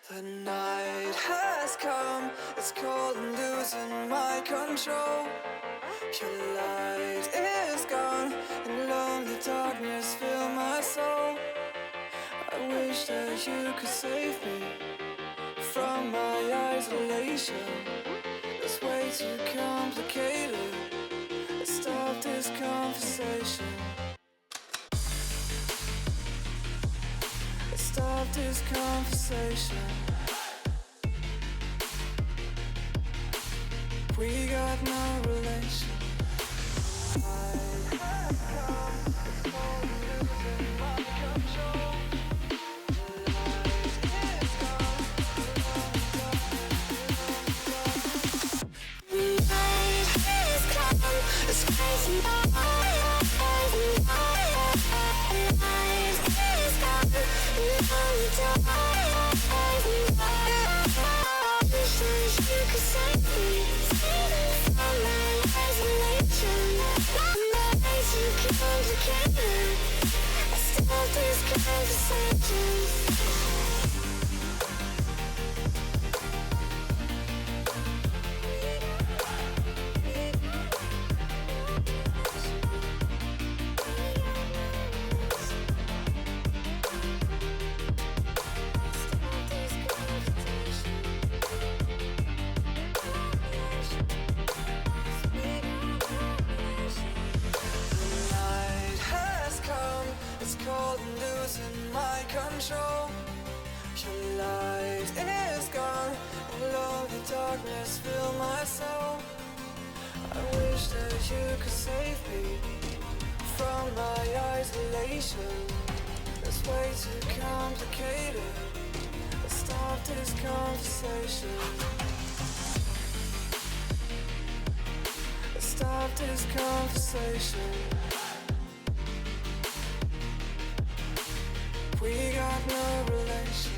The night has come, it's cold and losing my control. Your light is gone, and lonely darkness fill my soul. I wish that you could save me from my isolation. It's way too complicated. Let's stop this conversation. Let's stop this conversation. We got no relation. I have come, it's cold and losing my control. The light is gone, the night has come, it's crazy. The night is gone, I wish that you could save me from my isolation. My way too complicated. Let's stop this conversation. It's cold and losing my control. Your light is gone, and lonely darkness fill my soul. I wish that you could save me from my isolation. It's way too complicated. Let's stop this conversation. Let's stop this conversation. We got no relation.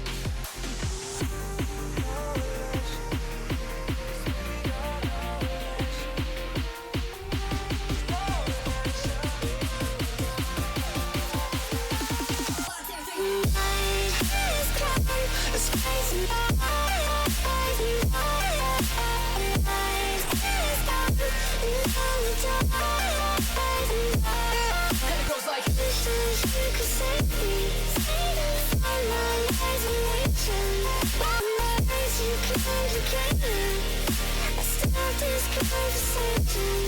No relation. We got no relation. No relation. The night is coming, it's crazy. The night is gone, and it goes like this. You could save me from my isolation. My way too complicated. Let's stop this conversation.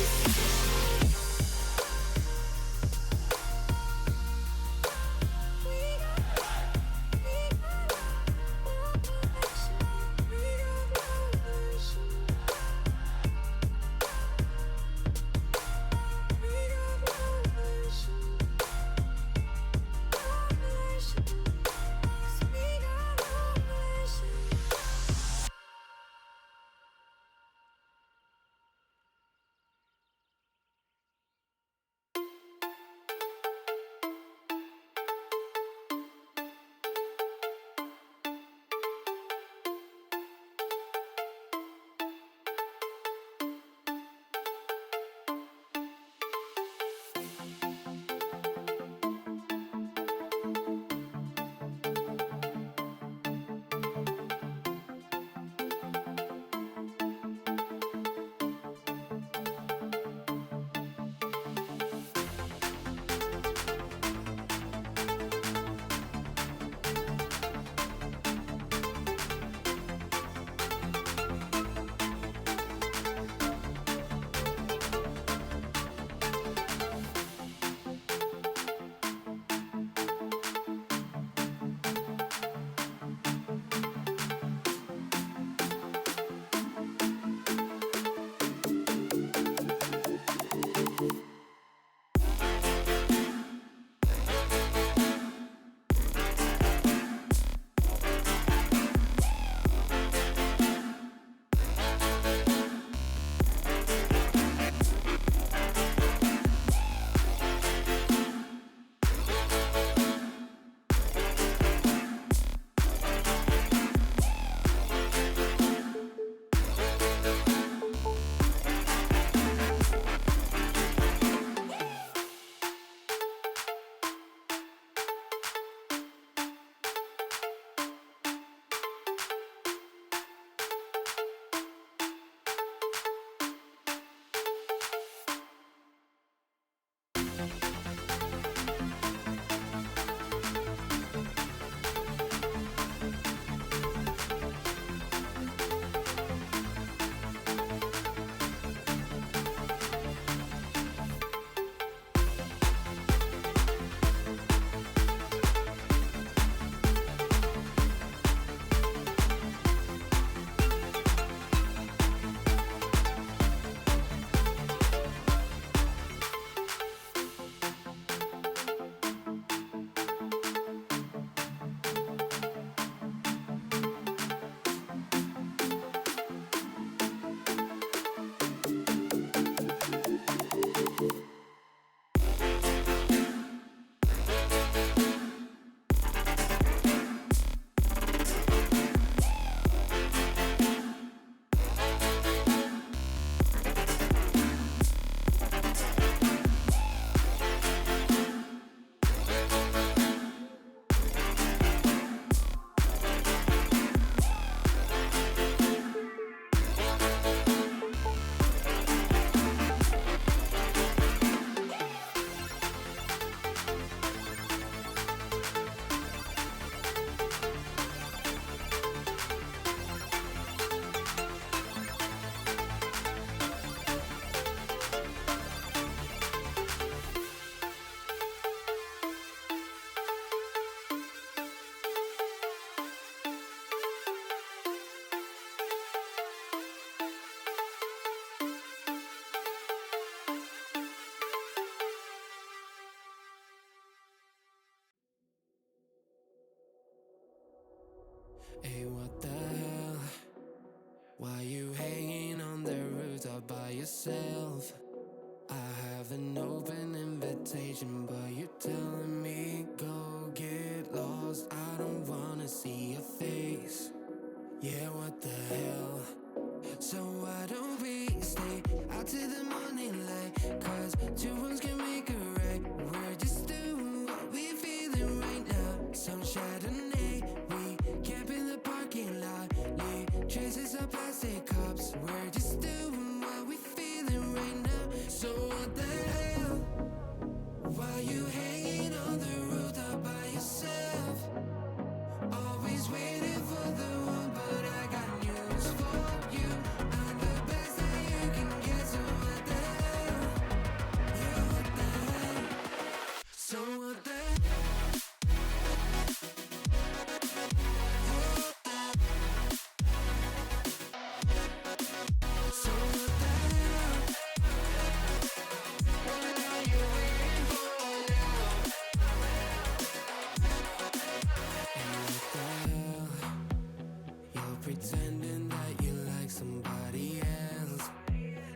Hey, what the hell? Why you hanging on the rooftop by yourself? I have an open invitation, but you're telling me go get lost. I don't wanna see your face. Yeah, what the hell? So why don't we stay out till the morning light? Cause two wrongs can make a right. We're just doing what we feeling right now. Some Chardonnay, we camp in the parking lot. Leave traces of plastic cups. We're just doing what we feeling right now. So what the hell? Why you hanging on the rooftop by yourself? Always waiting for the one, but I got news for you. I'm the best that you can get, so what the hell? Yeah, what the hell? So what the hell? So what the hell? What are you waiting for now? And what the hell? You're pretending that you like somebody else.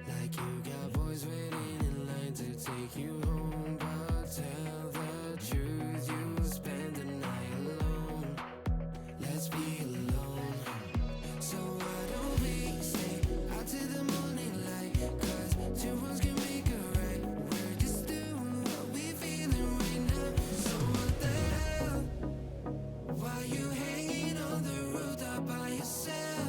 Like you got boys waiting in line to take you home. But tell the truth, you'll spend the night alone. Let's be alone. So why don't we stay out till the morning light? Cause two wrongs can make a right. We're just doing what we feeling right now. So what the hell? Why you hanging on the rooftop by yourself?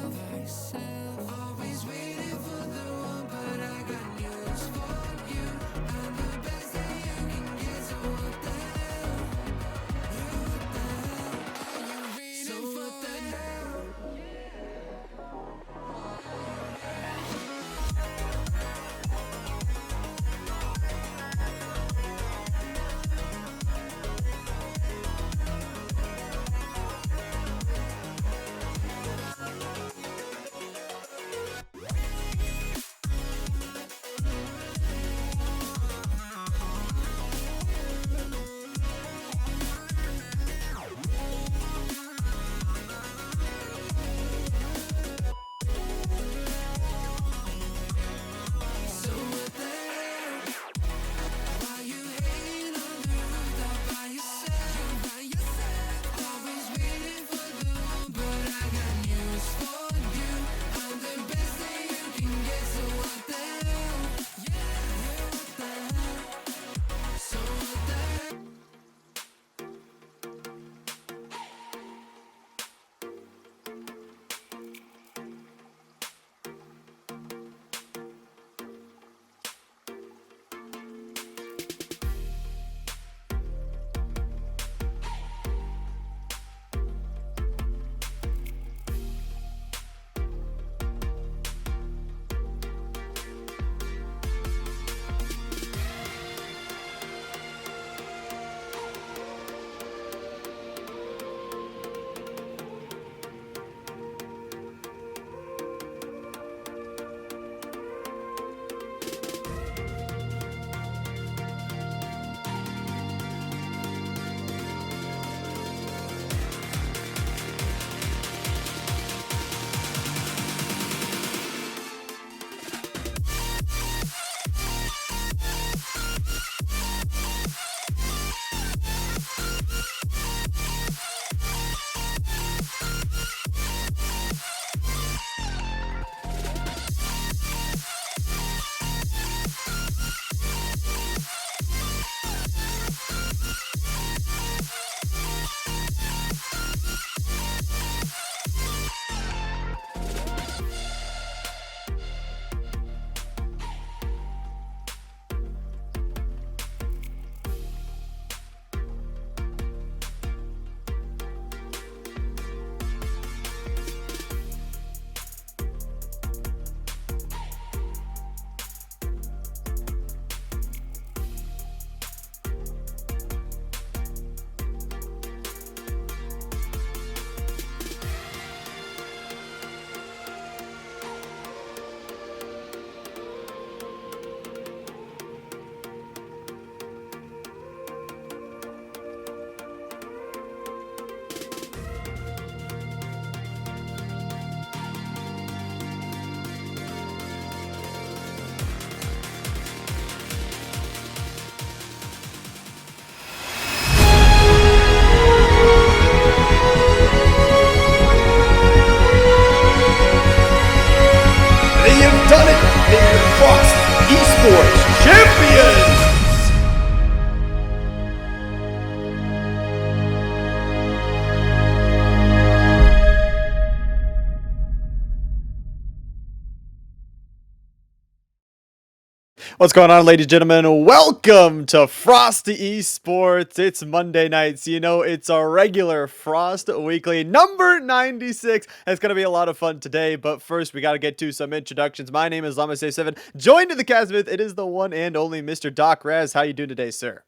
What's going on, ladies and gentlemen? Welcome to Frosty Esports. It's Monday night, so you know it's our regular Frost Weekly number 96. It's going to be a lot of fun today, but first we got to get to some introductions. My name is Llama7. Joined in the cast with, it is the one and only Mr. Doc Raz. How you doing today, sir?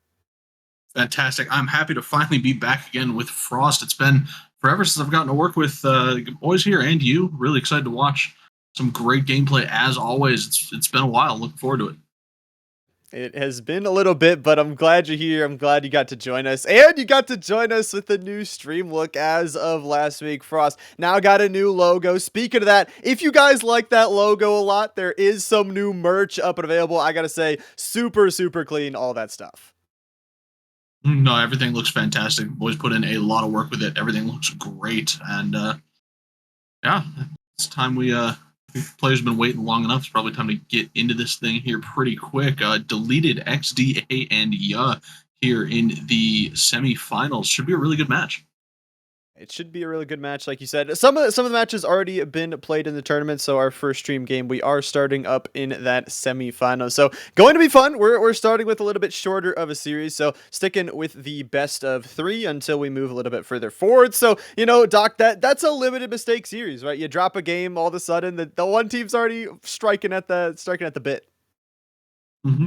Fantastic. I'm happy to finally be back again with Frost. It's been forever since I've gotten to work with boys here and you. Really excited to watch some great gameplay as always. It's been a while. Looking forward to it. It has been a little bit, but I'm glad you're here. I'm glad you got to join us. And you got to join us with the new stream look as of last week. Frost now got a new logo. Speaking of that, if you guys like that logo a lot, there is some new merch up and available. I got to say, super, super clean, all that stuff. No, everything looks fantastic. Boys put in a lot of work with it. Everything looks great. And yeah, it's time we players have been waiting long enough. It's probably time to get into this thing here pretty quick. Deleted XDA and here in the semifinals. Should be a really good match. It should be a really good match, like you said. Some of the matches already been played in the tournament, so our first stream game, we are starting up in that semifinal. So going to be fun. We're starting with a little bit shorter of a series, so sticking with the best of 3 until we move a little bit further forward. So, you know, Doc, that's a limited mistake series, right? You drop a game, all of a sudden the one team's already striking at the bit.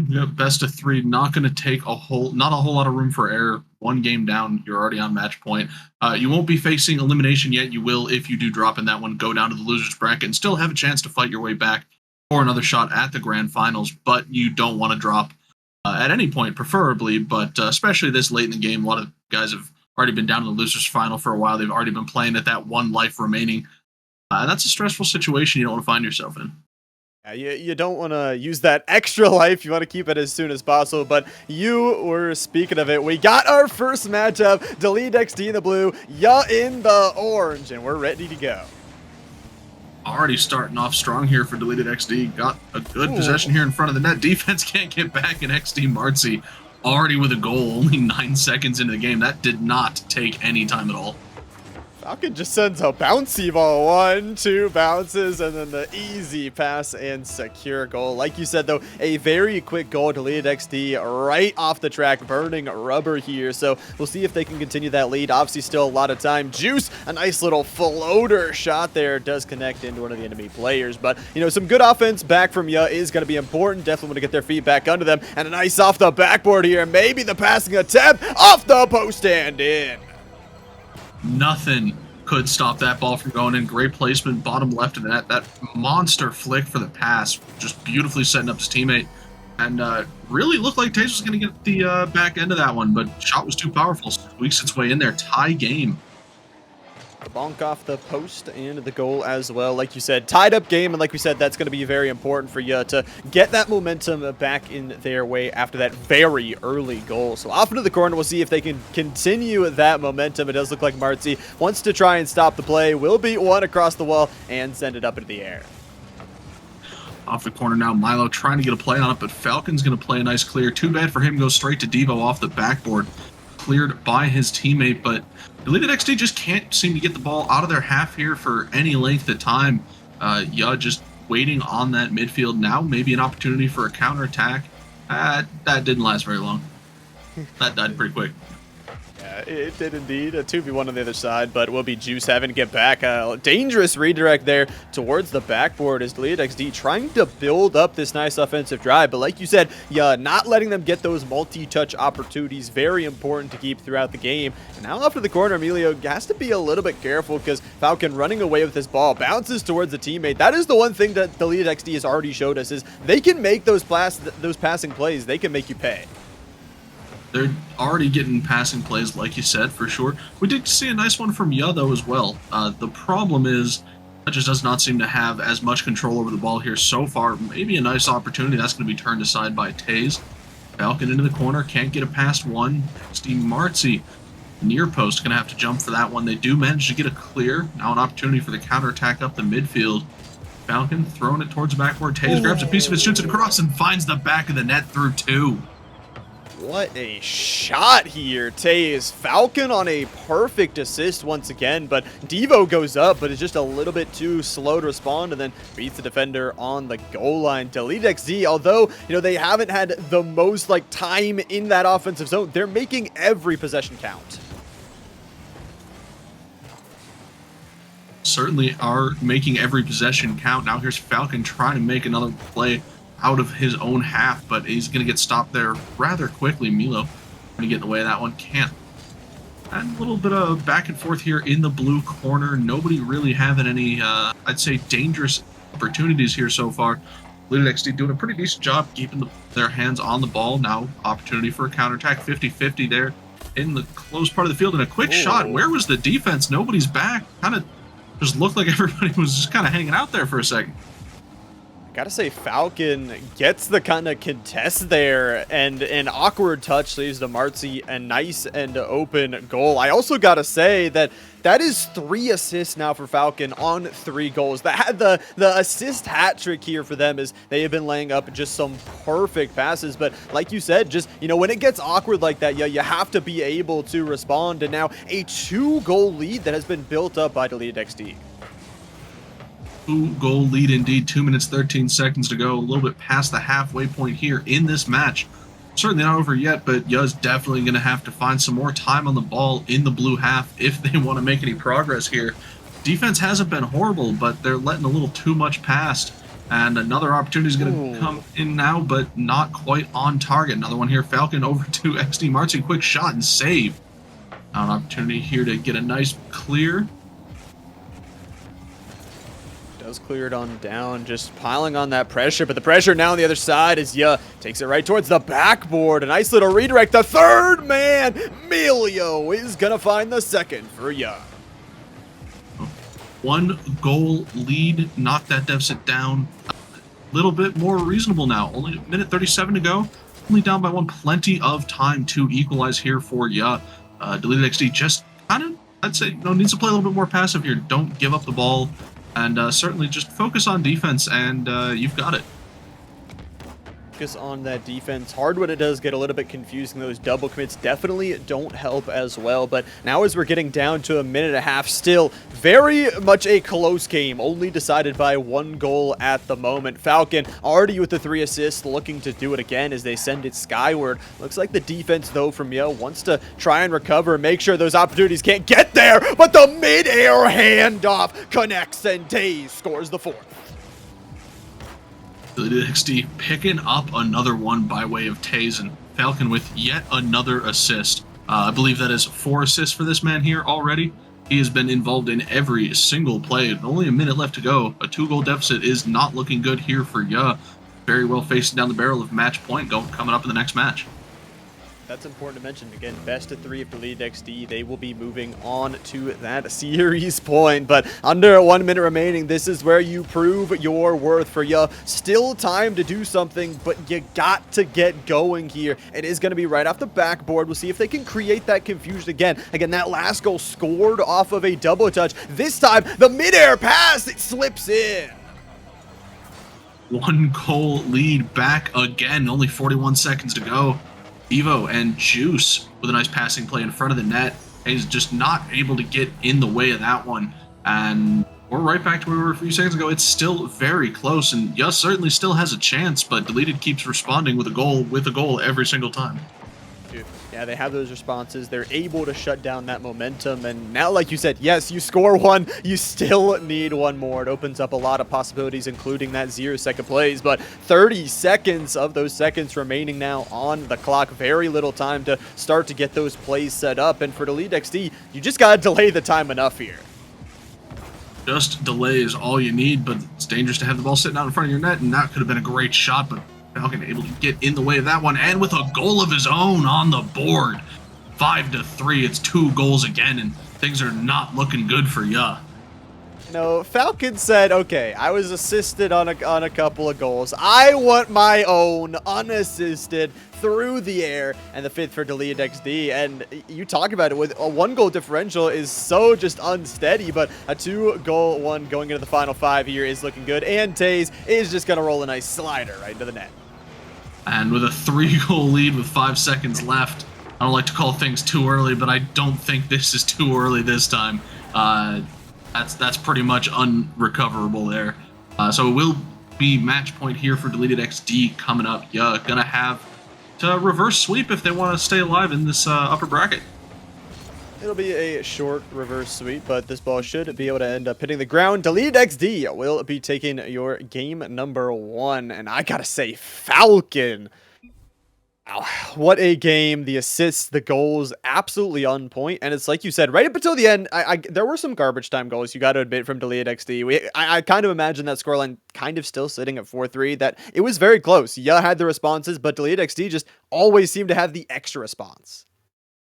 Yeah, best of 3. Not going to take not a whole lot of room for error. One game down, you're already on match point. You won't be facing elimination yet. You will if you do drop in that one, go down to the losers bracket, and still have a chance to fight your way back for another shot at the grand finals. But you don't want to drop at any point, preferably. But especially this late in the game, a lot of guys have already been down in the losers final for a while. They've already been playing at that one life remaining. That's a stressful situation you don't want to find yourself in. Yeah, you don't want to use that extra life. You want to keep it as soon as possible. But you were speaking of it. We got our first matchup. Delete XD in the blue, Ya in the orange, and we're ready to go. Already starting off strong here for Deleted XD. Got a good possession here in front of the net. Defense can't get back, and XD Martzi already with a goal. Only 9 seconds into the game. That did not take any time at all. Falcon just sends a bouncy ball. 1, 2 bounces, and then the easy pass and secure goal. Like you said, though, a very quick goal. Deleted XD right off the track, burning rubber here. So we'll see if they can continue that lead. Obviously, still a lot of time. Juice, a nice little floater shot there. Does connect into one of the enemy players. But, you know, some good offense back from Ya is going to be important. Definitely want to get their feet back under them. And a nice off the backboard here. Maybe the passing attempt off the post and in. Nothing could stop that ball from going in. Great placement, bottom left of the net. That monster flick for the pass, just beautifully setting up his teammate. And really looked like Taze was going to get the back end of that one, but shot was too powerful. Squeaks its way in there. Tie game. The bonk off the post and the goal as well. Like you said, tied up game, and like we said, that's going to be very important for you to get that momentum back in their way after that very early goal. So off into the corner, we'll see if they can continue that momentum. It does look like Martzi wants to try and stop the play. Will beat one across the wall and send it up into the air. Off the corner now, Milo trying to get a play on it, but Falcon's going to play a nice clear. Too bad for him, goes straight to Devo off the backboard. Cleared by his teammate, but Deleted XD just can't seem to get the ball out of their half here for any length of time. Ya just waiting on that midfield. Now maybe an opportunity for a counterattack. That didn't last very long. That died pretty quick. Yeah, it did indeed. A 2v1 on the other side, but will be Juice having to get back. A dangerous redirect there towards the backboard as Deleted XD trying to build up this nice offensive drive. But like you said, yeah, not letting them get those multi-touch opportunities. Very important to keep throughout the game. And now off to the corner, Emilio has to be a little bit careful because Falcon running away with this ball. Bounces towards the teammate. That is the one thing that Deleted XD has already showed us is they can make those passing plays. They can make you pay. They're already getting passing plays, like you said, for sure. We did see a nice one from Ya, though, as well. The problem is that just does not seem to have as much control over the ball here so far. Maybe a nice opportunity. That's going to be turned aside by Taze. Falcon into the corner. Can't get it past one. Steve Martzi, near post, going to have to jump for that one. They do manage to get a clear. Now an opportunity for the counterattack up the midfield. Falcon throwing it towards the backboard. Taze grabs a piece of it, shoots it across, and finds the back of the net through 2. What a shot here. Taze Falcon on a perfect assist once again, but Devo goes up, but it's just a little bit too slow to respond and then beats the defender on the goal line. Deleted XD, although, they haven't had the most time in that offensive zone, they're making every possession count. Certainly are making every possession count. Now here's Falcon trying to make another play out of his own half, but he's going to get stopped there rather quickly. Milo trying to get in the way of that one, can't. And a little bit of back and forth here in the blue corner. Nobody really having any, I'd say, dangerous opportunities here so far. Deleted XD doing a pretty decent job keeping their hands on the ball. Now opportunity for a counterattack, 50-50 there in the close part of the field. And a quick shot. Where was the defense? Nobody's back. Kind of just looked like everybody was just kind of hanging out there for a second. Gotta say, Falcon gets the kind of contest there, and an awkward touch leaves to Marzi a nice and open goal. I also gotta say that is 3 assists now for Falcon on 3 goals. The assist hat trick here for them is they have been laying up just some perfect passes, but like you said, just, when it gets awkward like that, you have to be able to respond, and now a 2-goal lead that has been built up by Deleted XD. 2-goal lead indeed. 2 minutes, 13 seconds to go. A little bit past the halfway point here in this match. Certainly not over yet, but Ya's definitely going to have to find some more time on the ball in the blue half if they want to make any progress here. Defense hasn't been horrible, but they're letting a little too much pass. And another opportunity is going to come in now, but not quite on target. Another one here. Falcon over to XD Martin. Quick shot and save. Now an opportunity here to get a nice clear. Does clear it on down, just piling on that pressure, but the pressure now on the other side as takes it right towards the backboard. A nice little redirect. The third man, Milio, is gonna find the second for Ya. 1-goal lead, knock that deficit down a little bit more reasonable now. Only a minute 37 to go. Only down by 1. Plenty of time to equalize here for Ya. Deleted XD just kind of, I'd say, needs to play a little bit more passive here. Don't give up the ball. And certainly just focus on defense, and you've got it. Focus on that defense. Hard when it does get a little bit confusing. Those double commits definitely don't help as well. But now as we're getting down to a minute and a half, still very much a close game, only decided by 1 goal at the moment. Falcon already with the 3 assists, looking to do it again as they send it skyward. Looks like the defense, though, from Yo wants to try and recover, make sure those opportunities can't get there. But the mid-air handoff connects, and Taze scores the 4th. Deleted XD picking up another one by way of Taze, and Falcon with yet another assist. I believe that is 4 assists for this man here already. He has been involved in every single play. Only a minute left to go. A 2-goal deficit is not looking good here for Ya. Very well facing down the barrel of match point coming up in the next match. That's important to mention. Again, best of 3 of Deleted XD. They will be moving on to that series point. But under 1 minute remaining, this is where you prove your worth for Ya. Still time to do something, but you got to get going here. It is going to be right off the backboard. We'll see if they can create that confusion again. Again, that last goal scored off of a double touch. This time, the midair pass, it slips in. 1-goal lead back again. Only 41 seconds to go. Evo and Juice with a nice passing play in front of the net. He's just not able to get in the way of that one. And we're right back to where we were a few seconds ago. It's still very close, and Yus certainly still has a chance, but Deleted keeps responding with a goal every single time. Yeah, they have those responses. They're able to shut down that momentum. And now, like you said, yes, you score 1. You still need 1 more. It opens up a lot of possibilities, including that 0-second plays. But 30 seconds of those seconds remaining now on the clock. Very little time to start to get those plays set up. And for Deleted XD, you just got to delay the time enough here. Just delay is all you need, but it's dangerous to have the ball sitting out in front of your net, and that could have been a great shot, but Falcon able to get in the way of that one, and with a goal of his own on the board. 5-3, it's 2 goals again, and things are not looking good for Ya. No, Falcon said, okay, I was assisted on a couple of goals. I want my own unassisted through the air, and the 5th for Deleted XD. And you talk about it, with a 1-goal differential is so just unsteady, but a 2-goal one going into the final 5 here is looking good, and Taze is just going to roll a nice slider right into the net. And with a 3-goal lead with 5 seconds left, I don't like to call things too early, but I don't think this is too early this time. That's pretty much unrecoverable there. So it will be match point here for Deleted XD coming up. Yeah, gonna have to reverse sweep if they want to stay alive in this upper bracket. It'll be a short reverse sweep, but this ball should be able to end up hitting the ground. Deleted XD will be taking your game number 1. And I gotta say, Falcon. Wow, what a game. The assists, the goals, absolutely on point. And it's like you said, right up until the end, there were some garbage time goals, you got to admit, from Deleted XD. I kind of imagine that scoreline kind of still sitting at 4-3, that it was very close. Yeah, had the responses, but Deleted XD just always seemed to have the extra response.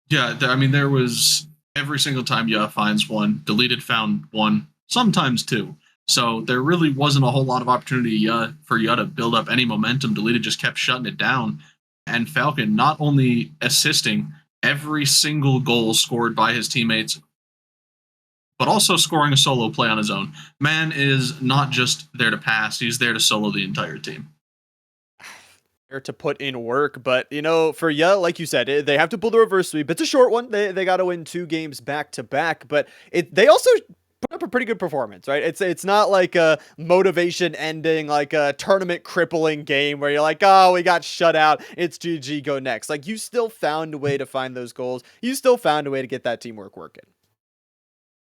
Yeah, I mean, there was every single time Ya finds one, Deleted found one, sometimes two. So there really wasn't a whole lot of opportunity for Ya to build up any momentum. Deleted just kept shutting it down. And Falcon not only assisting every single goal scored by his teammates, but also scoring a solo play on his own. Man is not just there to pass, he's there to solo the entire team. To put in work, but you know, for Ya, like you said, they have to pull the reverse sweep. It's a short one. They got to win 2 games back to back, but they also put up a pretty good performance, right? It's not like a motivation ending, like a tournament crippling game where you're like, oh, we got shut out, it's GG, go next. Like, you still found a way to find those goals. You still found a way to get that teamwork working.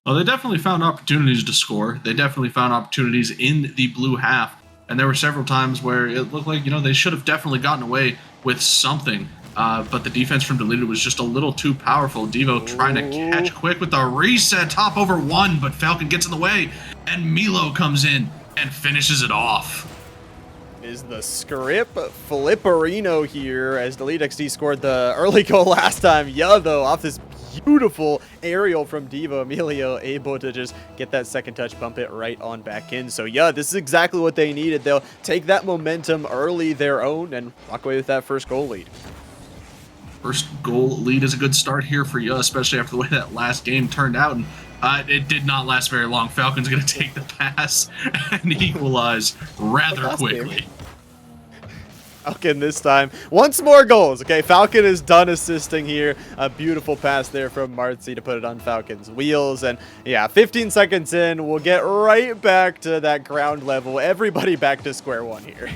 Well, they definitely found opportunities to score. They definitely found opportunities in the blue half. And there were several times where it looked like, they should have definitely gotten away with something. But the defense from Deleted was just a little too powerful. Devo trying to catch quick with the reset, top over 1, but Falcon gets in the way. And Milo comes in and finishes it off. Is the script Flipperino here, as Deleted XD scored the early goal last time. Ya, though, off this beautiful aerial from Devo, Emilio able to just get that second touch, bump it right on back in. So yeah, this is exactly what they needed. They'll take that momentum early, their own, and walk away with that first goal lead. First goal lead is a good start here for Ya, especially after the way that last game turned out. And it did not last very long. Falcon's going to take the pass and equalize rather quickly. Falcon this time. Once more goals. Okay, Falcon is done assisting here. A beautiful pass there from Marzi to put it on Falcon's wheels. And yeah, 15 seconds in, we'll get right back to that ground level. Everybody back to square one here.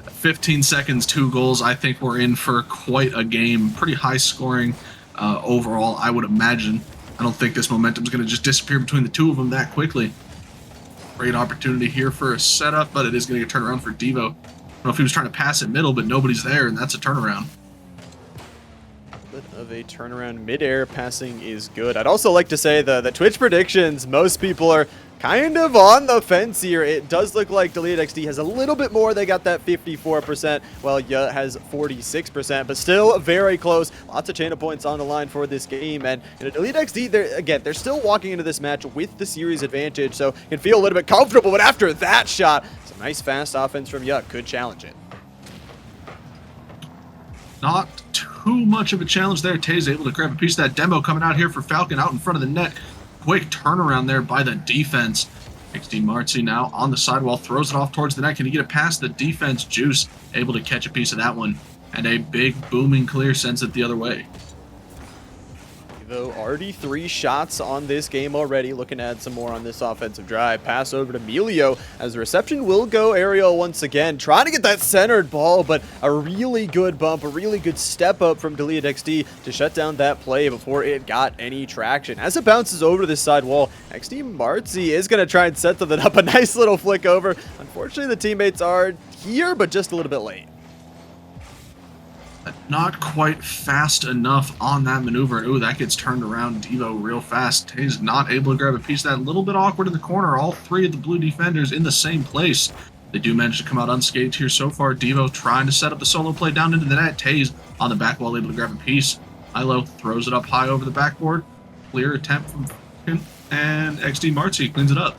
15 seconds, 2 goals. I think we're in for quite a game. Pretty high scoring overall, I would imagine. I don't think this momentum is going to just disappear between the two of them that quickly. Great opportunity here for a setup, but it is going to get turned around for Devo. I don't know if he was trying to pass it middle, but nobody's there, and that's a turnaround. Bit of a turnaround. Mid-air passing is good. I'd also like to say the Twitch predictions, most people are kind of on the fence here. It does look like Deleted XD has a little bit more. They got that 54%, while Ya has 46%, but still very close. Lots of channel points on the line for this game. And Deleted XD, they're still walking into this match with the series advantage, so can feel a little bit comfortable. But after that shot, some nice fast offense from Ya could challenge it. Not too much of a challenge there. Tay's able to grab a piece of that demo coming out here for Falcon out in front of the net. Quick turnaround there by the defense. XD Marzi now on the sidewall, throws it off towards the net. Can he get it past the defense? Juice able to catch a piece of that one. And a big booming clear sends it the other way. Though already 3 shots on this game already, looking to add some more on this offensive drive. Pass over to Emilio as the reception will go aerial once again, trying to get that centered ball, but a really good bump, a really good step up from Deleted XD to shut down that play before it got any traction. As it bounces over to this side wall, XD Marzi is going to try and set something up, a nice little flick over. Unfortunately, the teammates are here, but just a little bit late. Not quite fast enough on that maneuver. Ooh, that gets turned around Devo real fast. He's not able to grab a piece of that. A little bit awkward in the corner. All 3 of the blue defenders in the same place. They do manage to come out unscathed here so far. Devo trying to set up the solo play down into the net. Taze on the back wall, able to grab a piece. Milo throws it up high over the backboard. Clear attempt from him. And XD Marzi cleans it up.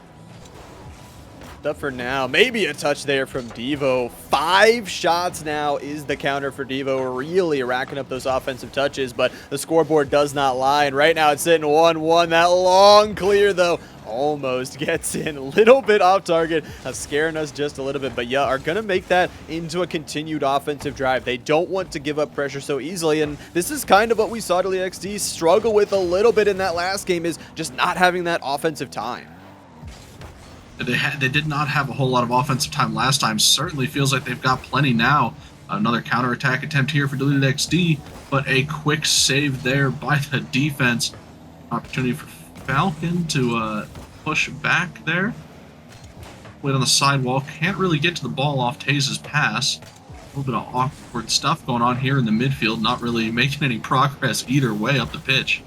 Up for now. Maybe a touch there from Devo. 5 shots now is the counter for Devo. Really racking up those offensive touches, but the scoreboard does not lie. And right now it's sitting 1-1. That long clear, though, almost gets in. A little bit off target, scaring us just a little bit. But yeah, are going to make that into a continued offensive drive. They don't want to give up pressure so easily. And this is kind of what we saw Delete XD struggle with a little bit in that last game, is just not having that offensive time. They did not have a whole lot of offensive time last time. Certainly feels like they've got plenty now. Another counterattack attempt here for Deleted XD, but a quick save there by the defense. Opportunity for Falcon to push back there. Wait on the sidewall. Can't really get to the ball off Taze's pass. A little bit of awkward stuff going on here in the midfield. Not really making any progress either way up the pitch.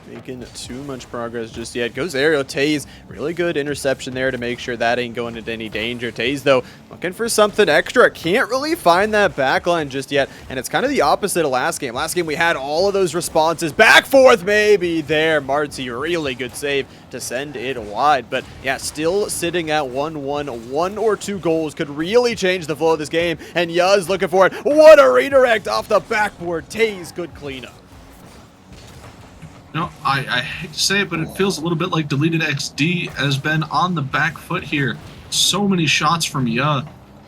Making too much progress just yet. Goes aerial. Taze, really good interception there to make sure that ain't going into any danger. Taze, though, looking for something extra. Can't really find that backline just yet. And it's kind of the opposite of last game. Last game, we had all of those responses. Back forth, maybe there. Marzi, really good save to send it wide. But yeah, still sitting at 1-1. 1 or 2 goals could really change the flow of this game. And Yuz looking for it. What a redirect off the backboard. Taze, good cleanup. No, I hate to say it, but it feels a little bit like Deleted XD has been on the back foot here. So many shots from Ya,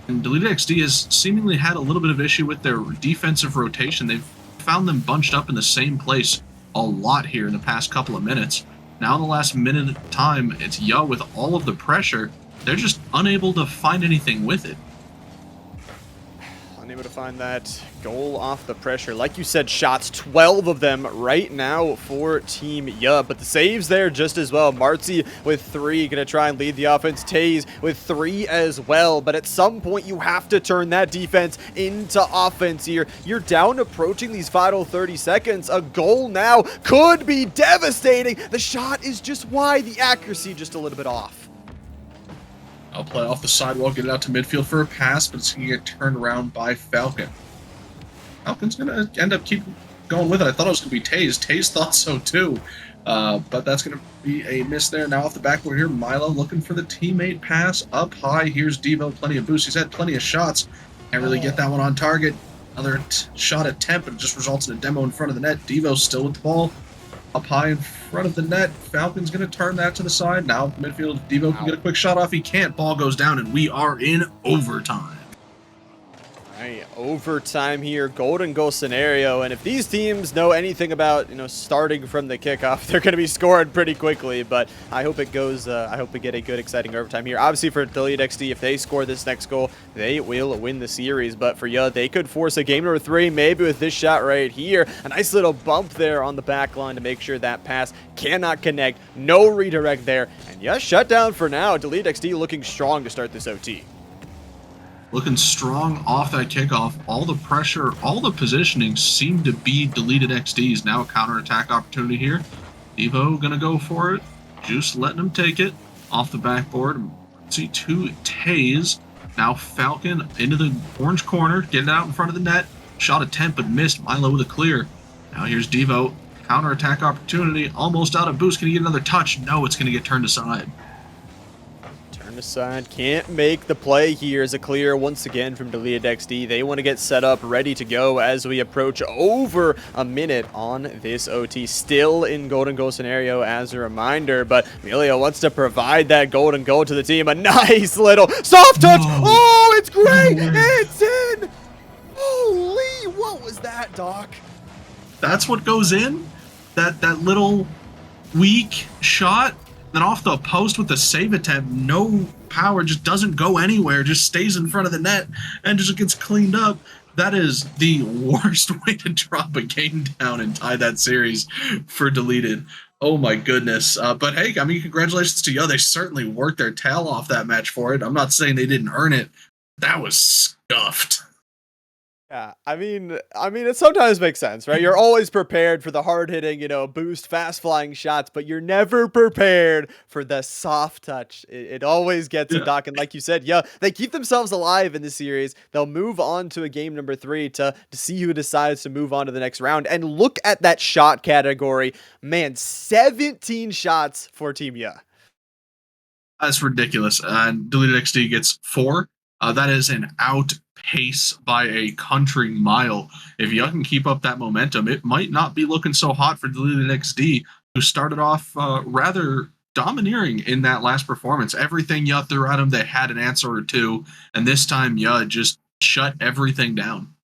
and Deleted XD has seemingly had a little bit of issue with their defensive rotation. They've found them bunched up in the same place a lot here in the past couple of minutes. Now in the last minute of time, it's Ya with all of the pressure. They're just unable to find anything with it. Unable to find that goal off the pressure. Like you said, shots, 12 of them right now for Team Ya, but the saves there just as well. Marzi with 3, gonna try and lead the offense. Taze with 3 as well, but at some point you have to turn that defense into offense here. You're down approaching these final 30 seconds. A goal now could be devastating. The shot is just wide, the accuracy just a little bit off. I'll play off the sidewalk, get it out to midfield for a pass, but it's going to get turned around by Falcon. Falcon's going to end up keep going with it. I thought it was going to be Taze. Taze thought so too, but that's going to be a miss there. Now off the backboard here, Milo looking for the teammate pass up high. Here's Devo, plenty of boost. He's had plenty of shots. Can't really get that one on target. Another shot attempt, but it just results in a demo in front of the net. Devo's still with the ball. Up high in front of the net. Falcon's going to turn that to the side. Now midfield, Devo can get a quick shot off. He can't. Ball goes down, and we are in overtime. Right, overtime here, golden goal scenario, and if these teams know anything about, starting from the kickoff, they're going to be scoring pretty quickly, but I hope it goes, I hope we get a good, exciting overtime here. Obviously for Delete XD, if they score this next goal, they will win the series, but for Ya, they could force a game number 3, maybe with this shot right here. A nice little bump there on the back line to make sure that pass cannot connect, no redirect there, and Ya shut down for now. Delete XD looking strong to start this OT. Looking strong off that kickoff. All the pressure, all the positioning seemed to be Deleted XD's. Now a counterattack opportunity here. Devo gonna go for it. Juice letting him take it. Off the backboard. See to Taze. Now Falcon into the orange corner. Get it out in front of the net. Shot attempt but missed. Milo with a clear. Now here's Devo. Counterattack opportunity. Almost out of boost. Can he get another touch? No, it's gonna get turned aside. Aside, can't make the play here. As a clear once again from Deleted XD. They want to get set up, ready to go as we approach over a minute on this OT. Still in golden goal scenario as a reminder, but Emilio wants to provide that golden goal to the team. A nice little soft touch. Oh, it's great. It's in. Holy, what was that, Doc? That's what goes in? That little weak shot? Then off the post with the save attempt, no power, just doesn't go anywhere, just stays in front of the net and just gets cleaned up. That is the worst way to drop a game down and tie that series for Deleted. Oh my goodness. But hey, I mean, congratulations to Ya. They certainly worked their tail off that match for it. I'm not saying they didn't earn it. That was scuffed. Yeah, I mean, it sometimes makes sense, right? You're always prepared for the hard-hitting, boost, fast-flying shots, but you're never prepared for the soft touch. It always gets a Doc, and like you said, yeah, they keep themselves alive in the series. They'll move on to a game number 3 to see who decides to move on to the next round. And look at that shot category. Man, 17 shots for Team Ya. That's ridiculous. Deleted XD gets 4. That is an outpace by a country mile. If you can keep up that momentum, it might not be looking so hot for Deleted XD. who started off rather domineering in that last performance. Everything Ya threw at him, they had an answer or two, and this time Ya just shut everything down.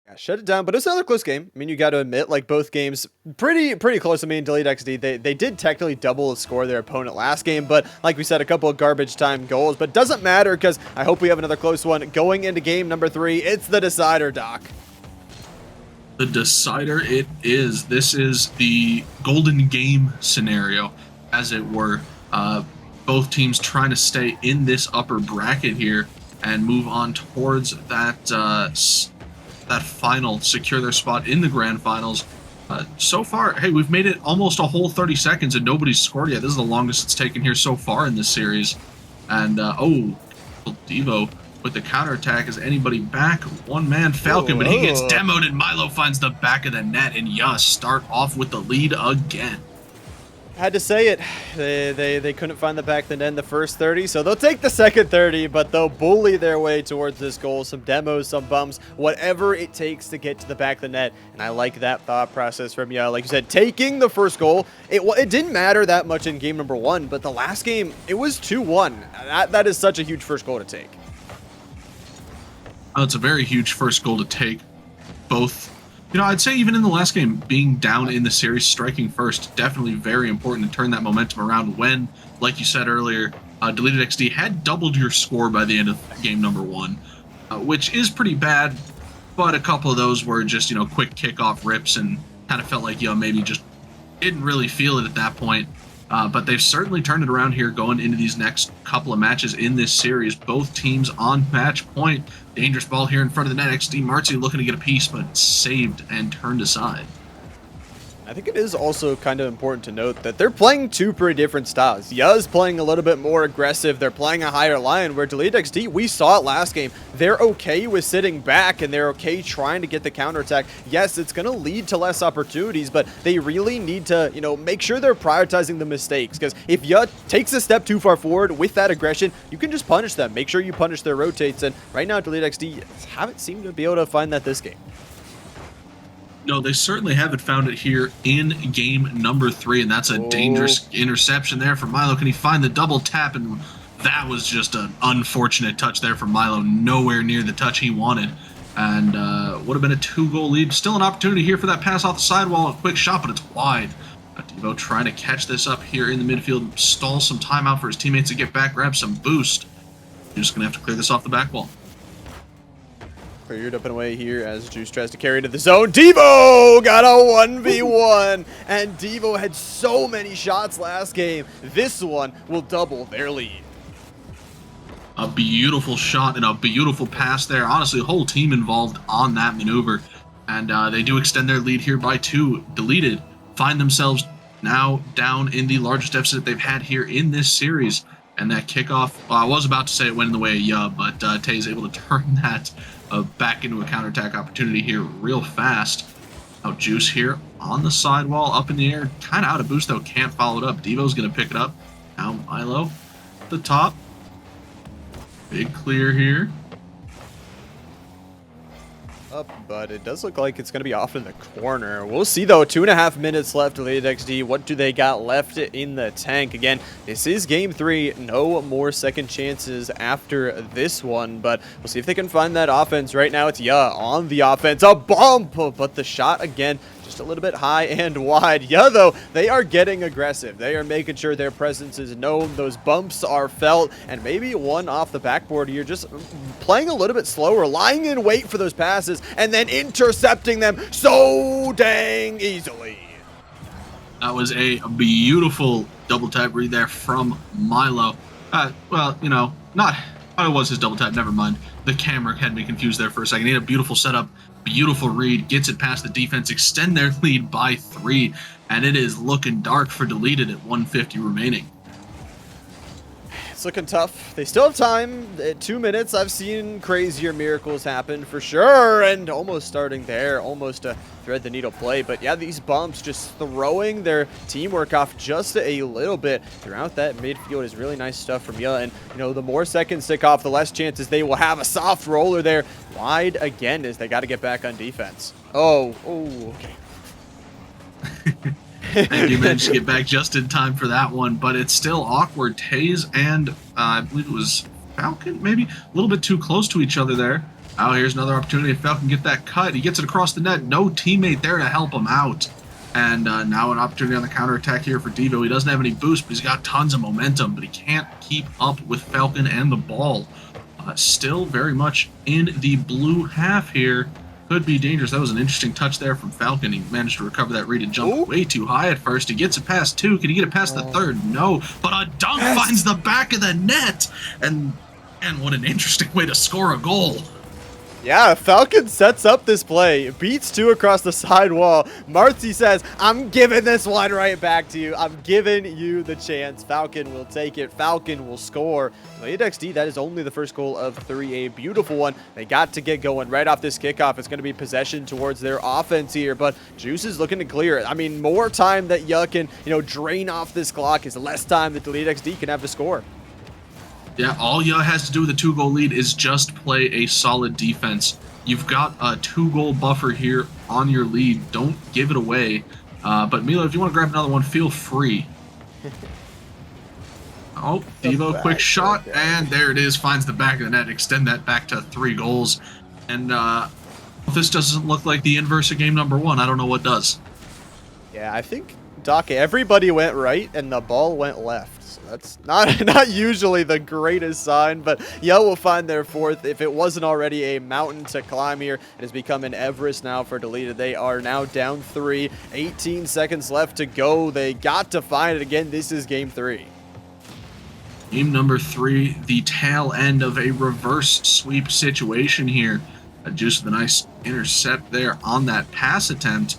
Yeah, shut it down, but it's another close game. I mean, you got to admit, like both games, pretty close. I mean, Delete XD, they did technically double the score of their opponent last game, but like we said, a couple of garbage time goals. But doesn't matter because I hope we have another close one going into game number 3. It's the decider, Doc. The decider it is. This is the golden game scenario, as it were. Both teams trying to stay in this upper bracket here and move on towards that final, secure their spot in the grand finals. So far, hey, we've made it almost a whole 30 seconds and nobody's scored yet. This is the longest it's taken here so far in this series. And, Devo with the counterattack. Is anybody back? One man Falcon, but he gets demoed and Milo finds the back of the net, and Yus start off with the lead again. Had to say it. They couldn't find the back of the net in the first 30, so they'll take the second 30, but they'll bully their way towards this goal. Some demos, some bumps, whatever it takes to get to the back of the net. And I like that thought process from you. Like you said, taking the first goal, it didn't matter that much in game number 1, but the last game, it was 2-1. That is such a huge first goal to take. It's a very huge first goal to take. Both, I'd say even in the last game, being down in the series, striking first, definitely very important to turn that momentum around when, like you said earlier, Deleted XD had doubled your score by the end of game number 1, which is pretty bad, but a couple of those were just, quick kickoff rips and kind of felt like, maybe just didn't really feel it at that point. But they've certainly turned it around here going into these next couple of matches in this series. Both teams on match point. Dangerous ball here in front of the net. XD Marzi looking to get a piece, but saved and turned aside. I think it is also kind of important to note that they're playing two pretty different styles. Yuz playing a little bit more aggressive. They're playing a higher line, where Delete XD, we saw it last game. They're okay with sitting back, and they're okay trying to get the counterattack. Yes, it's going to lead to less opportunities, but they really need to, make sure they're prioritizing the mistakes. Because if Yuz takes a step too far forward with that aggression, you can just punish them. Make sure you punish their rotates. And right now, Delete XD haven't seemed to be able to find that this game. No, they certainly haven't found it here in game number 3, and that's a dangerous interception there for Milo. Can he find the double tap? And that was just an unfortunate touch there for Milo. Nowhere near the touch he wanted. And would have been a 2-goal lead. Still an opportunity here for that pass off the sidewall. A quick shot, but it's wide. Devo trying to catch this up here in the midfield. Stall some time out for his teammates to get back, grab some boost. You're just going to have to clear this off the back wall. Cleared up and away here as Juice tries to carry into the zone. Devo got a 1v1, and Devo had so many shots last game. This one will double their lead. A beautiful shot and a beautiful pass there. Honestly, the whole team involved on that maneuver, and they do extend their lead here by 2. Deleted find themselves now down in the largest deficit they've had here in this series. And that kickoff, I was about to say it went in the way of Yub, but Tay is able to turn that back into a counterattack opportunity here real fast. Now Juice here on the sidewall, up in the air, kind of out of boost though, can't follow it up. Devo's going to pick it up. Now Milo at the top. Big clear here. Up, but it does look like it's going to be off in the corner. We'll see, though. 2.5 minutes left. Deleted XD, what do they got left in the tank? Again, this is game 3. No more second chances after this one, but we'll see if they can find that offense. Right now, it's on the offense. A bump, but the shot, again, just a little bit high and wide. Though, they are getting aggressive. They are making sure their presence is known. Those bumps are felt, and maybe one off the backboard here, just playing a little bit slower, lying in wait for those passes, and then intercepting them so dang easily. That was a beautiful double tap read there from Milo. Well, not how it was his double tap, never mind. The camera had me confused there for a second. He had a beautiful setup, beautiful read, gets it past the defense, extend their lead by 3, and it is looking dark for Deleted at 150 remaining. It's looking tough. They still have time. At 2 minutes, I've seen crazier miracles happen for sure, and almost starting there, almost a thread the needle play. But yeah, these bumps just throwing their teamwork off just a little bit throughout that midfield is really nice stuff from Yella. And the more seconds tick off, the less chances they will have. A soft roller there, wide again, as they got to get back on defense. Okay. And you managed to get back just in time for that one, but it's still awkward. Taze and I believe it was Falcon, maybe a little bit too close to each other there. Oh, here's another opportunity. Falcon get that cut. He gets it across the net. No teammate there to help him out. And now an opportunity on the counterattack here for Devo. He doesn't have any boost, but he's got tons of momentum, but he can't keep up with Falcon and the ball. Still very much in the blue half here. Could be dangerous. That was an interesting touch there from Falcon. He managed to recover that read and jump way too high at first. He gets it past two. Can he get it past the third? No. But a dunk finds the back of the net. And what an interesting way to score a goal. Yeah, Falcon sets up this play, beats two across the side wall. Marzi says, I'm giving this one right back to you. I'm giving you the chance. Falcon will take it. Falcon will score. XD, that is only the first goal of 3, a beautiful one. They got to get going right off this kickoff. It's going to be possession towards their offense here, but Juice is looking to clear it. I mean, more time that Yuck can, drain off this clock is less time that Delete XD can have to score. Yeah, all Yuh has to do with a 2-goal lead is just play a solid defense. You've got a 2-goal buffer here on your lead. Don't give it away. But Milo, if you want to grab another one, feel free. Oh, Devo, quick shot, and there it is. Finds the back of the net. Extend that back to 3 goals. And if this doesn't look like the inverse of game number 1, I don't know what does. Yeah, I think, Doc, everybody went right, and the ball went left. That's not usually the greatest sign, but Yell will find their 4th. If it wasn't already a mountain to climb here, it has become an Everest now for Deleted. They are now down 3, 18 seconds left to go. They got to find it again. This is game 3. Game number 3, the tail end of a reverse sweep situation here. Just a nice intercept there on that pass attempt,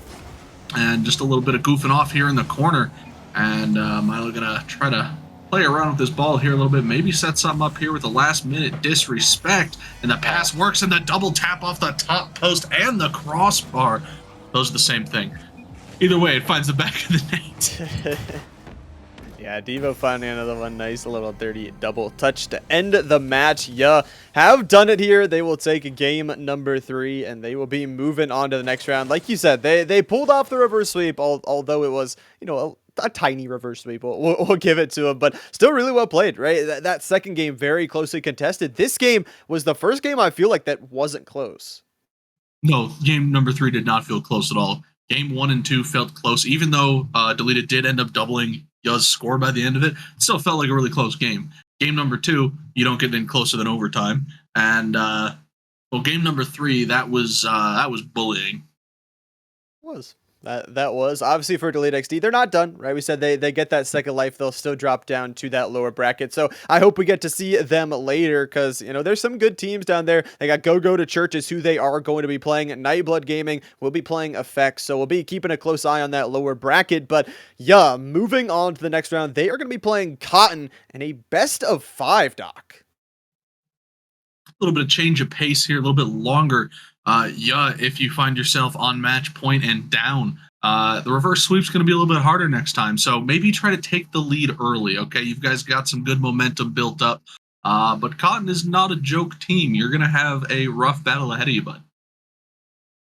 and just a little bit of goofing off here in the corner. And Milo gonna try to play around with this ball here a little bit, maybe set something up here with a last-minute disrespect, and the pass works, and the double tap off the top post and the crossbar. Those are the same thing. Either way, it finds the back of the net. Yeah, Devo finding another one. Nice little dirty double touch to end the match. Yeah, have done it here. They will take game number 3, and they will be moving on to the next round. Like you said, they pulled off the reverse sweep, although it was, a tiny reverse sweep. We'll give it to them, but still really well played, right? That second game, very closely contested. This game was the first game I feel like that wasn't close. No, game number 3 did not feel close at all. Game 1 and 2 felt close, even though Deleted did end up doubling Yu's score by the end of it. It still felt like a really close game. Game number 2, you don't get any closer than overtime. And game number 3, that was bullying. It was. That was obviously for Delete XD. They're not done, right? We said they get that second life. They'll still drop down to that lower bracket. So I hope we get to see them later, because there's some good teams down there. They got Go to Churches, who they are going to be playing. Nightblood Gaming will be playing Effects. So we'll be keeping a close eye on that lower bracket. But yeah, moving on to the next round, they are going to be playing Cotton in a best of 5, Doc. A little bit of change of pace here, a little bit longer. If you find yourself on match point and down, the reverse sweep's going to be a little bit harder next time. So maybe try to take the lead early, okay? You guys got some good momentum built up. But Cotton is not a joke team. You're going to have a rough battle ahead of you, bud.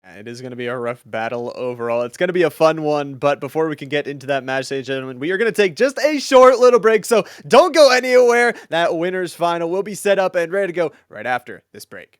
It is going to be a rough battle overall. It's going to be a fun one, but before we can get into that match, ladies and gentlemen, we are going to take just a short little break, so don't go anywhere. That winner's final will be set up and ready to go right after this break.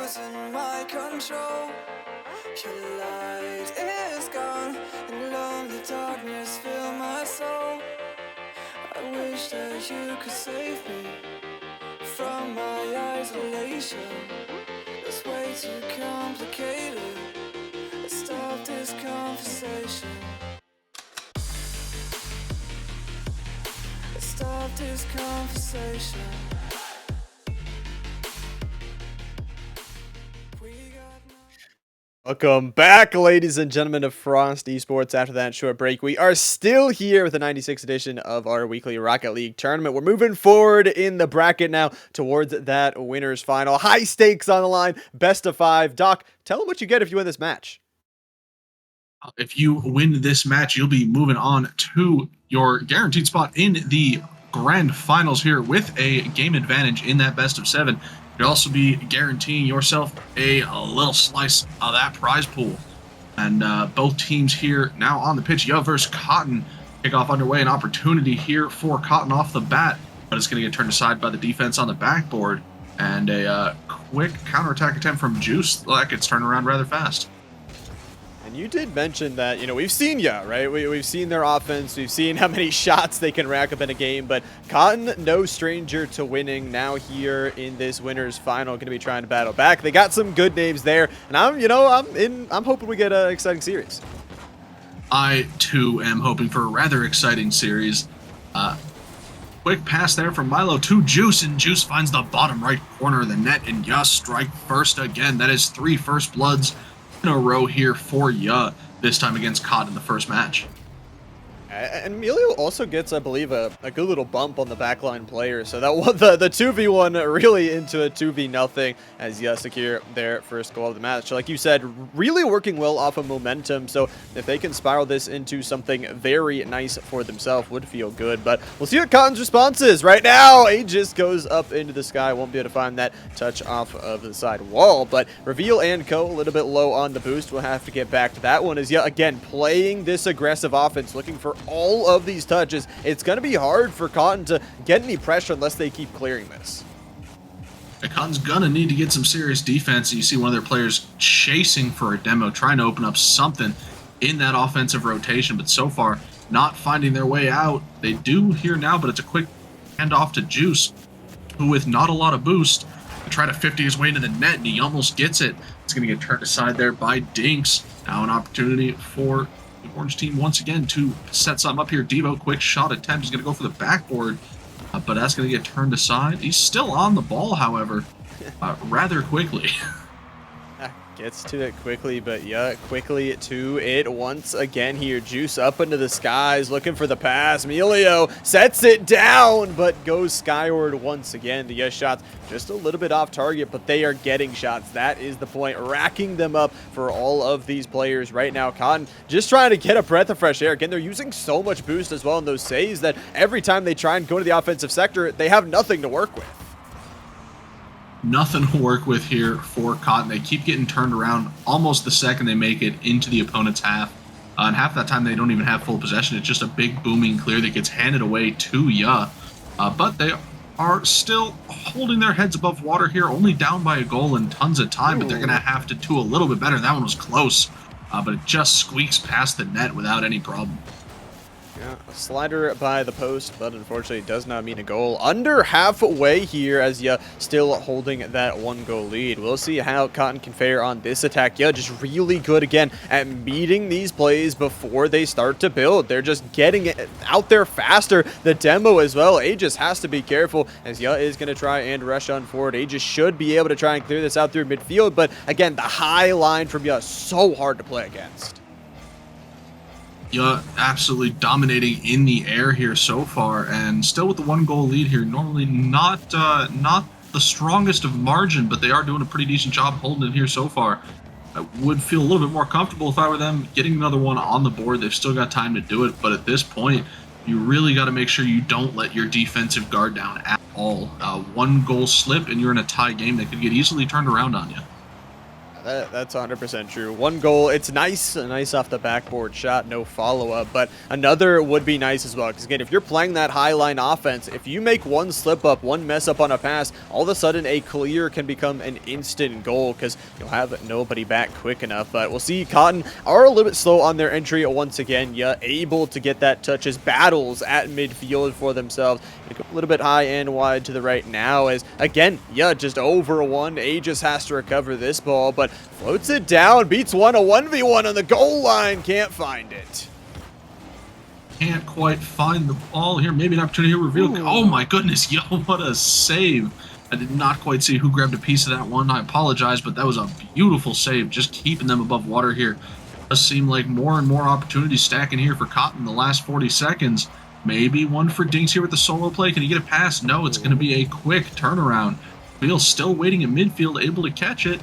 losing my control. Your light is gone, and lonely darkness fill my soul. I wish that you could save me from my isolation. It's way too complicated. Let's stop this conversation. Let's stop this conversation. We got no. Welcome back, ladies and gentlemen of Frost Esports. After that short break, we are still here with the 96th edition of our weekly Rocket League tournament. We're moving forward in the bracket now towards that winners final. High stakes on the line, best of 5. Doc, tell them what you get if you win this match. If you win this match, you'll be moving on to your guaranteed spot in the grand finals here with a game advantage in that best of 7. You'll also be guaranteeing yourself a little slice of that prize pool. And both teams here now on the pitch. Yo versus Cotton. Kickoff underway. An opportunity here for Cotton off the bat. But it's going to get turned aside by the defense on the backboard. And a quick counterattack attempt from Juice. That gets turned around rather fast. And you did mention that, we've seen right? We've seen their offense. We've seen how many shots they can rack up in a game. But Cotton, no stranger to winning. Now here in this winners final, going to be trying to battle back. They got some good names there. And I'm hoping we get an exciting series. I, too, am hoping for a rather exciting series. Quick pass there from Milo to Juice, and Juice finds the bottom right corner of the net, and strike first again. That is 3 first bloods in a row here for this time against Cotton in the first match. And Emilio also gets, I believe, a good little bump on the backline player. So that was the 2v1 really into a 2v0 as secure their first goal of the match. So like you said, really working well off of momentum. So if they can spiral this into something very nice for themselves, would feel good. But we'll see what Cotton's response is. Right now, Aegis goes up into the sky. Won't be able to find that touch off of the side wall. But Reveal and Co. a little bit low on the boost. We'll have to get back to that one as again, playing this aggressive offense, looking for all of these touches. It's going to be hard for Cotton to get any pressure unless they keep clearing this. Cotton's going to need to get some serious defense. You see one of their players chasing for a demo, trying to open up something in that offensive rotation, but so far not finding their way out. They do here now, but it's a quick handoff to Juice, who with not a lot of boost, to try to 50 his way into the net, and he almost gets it. It's going to get turned aside there by Dinks. Now an opportunity for the orange team once again to set something up here. Devo, quick shot attempt. He's going to go for the backboard, but that's going to get turned aside. He's still on the ball, however, rather quickly. Gets to it quickly, but quickly to it once again here. Juice up into the skies, looking for the pass. Emilio sets it down, but goes skyward once again. The shots just a little bit off target, but they are getting shots. That is the point, racking them up for all of these players right now. Cotton just trying to get a breath of fresh air. Again, they're using so much boost as well in those saves that every time they try and go to the offensive sector, they have nothing to work with. Nothing to work with here for Cotton. They keep getting turned around almost the second they make it into the opponent's half. And half that time, they don't even have full possession. It's just a big booming clear that gets handed away to but they are still holding their heads above water here, only down by a goal in tons of time. But they're going to have to do a little bit better. That one was close, but it just squeaks past the net without any problem. Yeah, a slider by the post, but unfortunately does not mean a goal. Under halfway here as still holding that 1-goal lead. We'll see how Cotton can fare on this attack. Just really good again at meeting these plays before they start to build. They're just getting it out there faster. The demo as well. Aegis has to be careful as is going to try and rush on forward. Aegis should be able to try and clear this out through midfield, but again, the high line from so hard to play against. Absolutely dominating in the air here so far, and still with the 1-goal lead here. Normally not the strongest of margin, but they are doing a pretty decent job holding it here so far. I would feel a little bit more comfortable if I were them getting another one on the board. They've still got time to do it, but at this point, you really got to make sure you don't let your defensive guard down at all. 1-goal slip and you're in a tie game that could get easily turned around on you. That's 100% true. One goal, it's nice, a nice off the backboard shot, no follow-up, but another would be nice as well. Because again, if you're playing that high-line offense, if you make one slip-up, one mess-up on a pass, all of a sudden a clear can become an instant goal because you'll have nobody back quick enough. But we'll see Cotton are a little bit slow on their entry once again. Yeah, able to get that touches, battles at midfield for themselves. A little bit high and wide to the right now as, again, yeah, just over one. Aegis has to recover this ball, but floats it down, beats one, a 1v1 on the goal line, can't find it. Can't quite find the ball here. Maybe an opportunity to reveal. Ooh. Oh my goodness, yo, what a save. I did not quite see who grabbed a piece of that one. I apologize, but that was a beautiful save, just keeping them above water here. It does seem like more and more opportunities stacking here for Cotton in the last 40 seconds. Maybe one for Dinks here with the solo play. Can he get a pass? No, it's going to be a quick turnaround. Beal still waiting in midfield, able to catch it.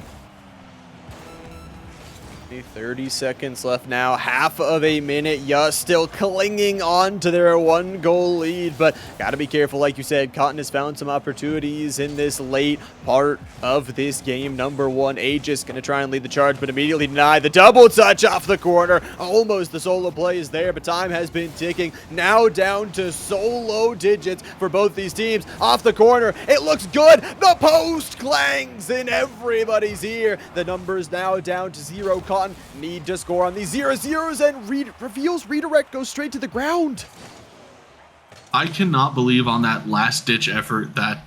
30 seconds left now, half of a minute. Yeah, still clinging on to their 1-goal lead, but gotta be careful. Like you said, Cotton has found some opportunities in this late part of this game. Number one, Aegis gonna try and lead the charge, but immediately denied. The double touch off the corner. Almost the solo play is there, but time has been ticking. Now down to solo digits for both these teams. Off the corner, it looks good. The post clangs in everybody's ear. The numbers now down to 0. Cotton need to score on these 0-0s, and reveals redirect goes straight to the ground. I cannot believe on that last-ditch effort that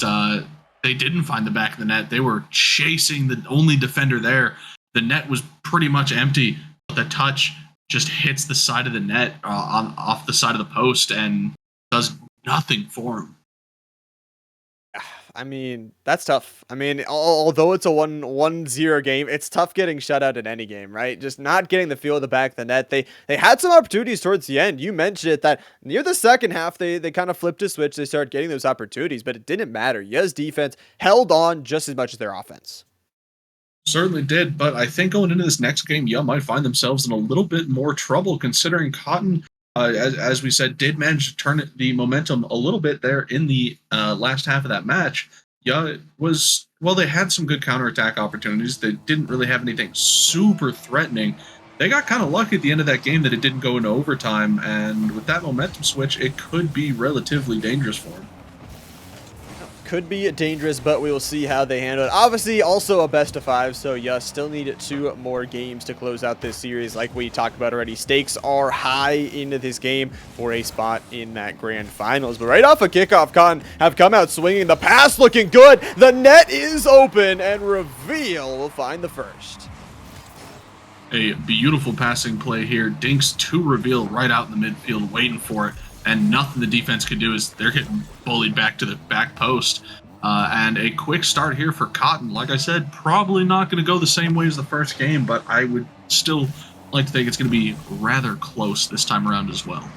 they didn't find the back of the net. They were chasing the only defender there. The net was pretty much empty, but the touch just hits the side of the net off the side of the post and does nothing for him. I mean, that's tough. I mean, although it's a 1-0 game, it's tough getting shut out in any game, right? Just not getting the feel of the back of the net. They had some opportunities towards the end. You mentioned it, that near the second half, they kind of flipped a switch. They started getting those opportunities, but it didn't matter. Yes, defense held on just as much as their offense. Certainly did, but I think going into this next game, yeah, might find themselves in a little bit more trouble considering Cotton, as we said, did manage to turn the momentum a little bit there in the last half of that match. Yeah, it was, well, they had some good counterattack opportunities. They didn't really have anything super threatening. They got kind of lucky at the end of that game that it didn't go into overtime, and with that momentum switch, it could be relatively dangerous for them. Could be dangerous, but we will see how they handle it. Obviously, also a best of 5, so yeah, still need 2 more games to close out this series. Like we talked about already, stakes are high into this game for a spot in that grand finals. But right off a kickoff, Cotton have come out swinging. The pass looking good. The net is open, and Reveal will find the first. A beautiful passing play here. Dinks to Reveal right out in the midfield, waiting for it. And nothing the defense could do is they're getting bullied back to the back post. And a quick start here for Cotton. Like I said, probably not going to go the same way as the first game, but I would still like to think it's going to be rather close this time around as well.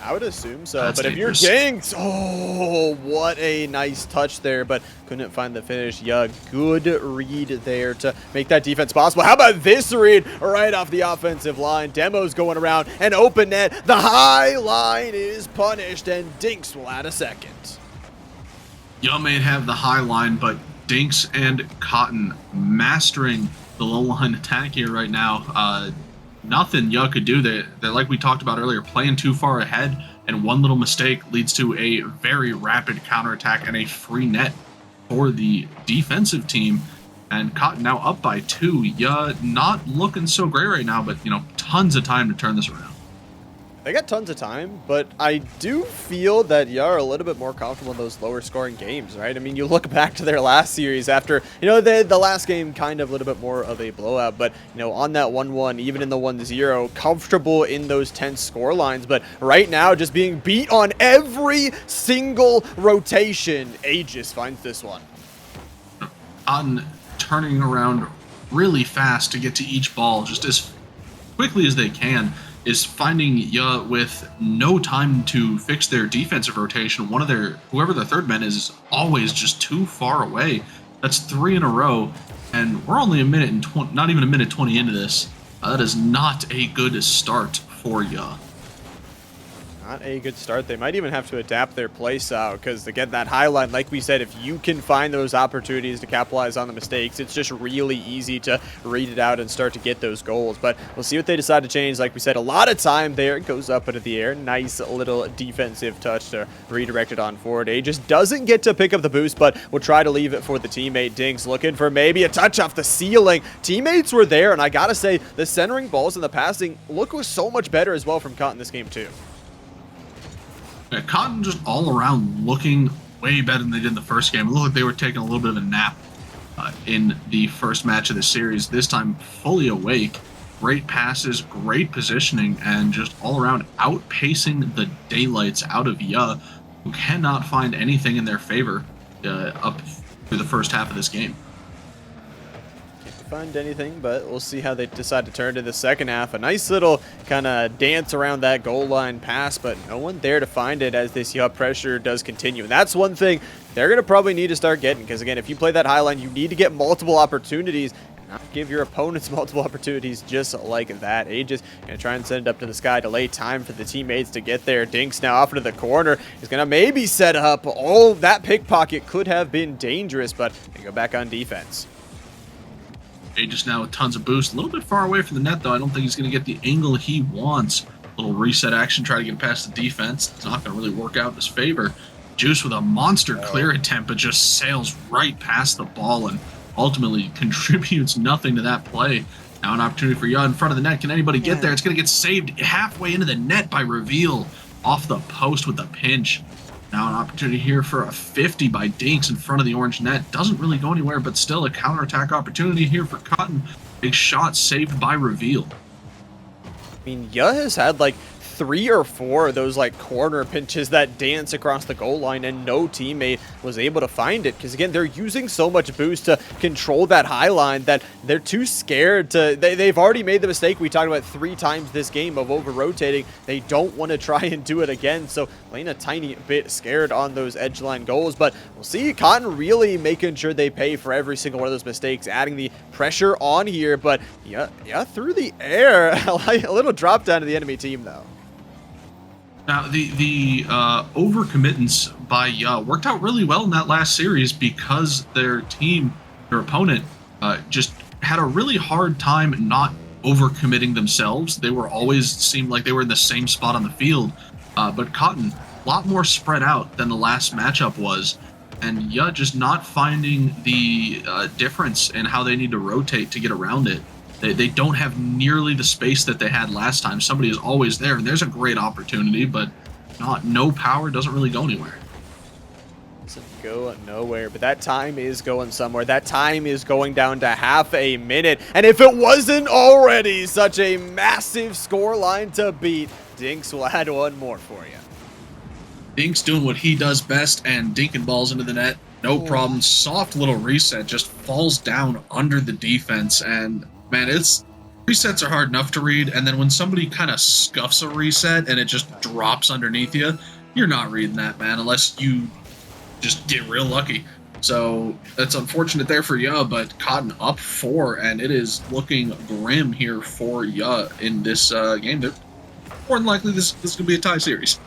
I would assume so, That's but dangerous. If you're Dinks, oh, what a nice touch there, but couldn't find the finish. Yeah, good read there to make that defense possible. How about this read right off the offensive line? Demo's going around, an open net. The high line is punished, and Dinks will add a second. You may have the high line, but Dinks and Cotton mastering the low line attack here right now. Nothing Yuh could do. They're, like we talked about earlier, playing too far ahead, and one little mistake leads to a very rapid counterattack and a free net for the defensive team. And Cotton now up by 2. Yuh not looking so great right now, but, you know, tons of time to turn this around. They got tons of time, but I do feel that Yuh are a little bit more comfortable in those lower scoring games, right? I mean, you look back to their last series after, you know, the last game kind of a little bit more of a blowout, but, you know, on that 1-1, even in the 1-0, comfortable in those tense score lines, but right now just being beat on every single rotation. Aegis finds this one. On turning around really fast to get to each ball just as quickly as they can, is finding Yuh with no time to fix their defensive rotation. Whoever their third man is always just too far away. That's 3 in a row, and we're only a minute and not even a minute 20 into this. That is not a good start for Yuh. Not a good start. They might even have to adapt their play style because, again, that high line, like we said, if you can find those opportunities to capitalize on the mistakes, it's just really easy to read it out and start to get those goals. But we'll see what they decide to change. Like we said, a lot of time there. It goes up into the air. Nice little defensive touch to redirect it on forward. A just doesn't get to pick up the boost, but will try to leave it for the teammate. Dinks looking for maybe a touch off the ceiling. Teammates were there, and I gotta say, the centering balls and the passing look was so much better as well from Cotton this game, too. Yeah, Cotton just all around looking way better than they did in the first game. It looked like they were taking a little bit of a nap in the first match of the series. This time, fully awake. Great passes, great positioning, and just all around outpacing the daylights out of Ya, who cannot find anything in their favor up through the first half of this game. Find anything, but we'll see how they decide to turn to the second half. A nice little kind of dance around that goal line pass, but no one there to find it as this pressure does continue. And that's one thing they're going to probably need to start getting, because again, if you play that high line, you need to get multiple opportunities, not give your opponents multiple opportunities just like that. Aegis going to try and send it up to the sky, delay time for the teammates to get there. Dinks now off into the corner. He's going to maybe set up. Oh, that pickpocket could have been dangerous, but they go back on defense. Aegis now with tons of boost. A little bit far away from the net, though. I don't think he's going to get the angle he wants. A little reset action, try to get past the defense. It's not going to really work out in his favor. Juice with a monster clear attempt, but just sails right past the ball and ultimately contributes nothing to that play. Now an opportunity for Ya in front of the net. Can anybody get there? It's going to get saved halfway into the net by Reveal off the post with the pinch. Now an opportunity here for a 50 by Dinks in front of the orange net. Doesn't really go anywhere, but still a counterattack opportunity here for Cotton. Big shot saved by Reveal. I mean, Ya has had like 3 or 4 of those like corner pinches that dance across the goal line, and no teammate was able to find it because again, they're using so much boost to control that high line that they're too scared to. They've already made the mistake we talked about 3 times this game of over rotating. They don't want to try and do it again, so playing a tiny bit scared on those edge line goals. But we'll see Cotton really making sure they pay for every single one of those mistakes, adding the pressure on here. But yeah, through the air, a little drop down to the enemy team though. Now, the overcommittance by Ya worked out really well in that last series because their team, their opponent, just had a really hard time not overcommitting themselves. They were always seemed like they were in the same spot on the field, but Cotton, a lot more spread out than the last matchup was, and Ya just not finding the difference in how they need to rotate to get around it. They don't have nearly the space that they had last time. Somebody is always there, and there's a great opportunity, but no power, doesn't really go anywhere. Doesn't go nowhere, but that time is going somewhere. That time is going down to half a minute, and if it wasn't already such a massive score line to beat, Dinks will add one more for you. Dinks doing what he does best and dinking balls into the net. No problem. Soft little reset, just falls down under the defense, and man, resets are hard enough to read, and then when somebody kind of scuffs a reset and it just drops underneath you, you're not reading that, man, unless you just get real lucky. So that's unfortunate there for Ya, but Cotton up 4, and it is looking grim here for Ya in this game. More than likely, this is going to be a tie series.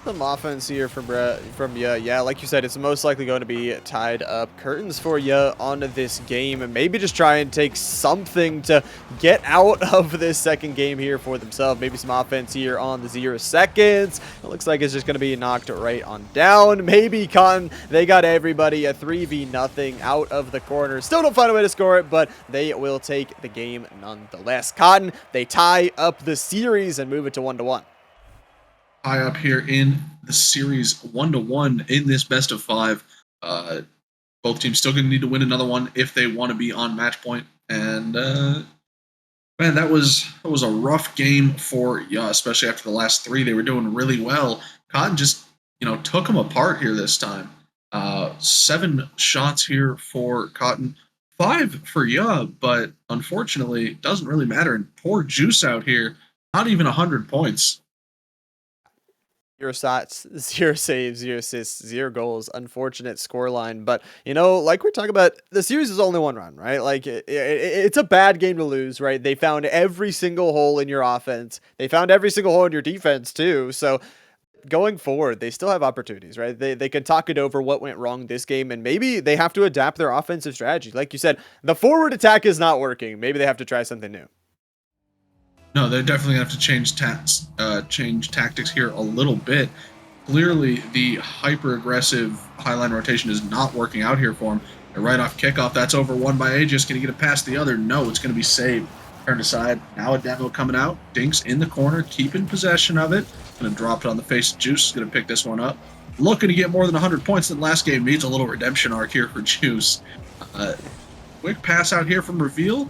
Some offense here from Ya. Yeah, like you said, it's most likely going to be tied up. Curtains for Ya on this game, and maybe just try and take something to get out of this second game here for themselves. Maybe some offense here on the 0 seconds. It looks like it's just going to be knocked right on down. Maybe Cotton, they got everybody a 3v0 out of the corner. Still don't find a way to score it, but they will take the game nonetheless. Cotton, they tie up the series and move it to 1-1. High up here in the series 1-1 in this best of 5. Both teams still going to need to win another one if they want to be on match point. And man, that was a rough game for Ya, especially after the last 3. They were doing really well. Cotton just took them apart here this time. 7 shots here for Cotton, 5 for Ya, but unfortunately it doesn't really matter. And poor Juice out here, not even 100 points. 0 shots, 0 saves, 0 assists, 0 goals. Unfortunate scoreline. But, you know, like we're talking about, the series is only one run, right? Like, it's a bad game to lose, right? They found every single hole in your offense. They found every single hole in your defense, too. So, going forward, they still have opportunities, right? They can talk it over what went wrong this game, and maybe they have to adapt their offensive strategy. Like you said, the forward attack is not working. Maybe they have to try something new. No, they definitely have to change tactics here a little bit. Clearly, the hyper-aggressive highline rotation is not working out here for him. And right off kickoff, that's over one by Aegis. Can he get it past the other? No, it's going to be saved. Turned aside. Now a demo coming out. Dinks in the corner, keeping possession of it. Going to drop it on the face of Juice. Going to pick this one up. Looking to get more than 100 points in the last game. Needs a little redemption arc here for Juice. Quick pass out here from Reveal.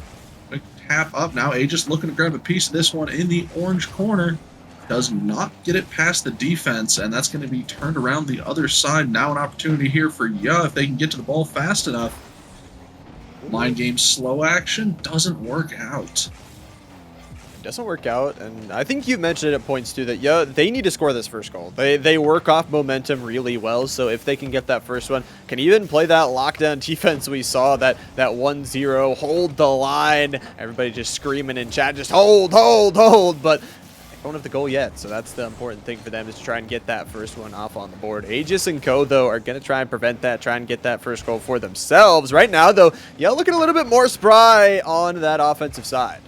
Quick tap up. Now Aegis looking to grab a piece of this one in the orange corner. Does not get it past the defense, and that's going to be turned around the other side. Now an opportunity here for if they can get to the ball fast enough. Mind game slow action doesn't work out. It doesn't work out, and I think you mentioned it at points too that they need to score this first goal. They work off momentum really well, so if they can get that first one, can even play that lockdown defense we saw, that 1-0, hold the line, everybody just screaming in chat, just hold, but don't have the goal yet, so that's the important thing for them, is to try and get that first one off on the board. Aegis and Co, though, are going to try and prevent that, try and get that first goal for themselves. Right now, though, looking a little bit more spry on that offensive side.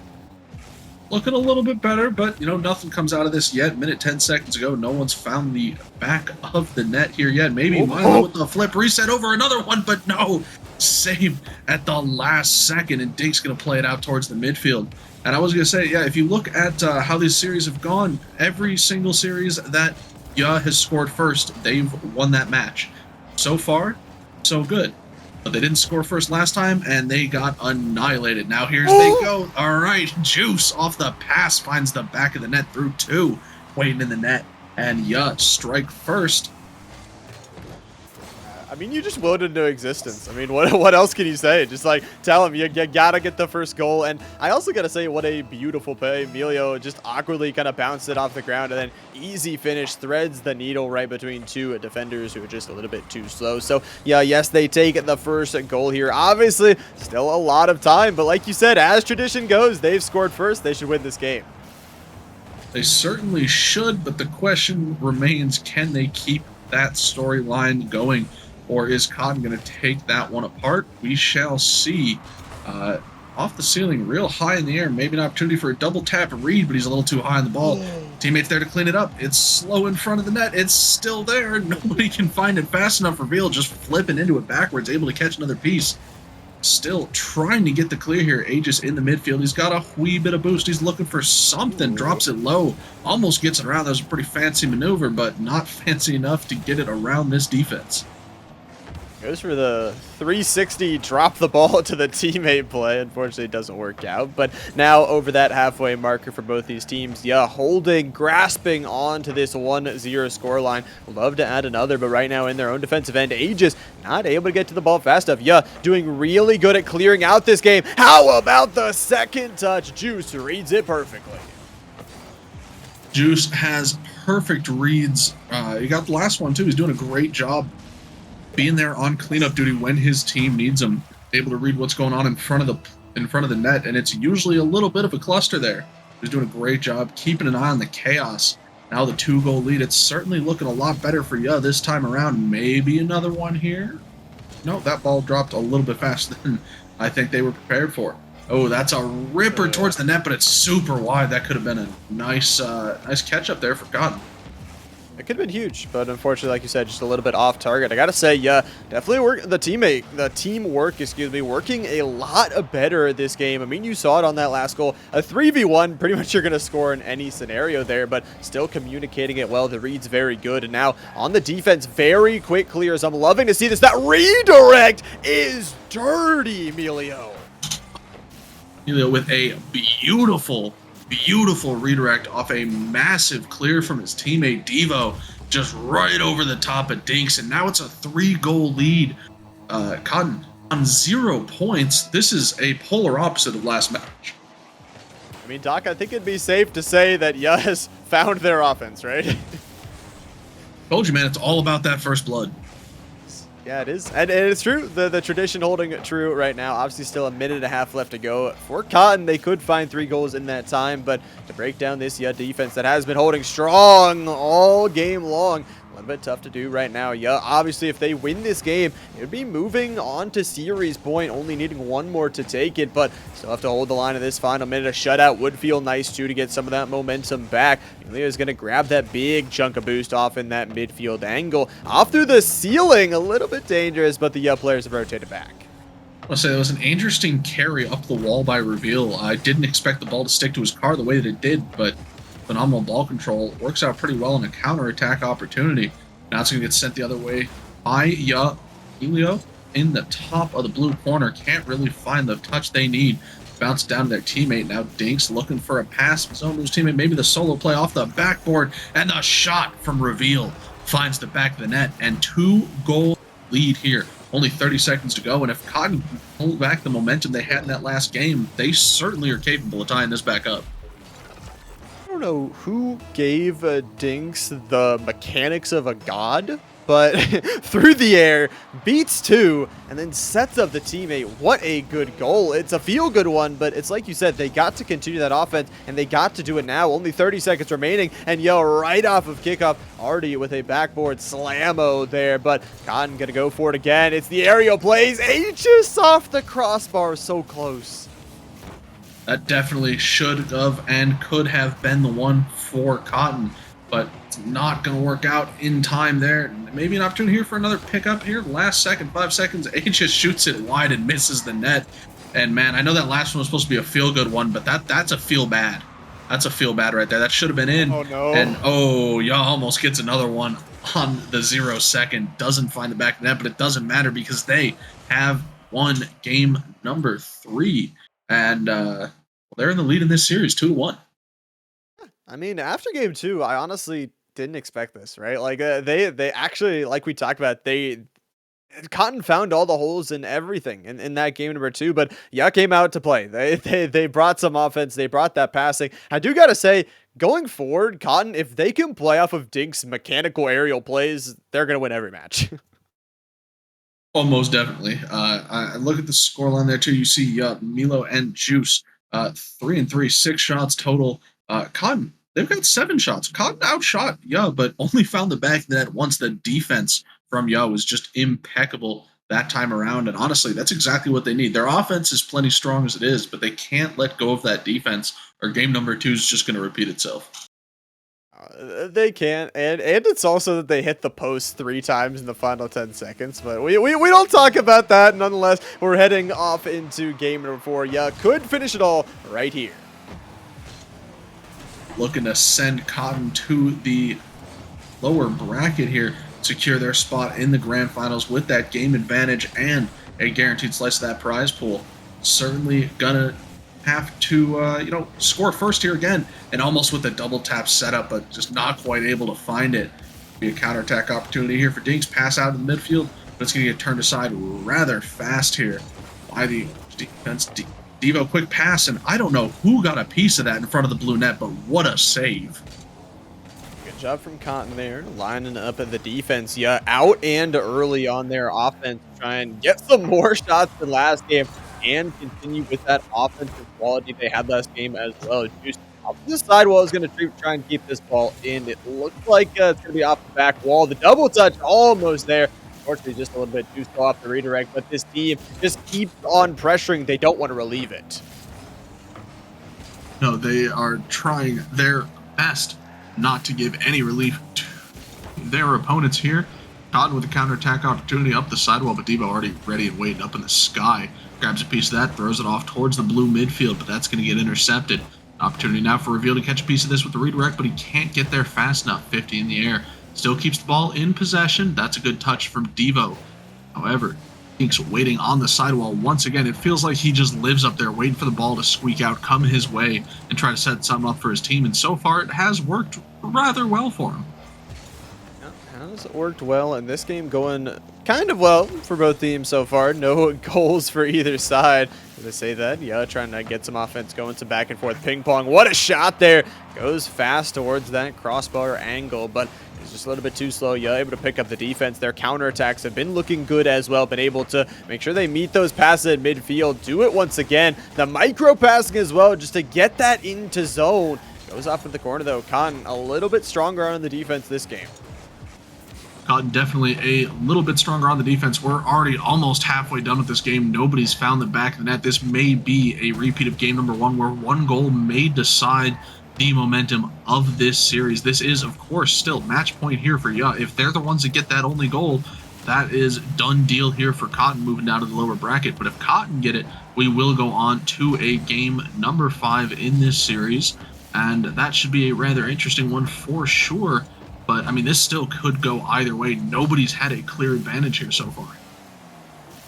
Looking a little bit better, but, nothing comes out of this yet. Minute 10 seconds ago, no one's found the back of the net here yet. Maybe Milo with the flip reset over another one, but no. Save at the last second, and Dink's going to play it out towards the midfield. And I was going to say, if you look at how these series have gone, every single series that has scored first, they've won that match. So far, so good. But they didn't score first last time, and they got annihilated. Now here's they go. All right, Juice off the pass finds the back of the net through two, waiting in the net. And strike first. I mean, you just willed it into existence. I mean, what else can you say? Just like tell him you gotta get the first goal. And I also gotta say, what a beautiful play. Emilio just awkwardly kind of bounced it off the ground, and then easy finish, threads the needle right between two defenders who are just a little bit too slow. So yes, they take the first goal here. Obviously, still a lot of time, but like you said, as tradition goes, they've scored first. They should win this game. They certainly should, but the question remains, can they keep that storyline going? Or is Cotton going to take that one apart? We shall see. Off the ceiling, real high in the air. Maybe an opportunity for a double tap read, but he's a little too high on the ball. Teammates there to clean it up. It's slow in front of the net. It's still there. Nobody can find it fast enough. Reveal just flipping into it backwards, able to catch another piece. Still trying to get the clear here. Aegis in the midfield. He's got a wee bit of boost. He's looking for something. Drops it low. Almost gets it around. That was a pretty fancy maneuver, but not fancy enough to get it around this defense. Goes for the 360, drop the ball to the teammate play. Unfortunately, it doesn't work out. But now over that halfway marker for both these teams. Holding, grasping onto this 1-0 scoreline. Love to add another, but right now in their own defensive end, Aegis not able to get to the ball fast enough. Doing really good at clearing out this game. How about the second touch? Juice reads it perfectly. Juice has perfect reads. He got the last one, too. He's doing a great job being there on cleanup duty when his team needs him, able to read what's going on in front of the net, and it's usually a little bit of a cluster there. He's doing a great job keeping an eye on the chaos. Now the 2-goal lead, it's certainly looking a lot better for this time around. Maybe another one here? No, that ball dropped a little bit faster than I think they were prepared for. Oh, that's a ripper towards the net, but it's super wide. That could have been a nice catch up there for Cotton. It could have been huge, but unfortunately, like you said, just a little bit off target. I gotta say, definitely the teamwork, working a lot better this game. I mean, you saw it on that last goal. A 3v1, pretty much you're gonna score in any scenario there, but still communicating it well. The read's very good, and now on the defense, very quick clears. I'm loving to see this. That redirect is dirty, Emilio. Emilio with a beautiful redirect off a massive clear from his teammate Devo, just right over the top of Dinks, and now it's a 3-goal lead. Cotton on 0 points. This is a polar opposite of last match. I mean, Doc, I think it'd be safe to say that has found their offense, right? Told you, man, it's all about that first blood. Yeah, it is. And it's true. The tradition holding true right now. Obviously, still a minute and a half left to go. For Cotton, they could find 3 goals in that time. But to break down this defense that has been holding strong all game long, a little bit tough to do right now. Yeah, obviously, if they win this game, it would be moving on to series point, only needing 1 more to take it. But still have to hold the line in this final minute. A shutout would feel nice, too, to get some of that momentum back. Leo's going to grab that big chunk of boost off in that midfield angle. Off through the ceiling, a little bit dangerous, but the players have rotated back. I'll say it was an interesting carry up the wall by Reveal. I didn't expect the ball to stick to his car the way that it did, but phenomenal ball control. Works out pretty well in a counter-attack opportunity. Now it's going to get sent the other way by Elio in the top of the blue corner. Can't really find the touch they need. Bounce down to their teammate. Now Dinks looking for a pass from his own loose teammate. Maybe the solo play off the backboard. And the shot from Reveal finds the back of the net. And 2-goal lead here. Only 30 seconds to go. And if Cotton can pull back the momentum they had in that last game, they certainly are capable of tying this back up. I don't know who gave Dinks the mechanics of a god, but through the air, beats 2, and then sets up the teammate. What a good goal. It's a feel-good one, but it's like you said, they got to continue that offense, and they got to do it now. Only 30 seconds remaining, and right off of kickoff, already with a backboard slam-o there, but Cotton gonna go for it again. It's the aerial plays. Just off the crossbar, so close. That definitely should have and could have been the one for Cotton, but it's not going to work out in time there. Maybe an opportunity here for another pickup here. Last second, 5 seconds. Just shoots it wide and misses the net. And man, I know that last one was supposed to be a feel-good one, but that's a feel-bad. That's a feel-bad right there. That should have been in. Oh, no. And almost gets another one on the 0 second. Doesn't find the back of the net, but it doesn't matter because they have won game number 3. And they're in the lead in this series, 2-1. I mean, after game 2, I honestly didn't expect this, right? Like they actually, like we talked about, Cotton found all the holes in everything in that game number 2, but came out to play. They brought some offense, they brought that passing. I do gotta say, going forward, Cotton, if they can play off of Dink's mechanical aerial plays, they're gonna win every match. Oh, most definitely. I look at the scoreline there too. You see Milo and Juice, 3 and 3, 6 shots total. Cotton, they've got 7 shots. Cotton outshot but only found the back of the net once. The defense from was just impeccable that time around. And honestly, that's exactly what they need. Their offense is plenty strong as it is, but they can't let go of that defense, or game number 2 is just going to repeat itself. They can, and it's also that they hit the post 3 times in the final 10 seconds, but we don't talk about that. Nonetheless, we're heading off into game number 4. Could finish it all right here. Looking to send Cotton to the lower bracket here, secure their spot in the grand finals with that game advantage and a guaranteed slice of that prize pool. Certainly gonna have to score first here again, and almost with a double tap setup, but just not quite able to find it. Be a counterattack opportunity here for Dinks. Pass out in the midfield, but it's gonna get turned aside rather fast here by the defense. Devo, quick pass, and I don't know who got a piece of that in front of the blue net, but what a save. Good job from Cotton there, lining up at the defense. Out and early on their offense, try and get some more shots than last game and continue with that offensive quality they had last game as well. Juice off the sidewall is going to try and keep this ball in. It looks like it's going to be off the back wall. The double touch almost there. Unfortunately, just a little bit too slow off the redirect, but this team just keeps on pressuring. They don't want to relieve it. No, they are trying their best not to give any relief to their opponents here. Cotton with a counterattack opportunity up the sidewall, but Devo already ready and waiting up in the sky. Grabs a piece of that, throws it off towards the blue midfield, but that's going to get intercepted. Opportunity now for Reveal to catch a piece of this with the redirect, but he can't get there fast enough. 50 in the air. Still keeps the ball in possession. That's a good touch from Devo. However, Dinks waiting on the sidewall once again. It feels like he just lives up there waiting for the ball to squeak out, come his way, and try to set something up for his team. And so far, it has worked rather well for him. Has worked well, and this game going kind of well for both teams so far. No goals for either side. They say that, yeah, trying to get some offense going, some back and forth ping pong. What a shot there. Goes fast towards that crossbar angle, but it's just a little bit too slow. Yeah, able to pick up the defense. Their counterattacks have been looking good as well. Been able to make sure they meet those passes at midfield. Do it once again. The micro passing as well, just to get that into zone. Goes off in the corner though. Cotton a little bit stronger on the defense this game. Cotton definitely a little bit stronger on the defense. We're already almost halfway done with this game. Nobody's found the back of the net. This may be a repeat of game number 1, where one goal may decide the momentum of this series. This is, of course, still match point here for Ya. If they're the ones that get that only goal, that is done deal here for Cotton moving down to the lower bracket. But if Cotton get it, we will go on to a game number 5 in this series, and that should be a rather interesting one for sure. But, I mean, this still could go either way. Nobody's had a clear advantage here so far.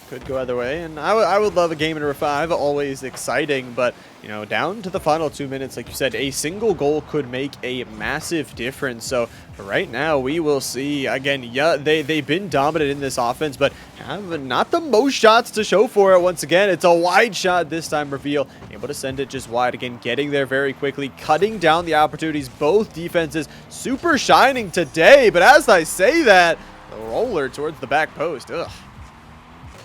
Could go either way, and I would love a game number 5. Always exciting, but, you know, down to the final 2 minutes, like you said, a single goal could make a massive difference. So right now, we will see. Again, yeah, they've been dominant in this offense, but have not the most shots to show for it. Once again, it's a wide shot this time. Reveal able to send it just wide. Again, getting there very quickly, cutting down the opportunities. Both defenses super shining today, but as I say that, the roller towards the back post. Ugh.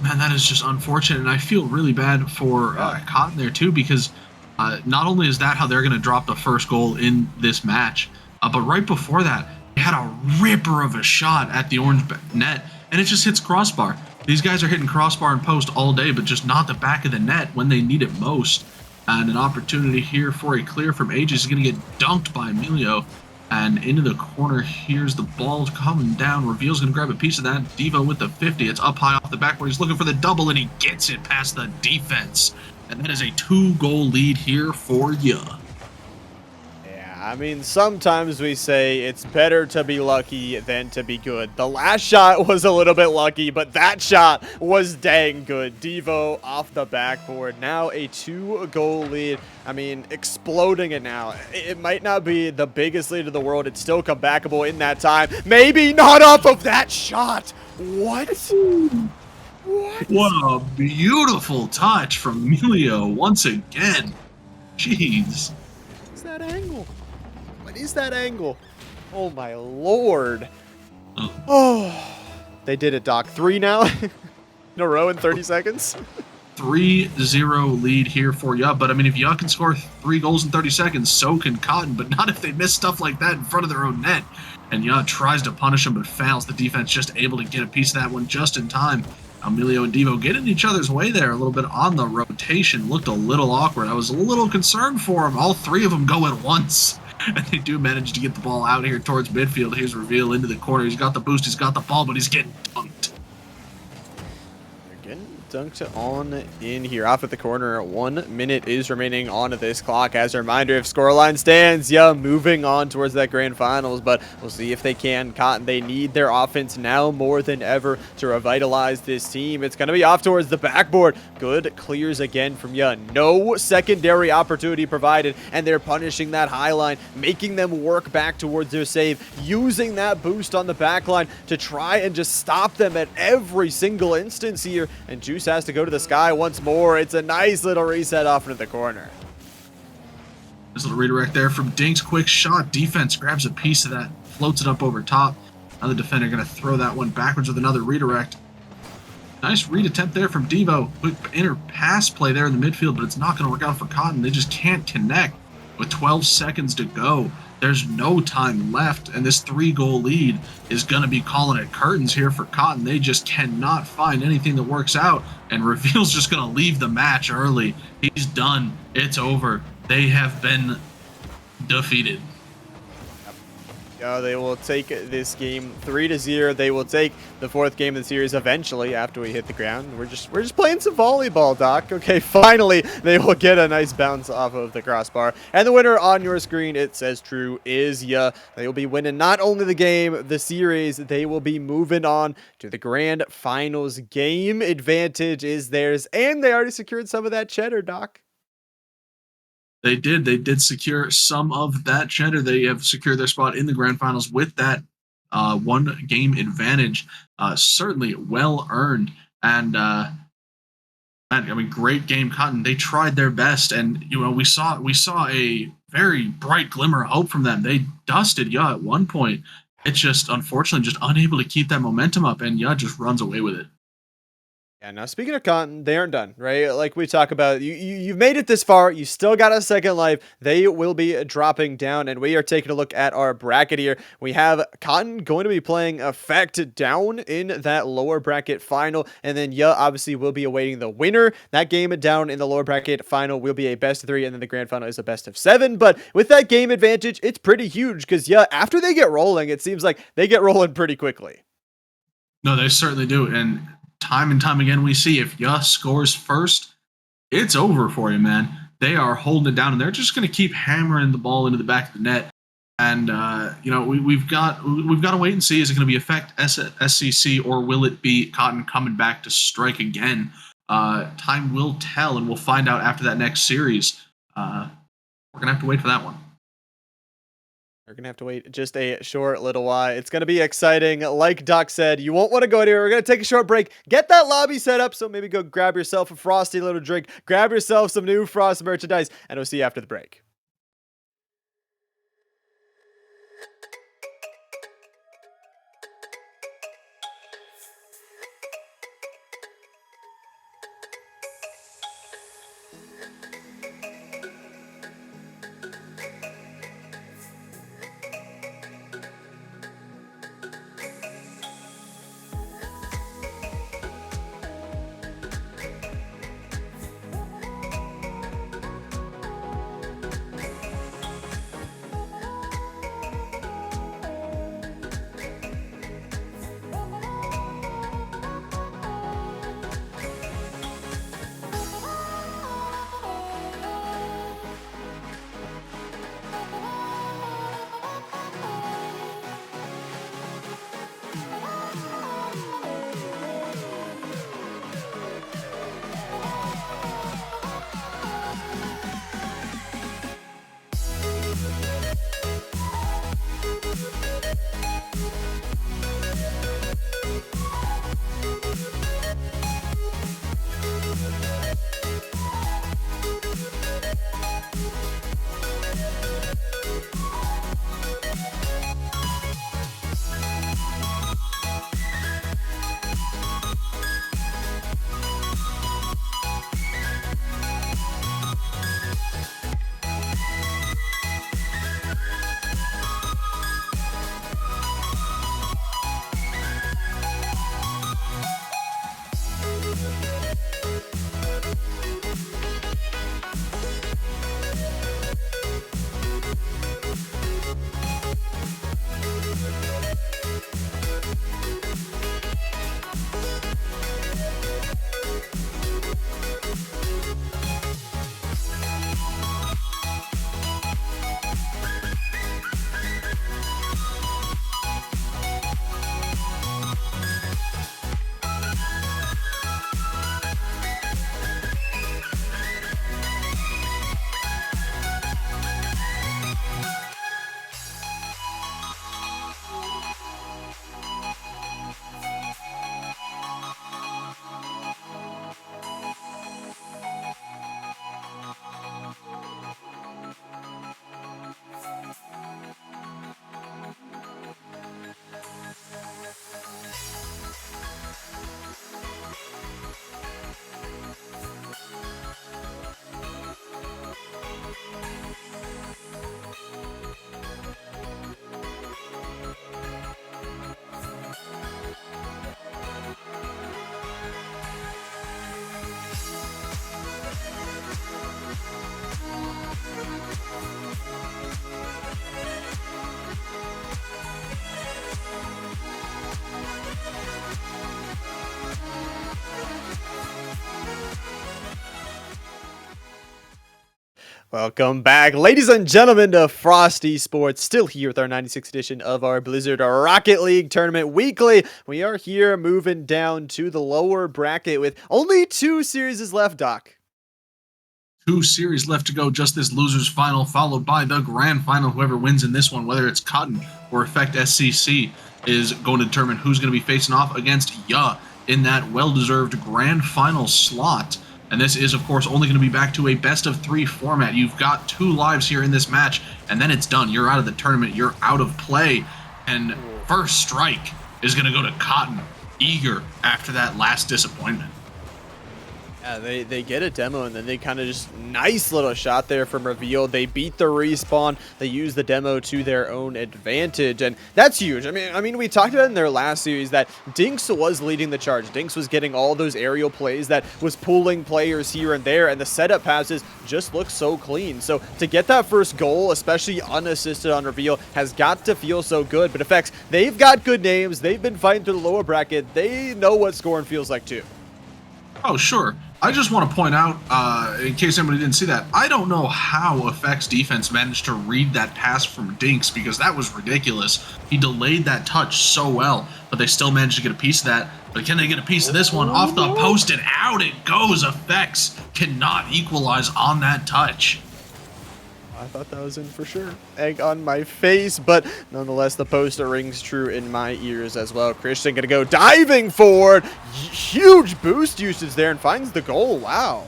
Man, that is just unfortunate, and I feel really bad for Cotton there too, because not only is that how they're going to drop the first goal in this match, but right before that, they had a ripper of a shot at the orange net, and it just hits crossbar. These guys are hitting crossbar and post all day, but just not the back of the net when they need it most. And an opportunity here for a clear from Aegis is going to get dunked by Emilio. And into the corner, here's the ball coming down. Reveal's going to grab a piece of that. Devo with the 50. It's up high off the backboard. He's looking for the double, and he gets it past the defense. And that is a 2-goal lead here for Ya. Yeah, I mean, sometimes we say it's better to be lucky than to be good. The last shot was a little bit lucky, but that shot was dang good. Devo off the backboard. Now a 2-goal lead. I mean, exploding it now. It might not be the biggest lead in the world. It's still comebackable in that time. Maybe not off of that shot. What? What a beautiful touch from Emilio once again. Jeez. What's that angle? What is that angle? Oh, my Lord. Oh, they did it, Doc. 3 now in a row in 30 seconds. 3-0 lead here for Ya. But I mean, if Ya can score 3 goals in 30 seconds, so can Cotton. But not if they miss stuff like that in front of their own net. And Ya tries to punish him, but fails. The defense just able to get a piece of that one just in time. Emilio and Devo get in each other's way there a little bit on the rotation. Looked a little awkward. I was a little concerned for them. All 3 of them go at once. And they do manage to get the ball out here towards midfield. Here's Reveal into the corner. He's got the boost. He's got the ball, but he's getting dunked. Dunked on in here off at the corner. 1 minute is remaining on this clock. As a reminder, if scoreline stands, yeah, moving on towards that grand finals, but we'll see if they can. Cotton, they need their offense now more than ever to revitalize this team. It's going to be off towards the backboard. Good clears again from Ya. No secondary opportunity provided, and they're punishing that high line, making them work back towards their save, using that boost on the back line to try and just stop them at every single instance here. And Juice has to go to the sky once more. It's a nice little reset off into the corner. This little redirect there from Dinks. Quick shot. Defense grabs a piece of that, floats it up over top. Now the defender going to throw that one backwards with another redirect. Nice read attempt there from Devo. Quick inner pass play there in the midfield, but it's not going to work out for Cotton. They just can't connect with 12 seconds to go. There's no time left, and this 3-goal lead is going to be calling it curtains here for Cotton. They just cannot find anything that works out, and Reveal's just going to leave the match early. He's done. It's over. They have been defeated. They will take this game 3-0. They will take the 4th game of the series eventually after we hit the ground. We're just playing some volleyball, Doc. Okay, finally they will get a nice bounce off of the crossbar. And the winner on your screen, it says true, is Ya. They will be winning not only the game, the series, they will be moving on to the grand finals. Game advantage is theirs, and they already secured some of that cheddar, Doc. They did secure some of that cheddar. They have secured their spot in the grand finals with that 1-game advantage. Certainly well earned. And I mean, great game, Cotton. They tried their best, and we saw a very bright glimmer of hope from them. They dusted at one point. It's just unfortunately just unable to keep that momentum up, and just runs away with it. Yeah, now speaking of Cotton, they aren't done, right? Like we talk about, you've made it this far. You still got a second life. They will be dropping down, and we are taking a look at our bracket here. We have Cotton going to be playing Effect down in that lower bracket final, and then obviously will be awaiting the winner. That game down in the lower bracket final will be a best of 3, and then the grand final is a best of 7. But with that game advantage, it's pretty huge because after they get rolling, it seems like they get rolling pretty quickly. No, they certainly do, and time again, we see if scores first, it's over for you, man. They are holding it down, and they're just going to keep hammering the ball into the back of the net. And we've got to wait and see: is it going to be Effectscc, or will it be Cotton coming back to strike again? Time will tell, and we'll find out after that next series. We're going to have to wait for that one. We're going to have to wait just a short little while. It's going to be exciting. Like Doc said, you won't want to go anywhere. We're going to take a short break. Get that lobby set up. So maybe go grab yourself a frosty little drink. Grab yourself some new Frost merchandise. And we'll see you after the break. Welcome back, ladies and gentlemen, to Frost Esports. Still here with our 96th edition of our Blizzard Rocket League Tournament Weekly. We are here moving down to the lower bracket with only 2 series left, Doc. 2 series left to go, just this loser's final, followed by the grand final. Whoever wins in this one, whether it's Cotton or Effectscc, is going to determine who's going to be facing off against in that well-deserved grand final slot. And this is, of course, only going to be back to a best-of-3 format. You've got 2 lives here in this match, and then it's done. You're out of the tournament. You're out of play. And first strike is going to go to Cotton, eager after that last disappointment. Yeah, they get a demo, and then they kind of just nice little shot there from Reveal. They beat the respawn. They use the demo to their own advantage, and that's huge. I mean, we talked about in their last series that Dinks was leading the charge. Dinks was getting all those aerial plays that was pulling players here and there, and the setup passes just look so clean. So to get that first goal, especially unassisted on Reveal, has got to feel so good. But Effects, they've got good names. They've been fighting through the lower bracket. They know what scoring feels like too. Oh, sure. I just want to point out, in case anybody didn't see that, I don't know how Effects defense managed to read that pass from Dinks, because that was ridiculous. He delayed that touch so well, but they still managed to get a piece of that. But can they get a piece of this one? Off the post and out it goes. Effects cannot equalize on that touch. I thought that was in for sure. Egg on my face, but nonetheless, the poster rings true in my ears as well. Christian gonna go diving forward. Huge boost usage there and finds the goal. Wow.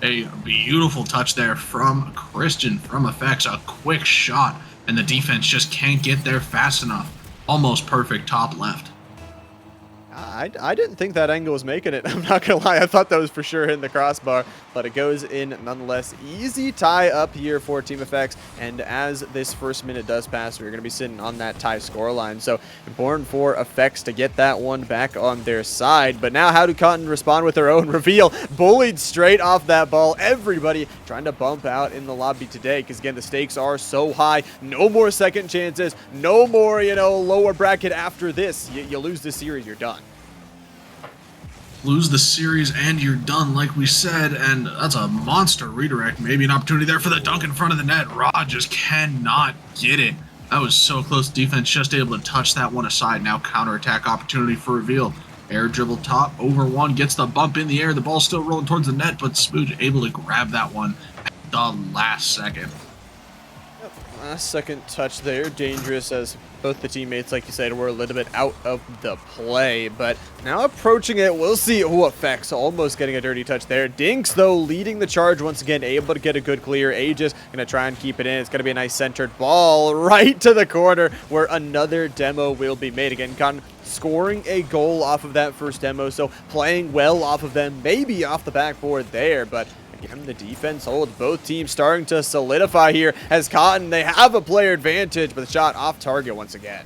A beautiful touch there from Christian from Effects. A quick shot, and the defense just can't get there fast enough. Almost perfect top left. I didn't think that angle was making it. I'm not going to lie. I thought that was for sure hitting the crossbar, but it goes in nonetheless. Easy tie up here for Team Effects. And as this first minute does pass, we're going to be sitting on that tie scoreline. So important for Effects to get that one back on their side. But now how do Cotton respond with their own Reveal? Bullied straight off that ball. Everybody trying to bump out in the lobby today because, again, the stakes are so high. No more second chances. No more, lower bracket after this. You lose this series, you're done. Lose the series and you're done, like we said, and that's a monster redirect. Maybe an opportunity there for the dunk in front of the net. Rod just cannot get it. That was so close. Defense just able to touch that one aside. Now counterattack opportunity for Reveal. Air dribble top over one, gets the bump in the air. The ball's still rolling towards the net, but Spooge able to grab that one at the last second. Last second touch there. Dangerous as both the teammates, like you said, were a little bit out of the play. But now approaching it, we'll see who Effects. Almost getting a dirty touch there. Dinks, though, leading the charge once again, able to get a good clear. Aegis going to try and keep it in. It's going to be a nice centered ball right to the corner where another demo will be made. Again, Cotton scoring a goal off of that first demo, so playing well off of them, maybe off the backboard there, but again, the defense holds. Both teams starting to solidify here as Cotton, they have a player advantage, but the shot off target once again.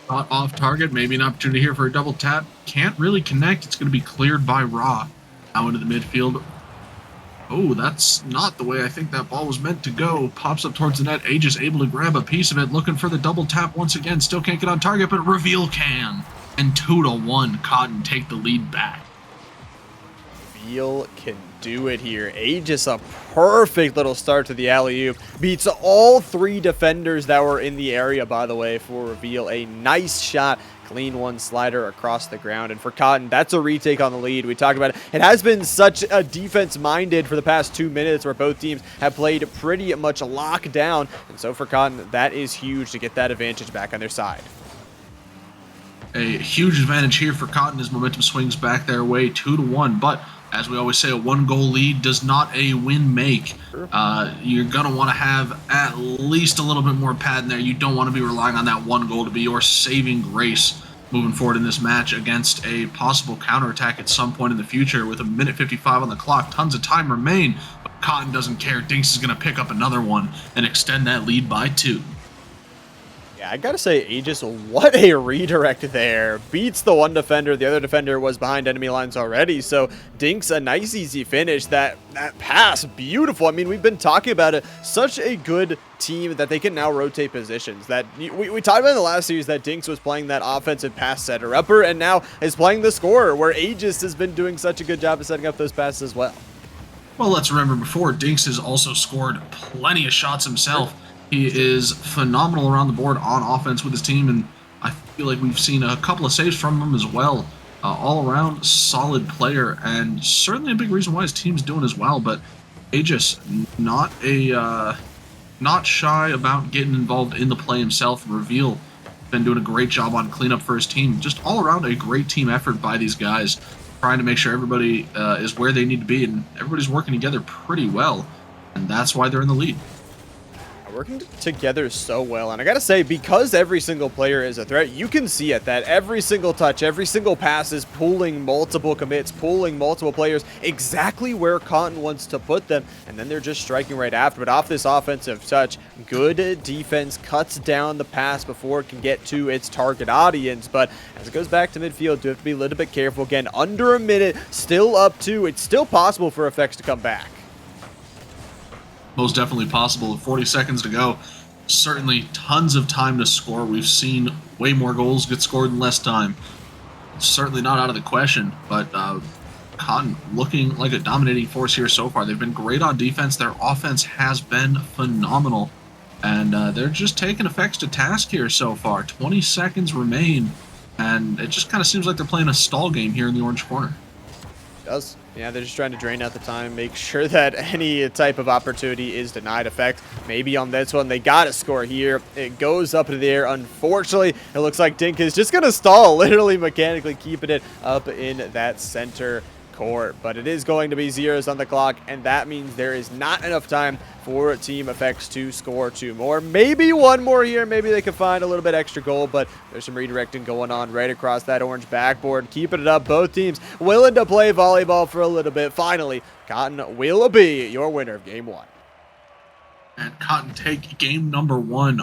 Shot off target, maybe an opportunity here for a double tap. Can't really connect. It's going to be cleared by Raw. Now into the midfield. Oh, that's not the way I think that ball was meant to go. Pops up towards the net. Aegis able to grab a piece of it. Looking for the double tap once again. Still can't get on target, but Reveal can. And 2-1, Cotton take the lead back. Reveal can do it here. Aegis, a perfect little start to the alley-oop. Beats all 3 defenders that were in the area, by the way, for Reveal. A nice shot. Clean one slider across the ground. And for Cotton, that's a retake on the lead. We talked about it. It has been such a defense-minded for the past 2 minutes where both teams have played pretty much locked down. And so for Cotton, that is huge to get that advantage back on their side. A huge advantage here for Cotton as momentum swings back their way 2-1. But as we always say, a 1-goal lead does not a win make. You're going to want to have at least a little bit more pad in there. You don't want to be relying on that 1 goal to be your saving grace moving forward in this match against a possible counterattack at some point in the future with 1:55 on the clock. Tons of time remain, but Cotton doesn't care. Dinks is going to pick up another one and extend that lead by 2. Yeah, I gotta say, Aegis, what a redirect there. Beats the one defender. The other defender was behind enemy lines already. So Dinks, a nice easy finish. That pass, beautiful. I mean, we've been talking about it. Such a good team that they can now rotate positions. That we talked about in the last series that Dinks was playing that offensive pass setter-upper and now is playing the scorer, where Aegis has been doing such a good job of setting up those passes as well. Well, let's remember before, Dinks has also scored plenty of shots himself. He is phenomenal around the board on offense with his team, and I feel like we've seen a couple of saves from him as well. All around solid player, and certainly a big reason why his team's doing as well. But Aegis, not shy about getting involved in the play himself. Reveal been doing a great job on cleanup for his team. Just all around a great team effort by these guys trying to make sure everybody is where they need to be, and everybody's working together pretty well, and that's why they're in the lead. Working together so well, and I gotta say, because every single player is a threat, you can see it that every single touch, every single pass is pulling multiple commits, pulling multiple players exactly where Cotton wants to put them, and then they're just striking right after. But off this offensive touch, good defense cuts down the pass before it can get to its target audience. But as it goes back to midfield, you have to be a little bit careful. Again, under a minute, still up 2. It's still possible for Effects to come back. Most definitely possible. With 40 seconds to go, certainly tons of time to score. We've seen way more goals get scored in less time. Certainly not out of the question, but Cotton looking like a dominating force here so far. They've been great on defense. Their offense has been phenomenal, and they're just taking Effects to task here so far. 20 seconds remain, and it just kind of seems like they're playing a stall game here in the orange corner. It does. Yeah, they're just trying to drain out the time, make sure that any type of opportunity is denied. Effect. Maybe on this one, they got to score here. It goes up in the air. Unfortunately, it looks like Dink is just going to stall, literally mechanically keeping it up in that center court. But it is going to be zeros on the clock, and that means there is not enough time for Team Effects to score 2 more. Maybe 1 more here. Maybe they could find a little bit extra goal, but there's some redirecting going on right across that orange backboard. Keeping it up. Both teams willing to play volleyball for a little bit. Finally, Cotton will be your winner of Game 1. And Cotton take game number 1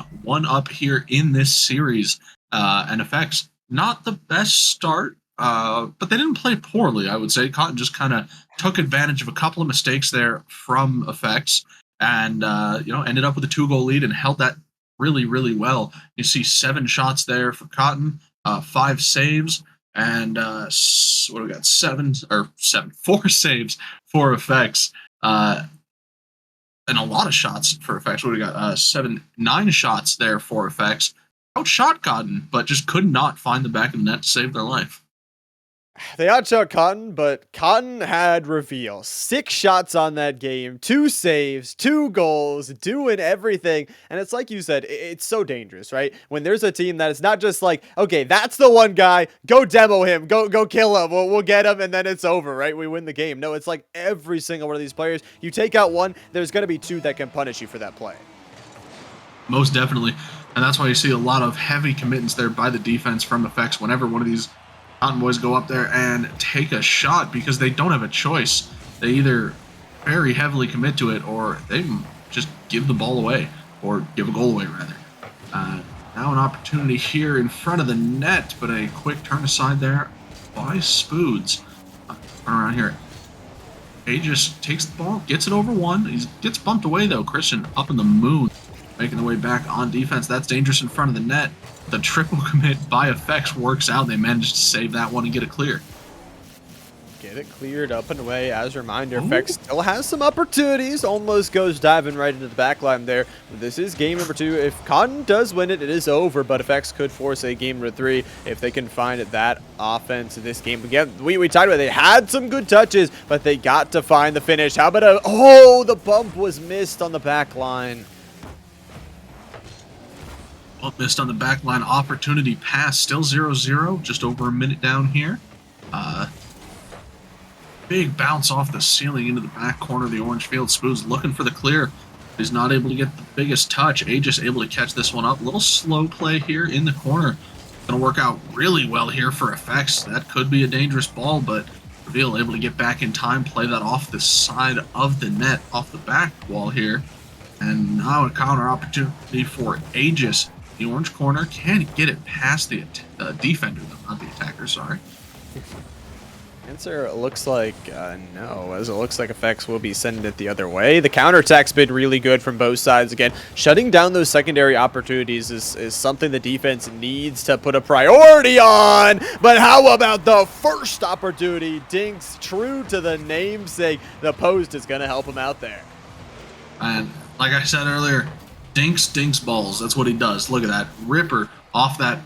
up here in this series. And Effects, not the best start, but they didn't play poorly, I would say. Cotton just kind of took advantage of a couple of mistakes there from Effects, and ended up with a 2-goal lead and held that really, really well. You see 7 shots there for Cotton, 5 saves, and what do we got? 4 saves for Effects, and a lot of shots for Effects. What do we got? 9 shots there for Effects. Outshot Cotton, but just could not find the back of the net to save their life. They outshot Cotton, but Cotton had reveal. 6 shots on that game, 2 saves, 2 goals, doing everything. And it's like you said, it's so dangerous, right? When there's a team that is not just like, okay, that's the one guy, go demo him, go kill him, we'll get him, and then it's over, right? We win the game. No, it's like every single one of these players, you take out one, there's going to be 2 that can punish you for that play. Most definitely. And that's why you see a lot of heavy commitments there by the defense from Effects whenever one of these Cotton boys go up there and take a shot, because they don't have a choice. They either very heavily commit to it, or they just give the ball away, or give a goal away, rather. Now an opportunity here in front of the net, but a quick turn aside there by Spoods. Turn around here. He just takes the ball, gets it over 1. He gets bumped away, though. Christian up in the moon, making the way back on defense. That's dangerous in front of the net. The triple commit by Effects works out. They managed to save that one and get it clear. Get it cleared up and away. As a reminder, Effects still has some opportunities. Almost goes diving right into the back line there. This is game number 2. If Cotton does win it, it is over, but Effects could force a game number 3 if they can find that offense in this game. Again, we talked about it. They had some good touches, but they got to find the finish. How about the bump was missed on the back line. Well, missed on the back line. Opportunity pass. Still 0-0. Just over a minute down here. Big bounce off the ceiling into the back corner of the orange field. Spoon's looking for the clear. He's not able to get the biggest touch. Aegis able to catch this one up. A little slow play here in the corner. Going to work out really well here for Effects. That could be a dangerous ball, but Reveal able to get back in time, play that off the side of the net, off the back wall here. And now a counter opportunity for Aegis. The orange corner can't get it past the defender, though, not the attacker, sorry. Answer looks like no, as it looks like Effects will be sending it the other way. The counterattack's been really good from both sides. Again, shutting down those secondary opportunities is something the defense needs to put a priority on. But how about the first opportunity? Dinks, true to the namesake, the post is going to help him out there. And like I said earlier, Dinks balls. That's what he does. Look at that. Ripper off that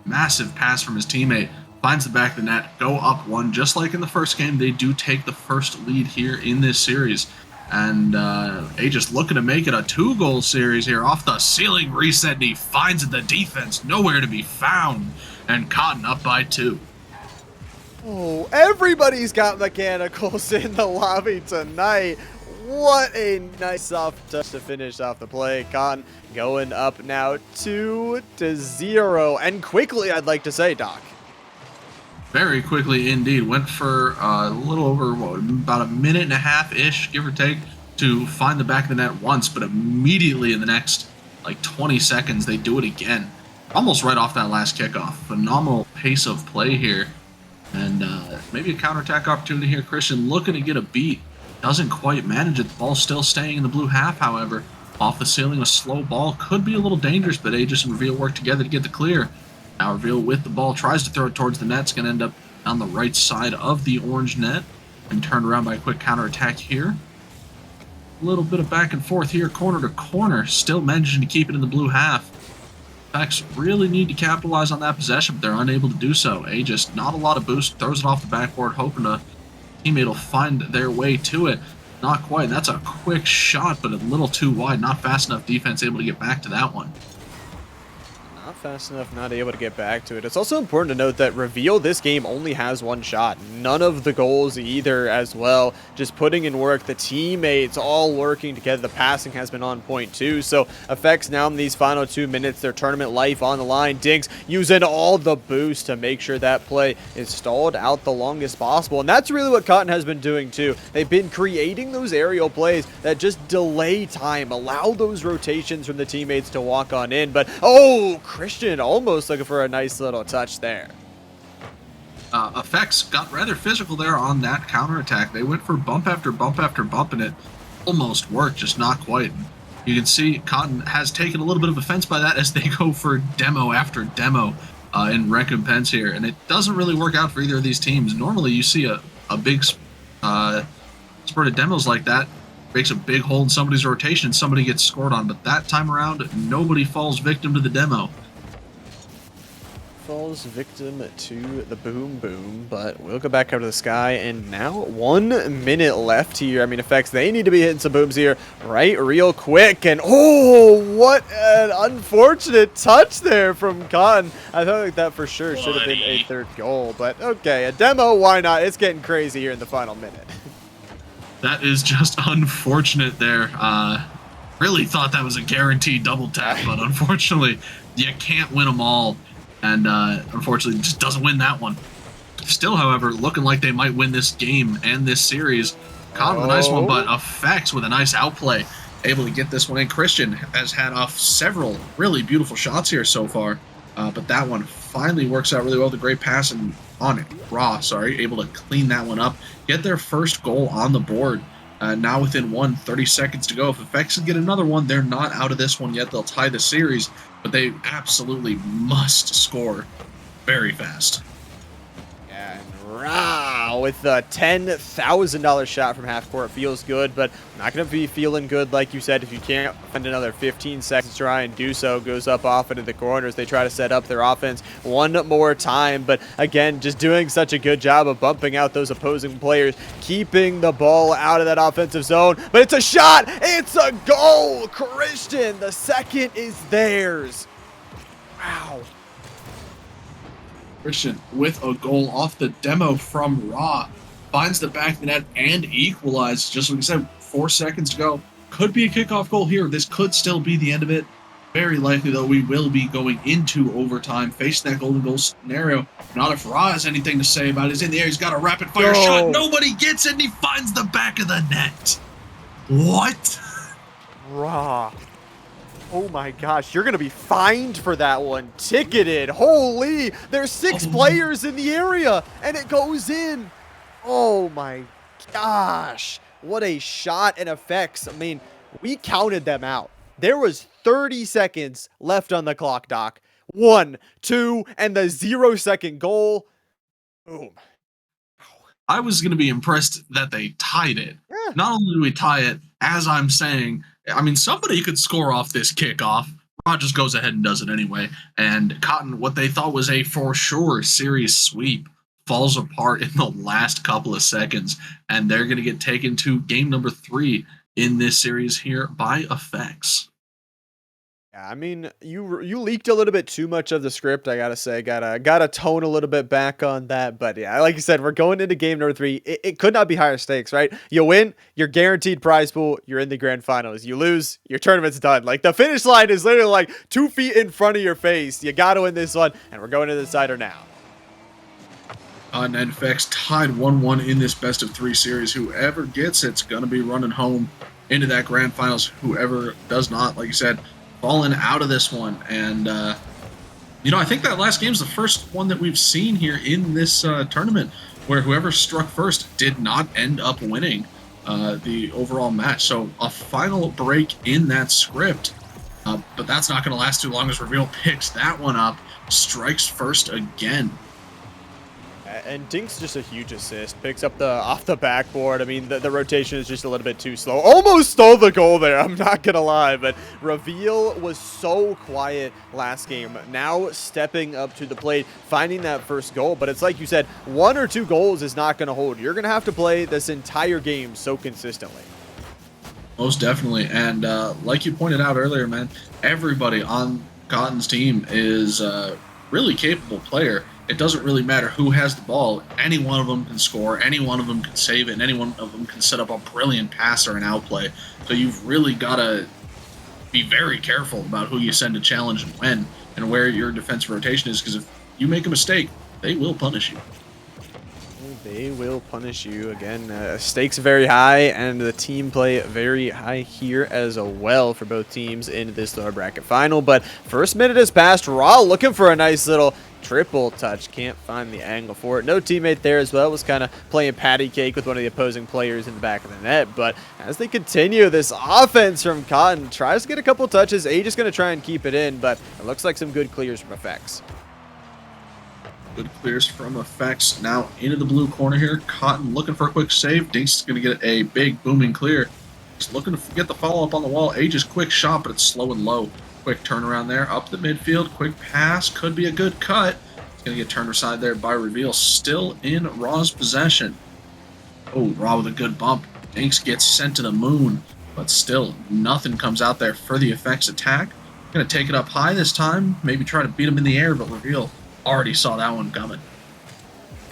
massive pass from his teammate. Finds the back of the net, go up 1. Just like in the first game, they do take the first lead here in this series. And Aegis looking to make it a 2-goal series here. Off the ceiling reset, and he finds the defense nowhere to be found. And Cotton up by 2. Oh, everybody's got mechanicals in the lobby tonight. What a nice soft touch to finish off the play. Cotton going up now 2-0. And quickly, I'd like to say, Doc. Very quickly indeed. Went for a little over, about a minute and a half-ish, give or take, to find the back of the net once, but immediately in the next, like, 20 seconds, they do it again. Almost right off that last kickoff. Phenomenal pace of play here. And maybe a counterattack opportunity here. Christian looking to get a beat. Doesn't quite manage it. The ball's still staying in the blue half, however. Off the ceiling, a slow ball. Could be a little dangerous, but Aegis and Reveal work together to get the clear. Now Reveal with the ball. Tries to throw it towards the net. It's going to end up on the right side of the orange net. And turned around by a quick counterattack here. A little bit of back and forth here, corner to corner. Still managing to keep it in the blue half. Effects really need to capitalize on that possession, but they're unable to do so. Aegis, not a lot of boost, throws it off the backboard, hoping a teammate will find their way to it. Not quite. That's a quick shot, but a little too wide. Not fast enough defense able to get back to that one. Not fast enough, not able to get back to it. It's also important to note that Reveal this game only has one shot. None of the goals either as well. Just putting in work, the teammates all working together. The passing has been on point too. So Effects now in these final 2 minutes, their tournament life on the line. Dinks using all the boost to make sure that play is stalled out the longest possible. And that's really what Cotton has been doing too. They've been creating those aerial plays that just delay time, allow those rotations from the teammates to walk on in. But, oh, Christian almost looking for a nice little touch there. Effects got rather physical there on that counterattack. They went for bump after bump after bump, and it almost worked, just not quite. You can see Cotton has taken a little bit of offense by that as they go for demo after demo in recompense here, and it doesn't really work out for either of these teams. Normally you see a big spurt of demos like that, makes a big hole in somebody's rotation, somebody gets scored on, but that time around, nobody falls victim to the demo. Falls victim to the boom boom, but we'll go back up to the sky, and now 1 minute left here. I mean, Effects, they need to be hitting some booms here right real quick, and oh, what an unfortunate touch there from Cotton. I thought like that for sure should have been a third goal, but okay, a demo, why not? It's getting crazy here in the final minute. That is just unfortunate there. Really thought that was a guaranteed double tap, but unfortunately, you can't win them all. And unfortunately, just doesn't win that one. Still, however, looking like they might win this game and this series. Cotton with a nice one, but Effects with a nice outplay, able to get this one in. Christian has had off several really beautiful shots here so far, but that one finally works out really well. The great pass and on it, able to clean that one up, get their first goal on the board. Now within 30 seconds to go. If Effects can get another one, they're not out of this one yet. They'll tie the series, but they absolutely must score very fast. And Rah with a $10,000 shot from half court feels good, but not going to be feeling good, like you said, if you can't find another 15 seconds to try and do so. Goes up off into the corners. They try to set up their offense one more time, but again, just doing such a good job of bumping out those opposing players, keeping the ball out of that offensive zone. But it's a shot. It's a goal. Christian, the second is theirs. Wow. Christian with a goal off the demo from Raw. Finds the back of the net and equalizes. Just like we said, 4 seconds to go. Could be a kickoff goal here. This could still be the end of it. Very likely, though, we will be going into overtime, facing that golden goal scenario. Not if Ra has anything to say about it. He's in the air. He's got a rapid fire shot. Nobody gets it, and he finds the back of the net. What? Ra. Oh my gosh, you're going to be fined for that one. Ticketed. Holy, there's 6 players in the area, and it goes in. Oh my gosh. What a shot and Effects. I mean, we counted them out. There was 30 seconds left on the clock, Doc. 1, 2, and the 0-second goal. Boom. I was going to be impressed that they tied it. Yeah. Not only do we tie it, as I'm saying, I mean, somebody could score off this kickoff. Rod just goes ahead and does it anyway. And Cotton, what they thought was a for sure series sweep, falls apart in the last couple of seconds. And they're going to get taken to game number 3 in this series here by Effects. I mean, you leaked a little bit too much of the script, I gotta say. Gotta tone a little bit back on that. But yeah, like you said, we're going into game number 3. It could not be higher stakes, right? You win, you're guaranteed prize pool. You're in the grand finals. You lose, your tournament's done. Like the finish line is literally like 2 feet in front of your face. You gotta win this one, and we're going to the decider now. And Effects tied 1-1 in this best of 3 series. Whoever gets it's gonna be running home into that grand finals. Whoever does not, like you said, fallen out of this one. And you know, I think that last game is the first one that we've seen here in this tournament where whoever struck first did not end up winning the overall match. So a final break in that script, but that's not going to last too long as Reveal picks that one up, strikes first again. And Dink's just a huge assist. Picks up the off the backboard. I mean, the rotation is just a little bit too slow. Almost stole the goal there, I'm not gonna lie. But Reveal was so quiet last game. Now stepping up to the plate, finding that first goal. But it's like you said, 1 or 2 goals is not gonna hold. You're gonna have to play this entire game so consistently. Most definitely. And like you pointed out earlier, man, everybody on Cotton's team is a really capable player. It doesn't really matter who has the ball. Any one of them can score. Any one of them can save it. And any one of them can set up a brilliant pass or an outplay. So you've really got to be very careful about who you send to challenge and when and where your defensive rotation is. Because if you make a mistake, they will punish you. They will punish you. Again, stakes very high, and the team play very high here as well for both teams in this lower bracket final. But first minute has passed. Raw looking for a nice little triple touch. Can't find the angle for it. No teammate there as well. Was kind of playing patty cake with one of the opposing players in the back of the net. But as they continue this offense from Cotton, tries to get a couple touches. Age is going to try and keep it in, but it looks like some good clears from Effects. Good clears from Effects. Now into the blue corner here. Cotton looking for a quick save. Dink's is going to get a big booming clear. Just looking to get the follow-up on the wall. Age's quick shot, but it's slow and low. Quick turnaround there. Up the midfield. Quick pass. Could be a good cut. It's going to get turned aside there by Reveal. Still in Raw's possession. Oh, Raw with a good bump. Dinks gets sent to the moon. But still, nothing comes out there for the Effects attack. Going to take it up high this time. Maybe try to beat him in the air, but Reveal already saw that one coming.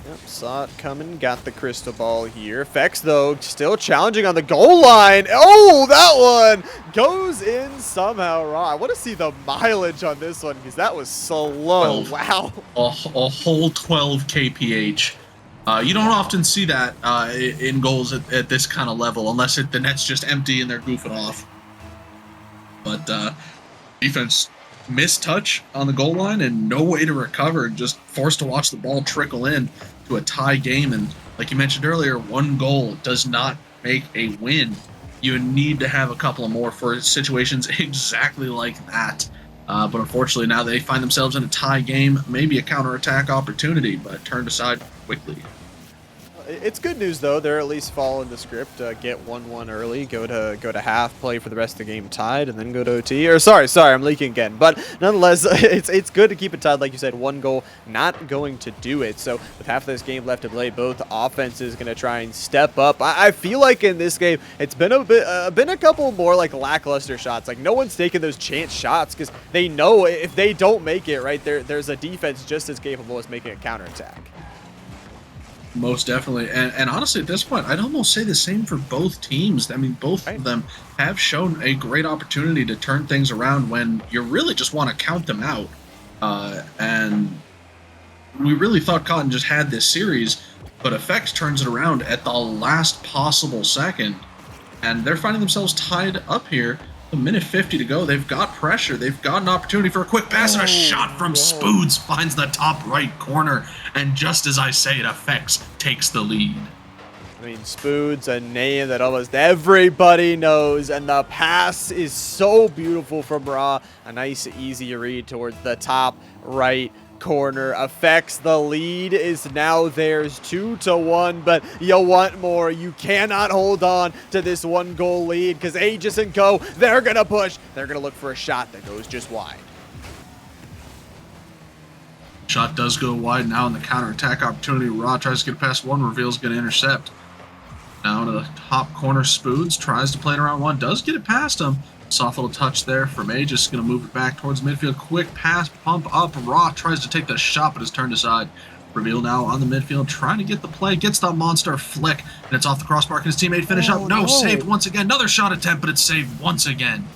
Yep, saw it coming. Got the crystal ball here. Effects, though, still challenging on the goal line. Oh, that one goes in somehow. Raw. I want to see the mileage on this one because that was slow. 12. Wow. A whole 12 kph. You don't often see that in goals at this kind of level unless the net's just empty and they're goofing off. But defense missed touch on the goal line and no way to recover, just forced to watch the ball trickle in to a tie game. And like you mentioned earlier, 1 goal does not make a win. You need to have a couple of more for situations exactly like that. But unfortunately now they find themselves in a tie game, maybe a counterattack opportunity, but turned aside quickly. It's good news though. They're at least following the script. Get 1-1 early. Go to half. Play for the rest of the game tied, and then go to OT. Or sorry, I'm leaking again. But nonetheless, it's good to keep it tied. Like you said, 1 goal not going to do it. So with half of this game left to play, both offenses going to try and step up. I feel like in this game, it's been a couple more like lackluster shots. Like no one's taking those chance shots because they know if they don't make it right, there's a defense just as capable as making a counterattack. Most definitely. And honestly, at this point, I'd almost say the same for both teams. I mean, both of them have shown a great opportunity to turn things around when you really just want to count them out. And we really thought Cotton just had this series, but Effects turns it around at the last possible second. And they're finding themselves tied up here. A minute 50 to go. They've got pressure. They've got an opportunity for a quick pass, and a shot from Spoods finds the top right corner. And just as I say it, Effects takes the lead. I mean, Spoods, a name that almost everybody knows, and the pass is so beautiful from Raw. A nice, easy read towards the top right corner. Effects the lead is now theirs 2-1, but you want more. You cannot hold on to this 1 goal lead because Aegis and Co, they're gonna push. They're gonna look for a shot that goes just wide. Shot does go wide now in the counterattack opportunity. Raw tries to get past one. Reveal's going to intercept. Now into the top corner, Spoods tries to play it around one. Does get it past him, Soft little touch there from A, just going to move it back towards midfield. Quick pass, pump up. Raw tries to take the shot, but is turned aside. Reveal now on the midfield, trying to get the play, gets the monster flick, and it's off the crossbar. Can his teammate finish up? No, saved once again. Another shot attempt, but it's saved once again.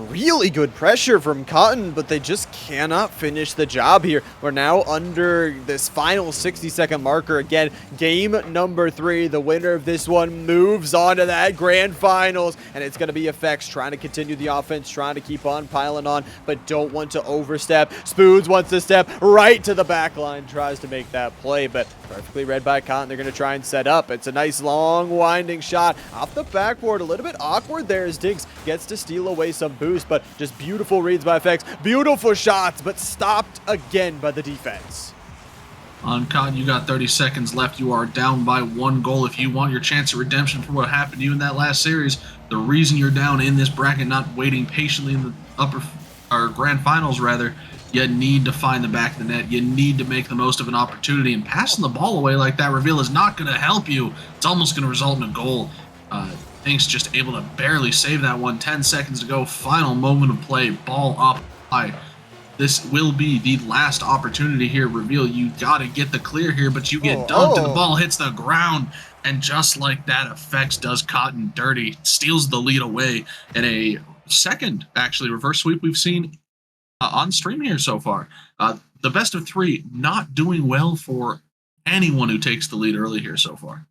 Really good pressure from Cotton, but they just cannot finish the job here. We're now under this final 60-second marker again. Game number 3. The winner of this one moves on to that grand finals, and it's going to be Effects trying to continue the offense, trying to keep on piling on, but don't want to overstep. Spoons wants to step right to the back line, tries to make that play, but perfectly read by Cotton. They're going to try and set up. It's a nice long winding shot off the backboard. A little bit awkward there as Diggs gets to steal away some boost, but just beautiful reads by Effects. Beautiful shots, but stopped again by the defense. On Cotton, you got 30 seconds left. You are down by 1 goal. If you want your chance at redemption for what happened to you in that last series, the reason you're down in this bracket, not waiting patiently in the upper or grand finals rather, you need to find the back of the net. You need to make the most of an opportunity, and passing the ball away like that reveal is not going to help you. It's almost going to result in a goal. Thanks, just able to barely save that one. 10 seconds to go. Final moment of play. Ball up high. This will be the last opportunity here. Reveal, you got to get the clear here, but you get dunked and the ball hits the ground. And just like that, Effects does Cotton dirty. Steals the lead away in a second, actually, reverse sweep we've seen on stream here so far. The best of 3 not doing well for anyone who takes the lead early here so far.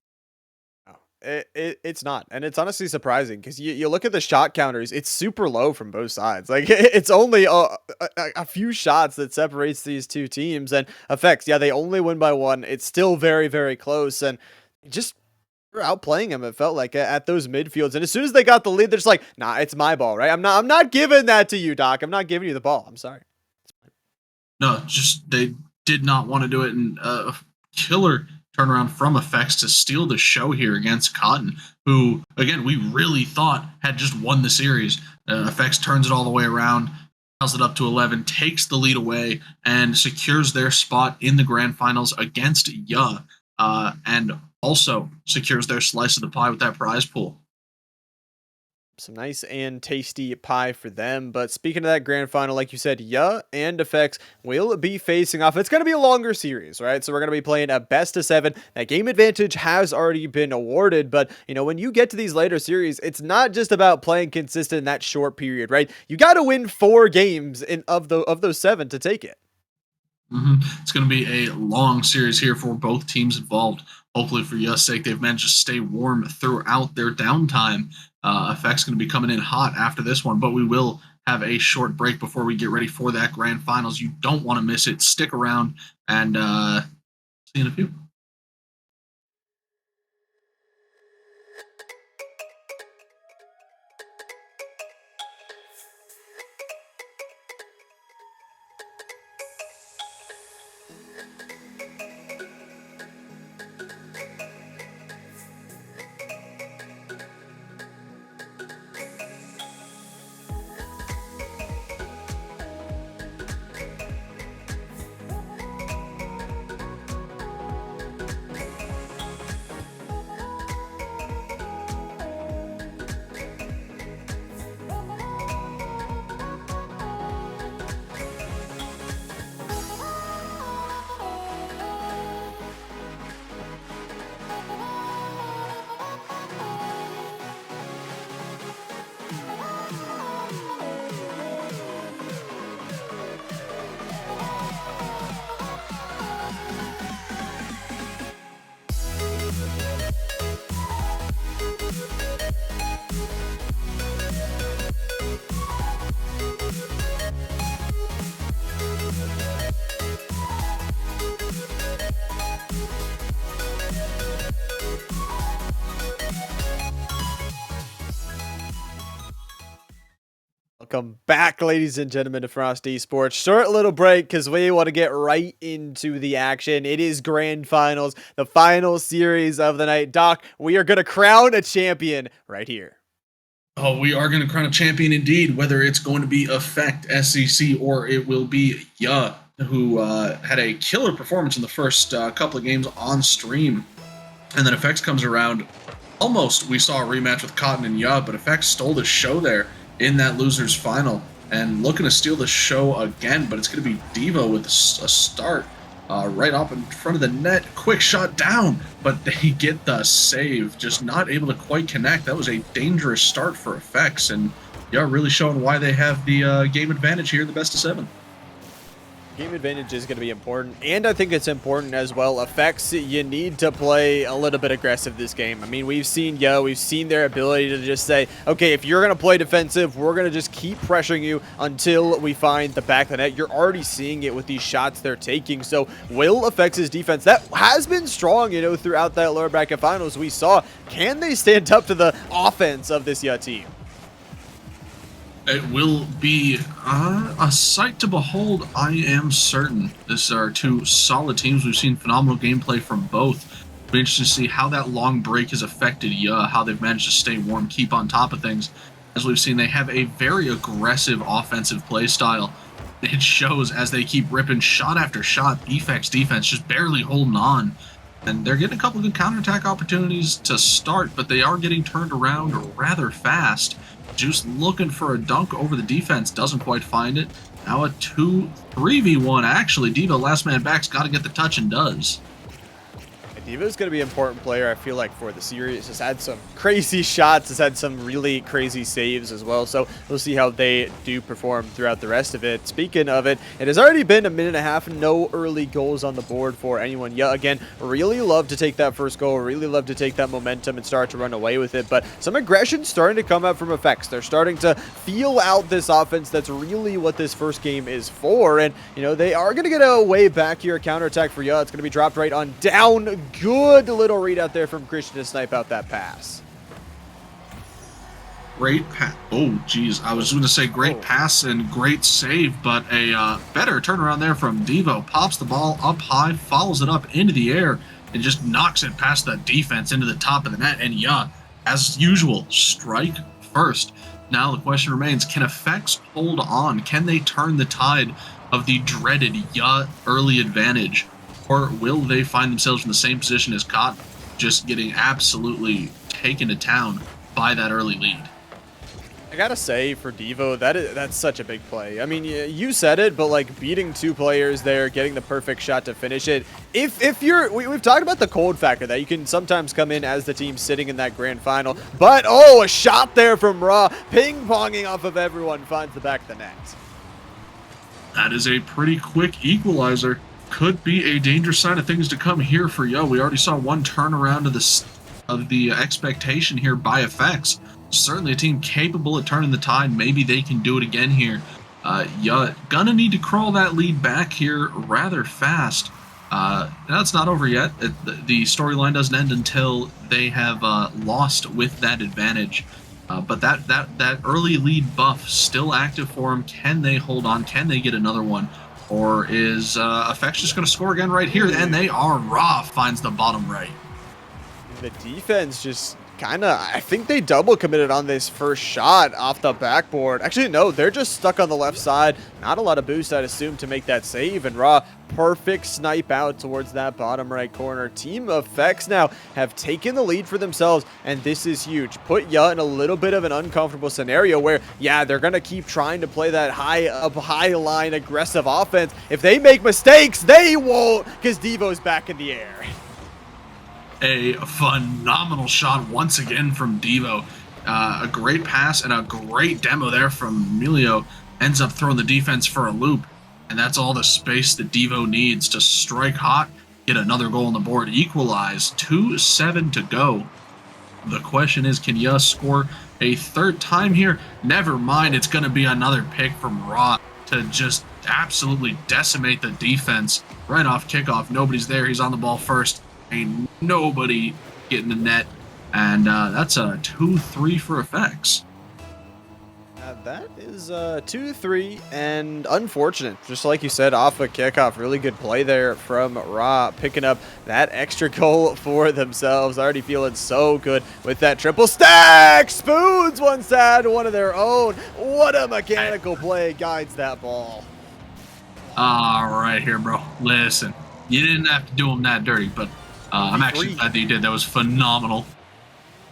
It's not, and it's honestly surprising because you look at the shot counters, it's super low from both sides. Like, it's only a few shots that separates these two teams. And Effects, yeah, they only win by 1. It's still very, very close, and just outplaying them, it felt like, at those midfields. And as soon as they got the lead, they're just like, nah, it's my ball, right? I'm not giving that to you, Doc. I'm not giving you the ball. I'm sorry. No, just they did not want to do it, and killer turnaround from Effects to steal the show here against Cotton, who, again, we really thought had just won the series. Effects turns it all the way around, dials it up to 11, takes the lead away, and secures their spot in the grand finals against Ya, and also secures their slice of the pie with that prize pool. Some nice and tasty pie for them. But speaking of that grand final, like you said, Ya and Effects will be facing off. It's going to be a longer series, right? So we're going to be playing a best of 7. That game advantage has already been awarded. But, you know, when you get to these later series, it's not just about playing consistent in that short period, right? You got to win 4 games of those 7 to take it. It's going to be a long series here for both teams involved. Hopefully, for Ya's sake, they've managed to stay warm throughout their downtime. Effects going to be coming in hot after this one, but we will have a short break before we get ready for that grand finals. You don't want to miss it. Stick around, and see you in a few. Welcome back, ladies and gentlemen, to Frost Esports. Short little break because we want to get right into the action. It is grand finals, the final series of the night. Doc, we are going to crown a champion right here. Oh, we are going to crown a champion indeed, whether it's going to be Effectscc or it will be Ya, who had a killer performance in the first couple of games on stream. And then Effects comes around, almost we saw a rematch with Cotton and Ya, but Effects stole the show there in that losers final and looking to steal the show again, but it's going to be Devo with a start right up in front of the net. Quick shot down, but they get the save, just not able to quite connect. That was a dangerous start for Effects, and Ya really showing why they have the game advantage here in the best of 7. Game advantage is going to be important, and I think it's important as well. Effects, you need to play a little bit aggressive this game. I mean, we've seen their ability to just say, okay, if you're going to play defensive, we're going to just keep pressuring you until we find the back of the net. You're already seeing it with these shots they're taking. So will Effects' defense, that has been strong, throughout that lower bracket finals we saw, can they stand up to the offense of this team? It will be a sight to behold, I am certain. These are two solid teams. We've seen phenomenal gameplay from both. It'll be interesting to see how that long break has affected Ya, how they've managed to stay warm, keep on top of things. As we've seen, they have a very aggressive offensive play style. It shows as they keep ripping shot after shot. Effects defense just barely holding on. And they're getting a couple of good counterattack opportunities to start, but they are getting turned around rather fast. Juice looking for a dunk over the defense, doesn't quite find it. Now a 3v1, actually. Devo, last man back's got to get the touch and does. Devo's going to be an important player, I feel like, for the series. Has had some crazy shots, has had some really crazy saves as well. So we'll see how they do perform throughout the rest of it. Speaking of it, it has already been a minute and a half. No early goals on the board for anyone. Yeah, again, really love to take that first goal. Really love to take that momentum and start to run away with it. But some aggression starting to come out from Effects. They're starting to feel out this offense. That's really what this first game is for. And, they are going to get a way back here. Counterattack for Ya. It's going to be dropped right on down. Good little read out there from Christian to snipe out that pass. Great pass. Oh, geez. I was going to say great pass and great save, but a better turnaround there from Devo. Pops the ball up high, follows it up into the air, and just knocks it past the defense into the top of the net. And Ya, as usual, strike first. Now the question remains, can Effects hold on? Can they turn the tide of the dreaded Ya early advantage? Or will they find themselves in the same position as Cotton, just getting absolutely taken to town by that early lead? I gotta say, for Devo, that's such a big play. I mean, you said it, but like beating two players there, getting the perfect shot to finish it. We've talked about the cold factor that you can sometimes come in as the team sitting in that grand final, but a shot there from Ra, ping-ponging off of everyone, finds the back of the net. That is a pretty quick equalizer. Could be a dangerous sign of things to come here for Ya. We already saw one turnaround of the expectation here by Effects. Certainly a team capable of turning the tide. Maybe they can do it again here. Ya gonna need to crawl that lead back here rather fast. That's not over yet. The storyline doesn't end until they have lost with that advantage. But that early lead buff still active for them. Can they hold on? Can they get another one? Or is Effects just going to score again right here? And they are. Ra finds the bottom right. The defense just kind of, I think they double committed on this first shot off the backboard. Actually, no, they're just stuck on the left side. Not a lot of boost, I'd assume, to make that save. And Ra, perfect snipe out towards that bottom right corner. Team Effects now have taken the lead for themselves, and this is huge. Put Ya in a little bit of an uncomfortable scenario where, yeah, they're going to keep trying to play that high line aggressive offense. If they make mistakes, they won't, because Devo's back in the air. A phenomenal shot once again from Devo. A great pass and a great demo there from Emilio. Ends up throwing the defense for a loop. And that's all the space that Devo needs to strike hot, get another goal on the board, equalize. 2-7 to go. The question is, can Ya score a third time here? Never mind, it's going to be another pick from Ra to just absolutely decimate the defense. Right off kickoff, nobody's there. He's on the ball first. Ain't nobody getting the net. And that's a 2-3 for Effects. That is 2-3, and unfortunate. Just like you said, off a kickoff. Really good play there from Ra, picking up that extra goal for themselves. Already feeling so good with that triple stack. Spoons one side, one of their own. What a mechanical play guides that ball. All right here, bro. Listen, you didn't have to do them that dirty, but I'm actually glad that you did. That was phenomenal.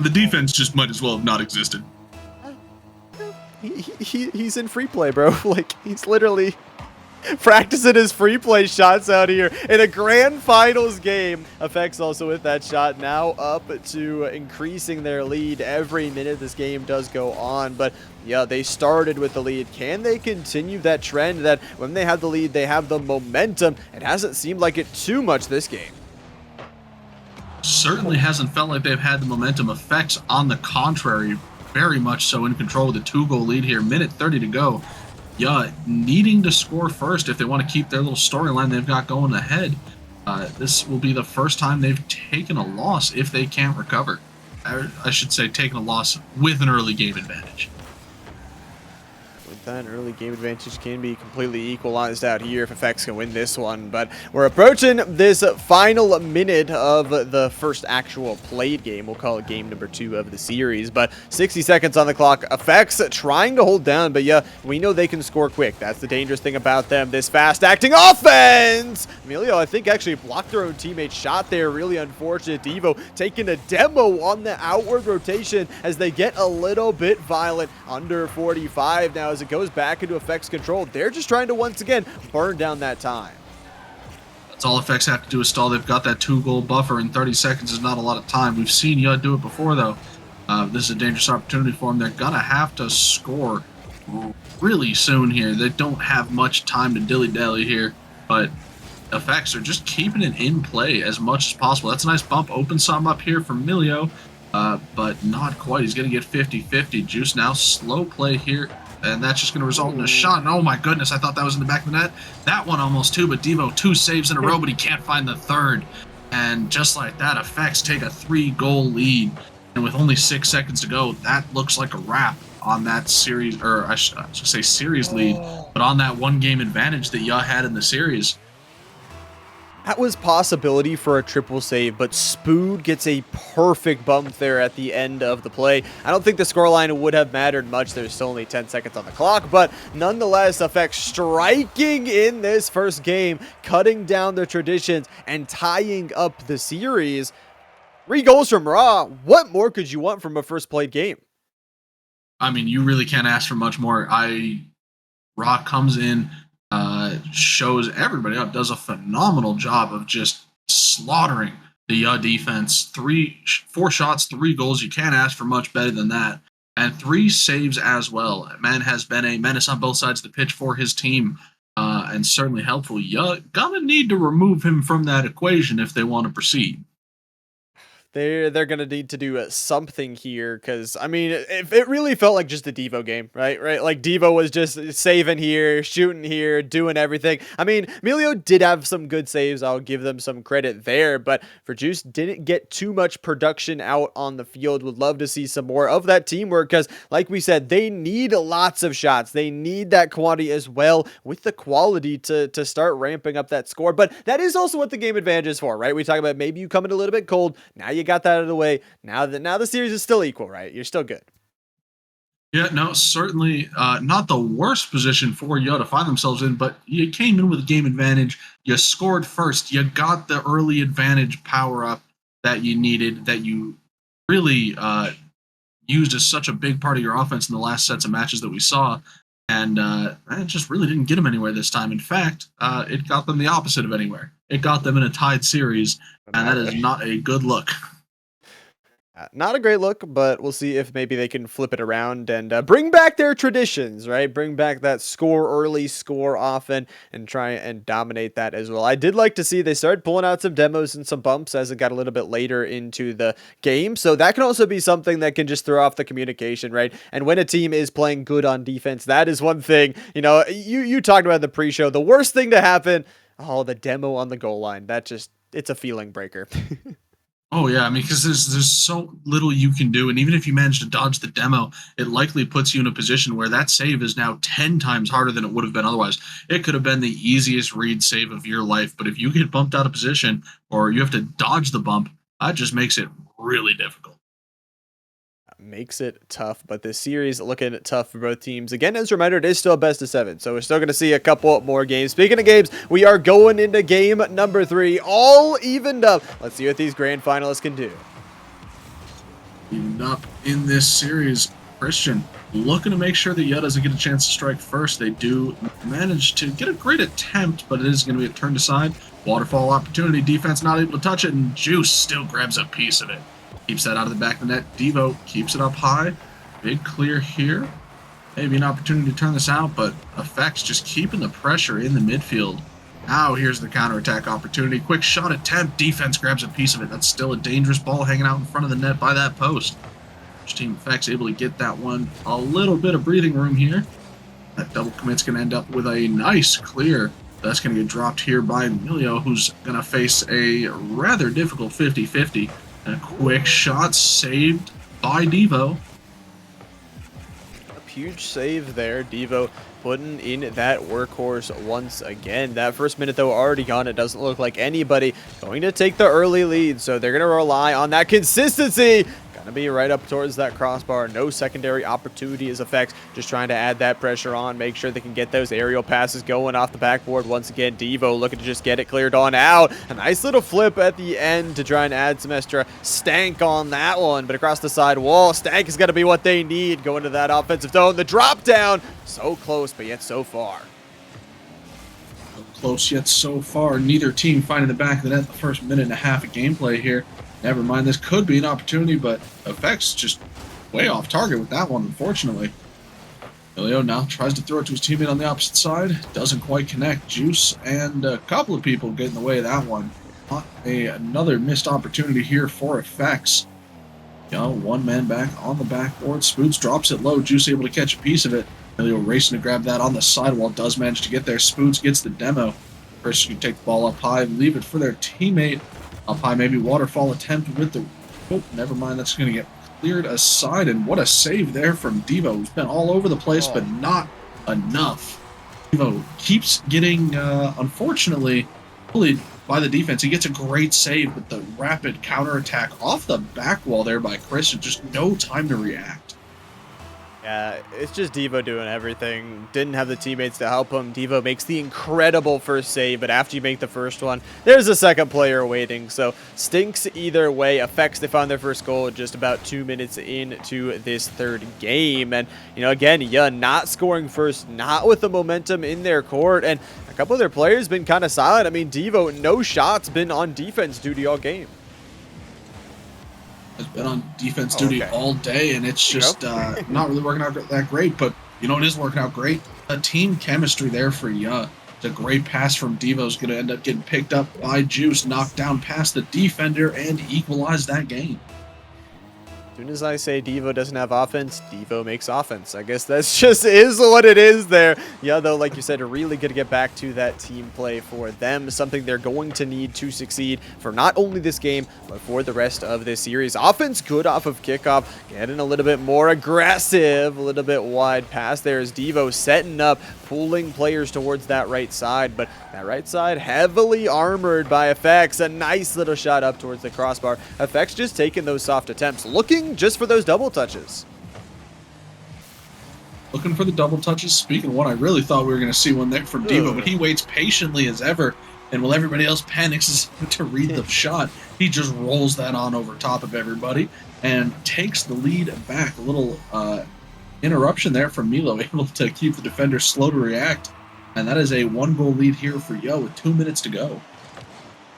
The defense just might as well have not existed. He's in free play, bro. Like, he's literally practicing his free play shots out here in a grand finals game. Effects also with that shot, now up to increasing their lead every minute this game does go on. But yeah, they started with the lead. Can they continue that trend that when they have the lead, they have the momentum? It hasn't seemed like it too much this game. Certainly hasn't felt like they've had the momentum. Effects, on the contrary, very much so in control with a 2-goal lead here. Minute 30 to go. Yeah, needing to score first if they want to keep their little storyline they've got going ahead. This will be the first time they've taken a loss if they can't recover. I should say taken a loss with an early game advantage. With that early game advantage can be completely equalized out here if Effects can win this one. But we're approaching this final minute of the first actual played game. We'll call it game number 2 of the series. But 60 seconds on the clock. Effects trying to hold down, but yeah, we know they can score quick. That's the dangerous thing about them. This fast-acting offense! Emilio, I think, actually blocked their own teammate's shot there. Really unfortunate. Devo taking a demo on the outward rotation as they get a little bit violent. Under 45 now as it goes back into Effects control. They're just trying to once again burn down that time. That's all Effects have to do is stall. They've got that 2-goal buffer, and 30 seconds is not a lot of time. We've seen Yud do it before, though. This is a dangerous opportunity for them. They're going to have to score really soon here. They don't have much time to dilly-dally here, but Effects are just keeping it in play as much as possible. That's a nice bump. Open some up here from Milio, but not quite. He's going to get 50-50. Juice now slow play here, and that's just going to result in a shot. And oh my goodness, I thought that was in the back of the net. That one almost too, but Devo 2 saves in a row, but he can't find the third. And just like that, Effects take a 3-goal lead. And with only 6 seconds to go, that looks like a wrap on that series, or I should say series lead, but on that 1-game advantage that Ya had in the series. That was possibility for a triple save, but Spood gets a perfect bump there at the end of the play. I don't think the scoreline would have mattered much. There's still only 10 seconds on the clock, but nonetheless, Effects striking in this first game, cutting down the traditions and tying up the series. 3 goals from Ra. What more could you want from a first played game? I mean, you really can't ask for much more. Ra comes in, shows everybody up, does a phenomenal job of just slaughtering the defense. 4 shots, 3 goals. You can't ask for much better than that. And 3 saves as well. Man has been a menace on both sides of the pitch for his team, and certainly helpful. You gonna need to remove him from that equation if they want to proceed. They're gonna need to do something here, because I mean, if it really felt like just a Devo game, right? Like Devo was just saving here, shooting here, doing everything. I mean, Emilio did have some good saves. I'll give them some credit there, but for Juice, didn't get too much production out on the field. Would love to see some more of that teamwork, because like we said, they need lots of shots. They need that quantity as well with the quality to start ramping up that score. But that is also what the game advantage is for, right? We talk about maybe you come in a little bit cold. Now you got that out of the way. Now the series is still equal, right? You're still good. Yeah, no, certainly not the worst position for Yo to find themselves in, but you came in with a game advantage. You scored first. You got the early advantage power up that you needed, that you really used as such a big part of your offense in the last sets of matches that we saw. And it just really didn't get them anywhere this time. In fact, it got them the opposite of anywhere. It got them in a tied series, and that is not a good look. Not a great look, but we'll see if maybe they can flip it around and bring back their traditions, right? Bring back that score early, score often, and try and dominate that as well. I did like to see they started pulling out some demos and some bumps as it got a little bit later into the game. So that can also be something that can just throw off the communication, right? And when a team is playing good on defense, that is one thing. You know, you talked about in the pre-show, the worst thing to happen, the demo on the goal line. It's a feeling breaker. Oh yeah, I mean, because there's so little you can do, and even if you manage to dodge the demo, it likely puts you in a position where that save is now 10 times harder than it would have been otherwise. It could have been the easiest read save of your life, but if you get bumped out of position or you have to dodge the bump, that just makes it really difficult. Makes it tough, but this series looking tough for both teams. Again, as a reminder, it is still a best of 7, so we're still going to see a couple more games. Speaking of games, we are going into game number 3, all evened up. Let's see what these grand finalists can do. Even up in this series, Christian looking to make sure that Yud doesn't get a chance to strike first. They do manage to get a great attempt, but it is going to be a turned aside. Waterfall opportunity, defense not able to touch it, and Juice still grabs a piece of it. Keeps that out of the back of the net. Devo keeps it up high. Big clear here. Maybe an opportunity to turn this out, but Effects just keeping the pressure in the midfield. Now here's the counterattack opportunity. Quick shot attempt. Defense grabs a piece of it. That's still a dangerous ball hanging out in front of the net by that post. Team Effects able to get that one a little bit of breathing room here. That double commit's going to end up with a nice clear. That's going to get dropped here by Emilio, who's going to face a rather difficult 50-50. And a quick shot saved by Devo. A huge save there. Devo putting in that workhorse once again. That first minute, though, already gone. It doesn't look like anybody going to take the early lead, so they're going to rely on that consistency. Gonna be right up towards that crossbar. No secondary opportunity as Effects. Just trying to add that pressure on, make sure they can get those aerial passes going off the backboard. Once again, Devo looking to just get it cleared on out. A nice little flip at the end to try and add some extra stank on that one. But across the side wall, stank is gonna be what they need going to that offensive zone. The drop down, so close, but yet so far. Close yet so far. Neither team finding the back of the net the first minute and a half of gameplay here. Never mind, this could be an opportunity, but Effects just way off target with that one, unfortunately. Emilio now tries to throw it to his teammate on the opposite side. Doesn't quite connect. Juice and a couple of people get in the way of that one. Another missed opportunity here for Effects. One man back on the backboard. Spoots drops it low. Juice able to catch a piece of it. Emilio racing to grab that on the sidewall. Does manage to get there. Spoots gets the demo. First, you can take the ball up high and leave it for their teammate. Up high, maybe waterfall attempt with the... Oh, never mind. That's going to get cleared aside. And what a save there from Devo, who's been all over the place, but not enough. Devo keeps getting, unfortunately, bullied by the defense. He gets a great save with the rapid counterattack off the back wall there by Chris. And just no time to react. Yeah, it's just Devo doing everything. Didn't have the teammates to help him. Devo makes the incredible first save, but after you make the first one, there's a second player waiting. So stinks either way. Effects, they found their first goal just about 2 minutes into this third game. And, again, not scoring first, not with the momentum in their court. And a couple of their players been kind of silent. I mean, Devo, no shots, been on defense duty all game. Has been on defense duty all day, and it's just not really working out that great. But it is working out great. A team chemistry there for ya. It's a great pass from Devo's going to end up getting picked up by Juice, knocked down past the defender, and equalize that game. As soon as I say Devo doesn't have offense, Devo makes offense. I guess that's just is what it is there. Yeah, though, like you said, really good to get back to that team play for them. Something they're going to need to succeed for not only this game, but for the rest of this series. Offense good off of kickoff, getting a little bit more aggressive, a little bit wide pass there as Devo setting up, pulling players towards that right side. But that right side heavily armored by Effects. A nice little shot up towards the crossbar. Effects just taking those soft attempts, looking just for those double touches. Looking for the double touches. Speaking of one, I really thought we were going to see one there from Devo, but he waits patiently as ever, and while everybody else panics to read the shot, he just rolls that on over top of everybody and takes the lead back. A little interruption there from Milo, able to keep the defender slow to react, and that is a 1-goal lead here for Yo with 2 minutes to go.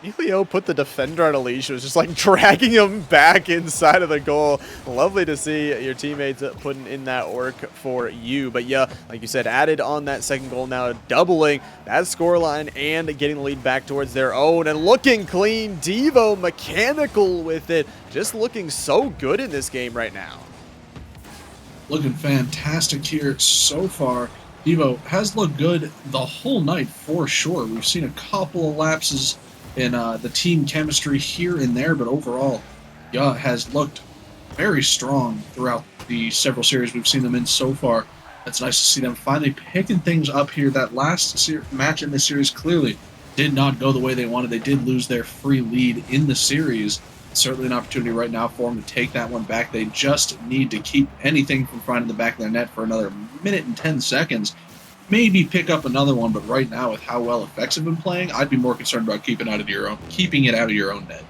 Emilio put the defender on a leash. It was just like dragging him back inside of the goal. Lovely to see your teammates putting in that work for you. But yeah, like you said, added on that second goal now, doubling that scoreline and getting the lead back towards their own. And looking clean, Devo mechanical with it. Just looking so good in this game right now. Looking fantastic here so far. Devo has looked good the whole night for sure. We've seen a couple of lapses in the team chemistry here and there, but overall, has looked very strong throughout the several series we've seen them in so far. It's nice to see them finally picking things up here. That last match in this series clearly did not go the way they wanted. They did lose their free lead in the series. Certainly an opportunity right now for them to take that one back. They just need to keep anything from finding the back of their net for another minute and 10 seconds. Maybe pick up another one, but right now with how well Effects have been playing, I'd be more concerned about keeping it out of your own net.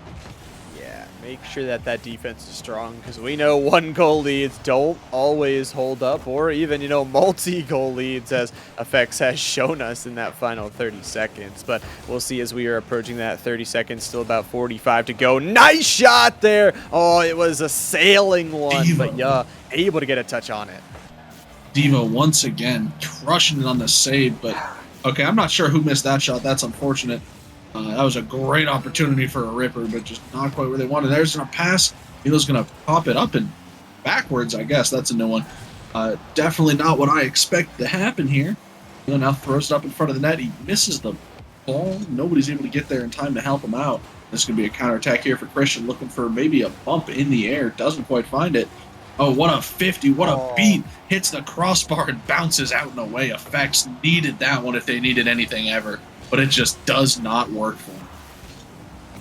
Yeah, make sure that that defense is strong, because we know 1-goal leads don't always hold up, or even, you know, multi-goal leads, as Effects has shown us in that final 30 seconds. But we'll see as we are approaching that 30 seconds, still about 45 to go. Nice shot there. Oh, it was a sailing one, Devo. but yeah, able to get a touch on it. Devo once again crushing it on the save, but okay, I'm not sure who missed that shot. That's unfortunate. That was a great opportunity for a ripper, but just not quite where they wanted. There's a pass. Milo's going to pop it up and backwards, I guess. That's a new one. Definitely not what I expected to happen here. Milo now throws it up in front of the net. He misses the ball. Nobody's able to get there in time to help him out. This is going to be a counterattack here for Christian, looking for maybe a bump in the air. Doesn't quite find it. Oh, what a 50. What a beat. Hits the crossbar and bounces out and away. Effects needed that one if they needed anything ever. But it just does not work for them.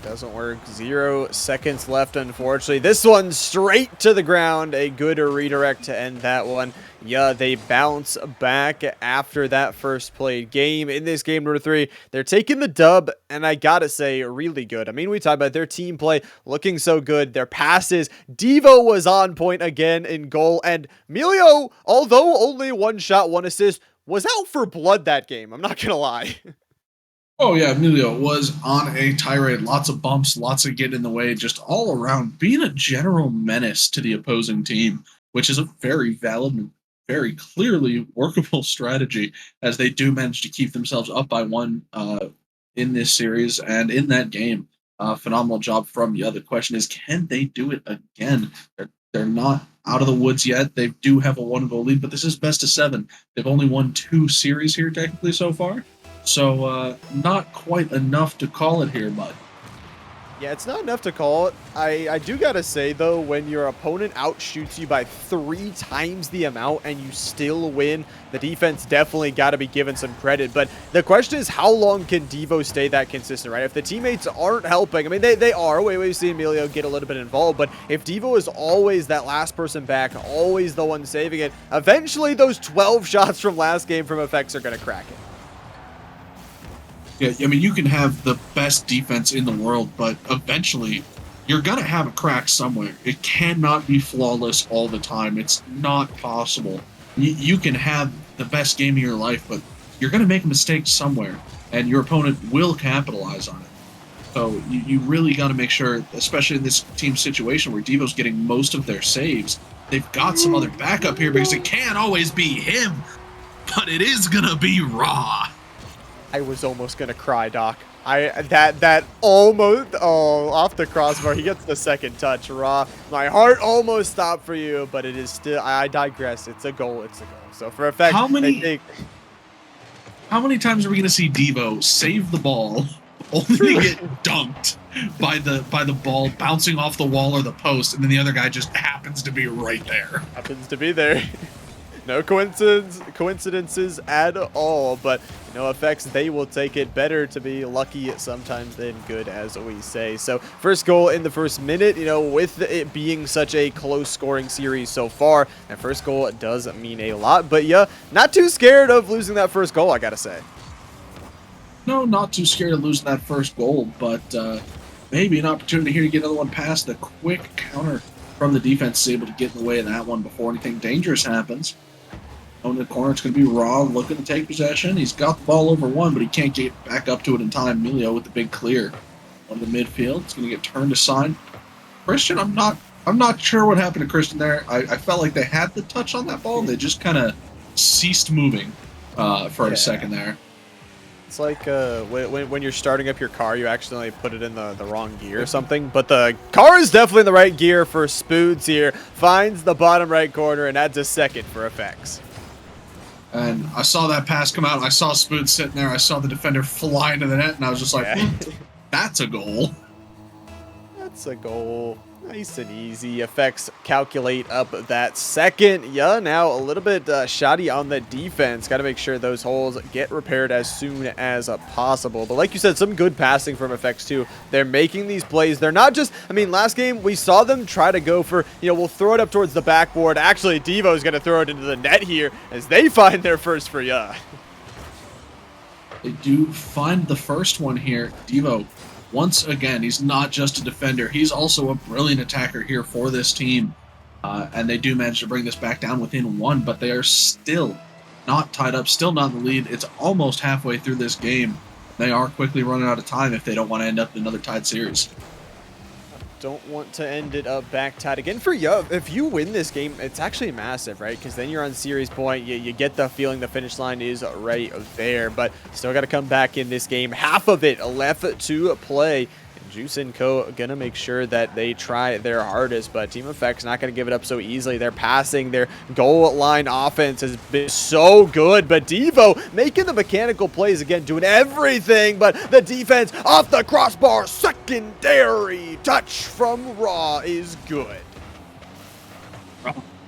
Doesn't work. 0 seconds left, unfortunately. This one straight to the ground. A good redirect to end that one. Yeah, they bounce back after that first played game. In this game number 3, they're taking the dub, and I gotta say, really good. I mean, we talk about their team play looking so good. Their passes. Devo was on point again in goal, and Emilio, although only 1 shot, 1 assist, was out for blood that game. I'm not gonna lie. Oh, yeah, Emilio was on a tirade. Lots of bumps, lots of getting in the way, just all around being a general menace to the opposing team, which is a very valid and very clearly workable strategy, as they do manage to keep themselves up by 1 in this series and in that game. Phenomenal job from you. The question is, can they do it again? They're not out of the woods yet. They do have a 1-goal lead, but this is best of 7. They've only won 2 series here technically so far. So, not quite enough to call it here, bud. Yeah, it's not enough to call it. I do gotta say, though, when your opponent outshoots you by 3 times the amount and you still win, the defense definitely gotta be given some credit. But the question is, how long can Devo stay that consistent, right? If the teammates aren't helping, I mean, they are. We've seen Emilio get a little bit involved, but if Devo is always that last person back, always the one saving it, eventually those 12 shots from last game from Effects are gonna crack it. Yeah, I mean, you can have the best defense in the world, but eventually you're going to have a crack somewhere. It cannot be flawless all the time. It's not possible. You can have the best game of your life, but you're going to make a mistake somewhere, and your opponent will capitalize on it. So you really got to make sure, especially in this team situation where Devo's getting most of their saves, they've got some other backup here, because it can't always be him, but it is going to be Raw. I was almost gonna cry, Doc. That almost off the crossbar. He gets the second touch. Raw. My heart almost stopped for you, but it is still. I digress. It's a goal. It's a goal. So for Effect, how many times are we gonna see Devo save the ball, only to get dunked by the ball bouncing off the wall or the post, and then the other guy just happens to be right there. Happens to be there. No coincidences at all, but you know, Effects, they will take it. Better to be lucky sometimes than good, as we say. So first goal in the first minute, you know, with it being such a close scoring series so far, that first goal does mean a lot. But yeah, not too scared of losing that first goal, I gotta say. No, not too scared of losing that first goal, but maybe an opportunity here to get another one past. A quick counter from the defense is able to get in the way of that one before anything dangerous happens. On the corner, it's going to be Raw looking to take possession. He's got the ball over 1, but he can't get back up to it in time. Emilio with the big clear on the midfield. It's going to get turned aside. Christian, I'm not sure what happened to Christian there. I felt like they had the touch on that ball, and they just kind of ceased moving for a second there. It's like when you're starting up your car, you accidentally put it in the wrong gear or something. But the car is definitely in the right gear for Spoods here. Finds the bottom right corner and adds a second for Effects. And I saw that pass come out. I saw Spoods sitting there. I saw the defender fly into the net, and I was just like, that's a goal. That's a goal. Nice and easy. Effects calculate up that second. Yeah, now a little bit shoddy on the defense. Got to make sure those holes get repaired as soon as possible. But like you said, some good passing from Effects too. They're making these plays. They're not just, I mean, last game we saw them try to go for, you know, we'll throw it up towards the backboard. Actually, Devo's going to throw it into the net here as they find their first for ya. They do find the first one here. Devo once again, he's not just a defender. He's also a brilliant attacker here for this team. And they do manage to bring this back down within one, but they are still not tied up, still not in the lead. It's almost halfway through this game. They are quickly running out of time if they don't want to end up in another tied series. Don't want to end it up back tied again for you. If you win this game, it's actually massive, right? Because then you're on series point. You get the feeling the finish line is right there, but still got to come back in this game. Half of it left to play. Juice and Co. gonna make sure that they try their hardest, but Team Effects not gonna give it up so easily. They're passing. Their goal line offense has been so good, but Devo making the mechanical plays again, doing everything, but the defense off the crossbar, secondary touch from Raw is good.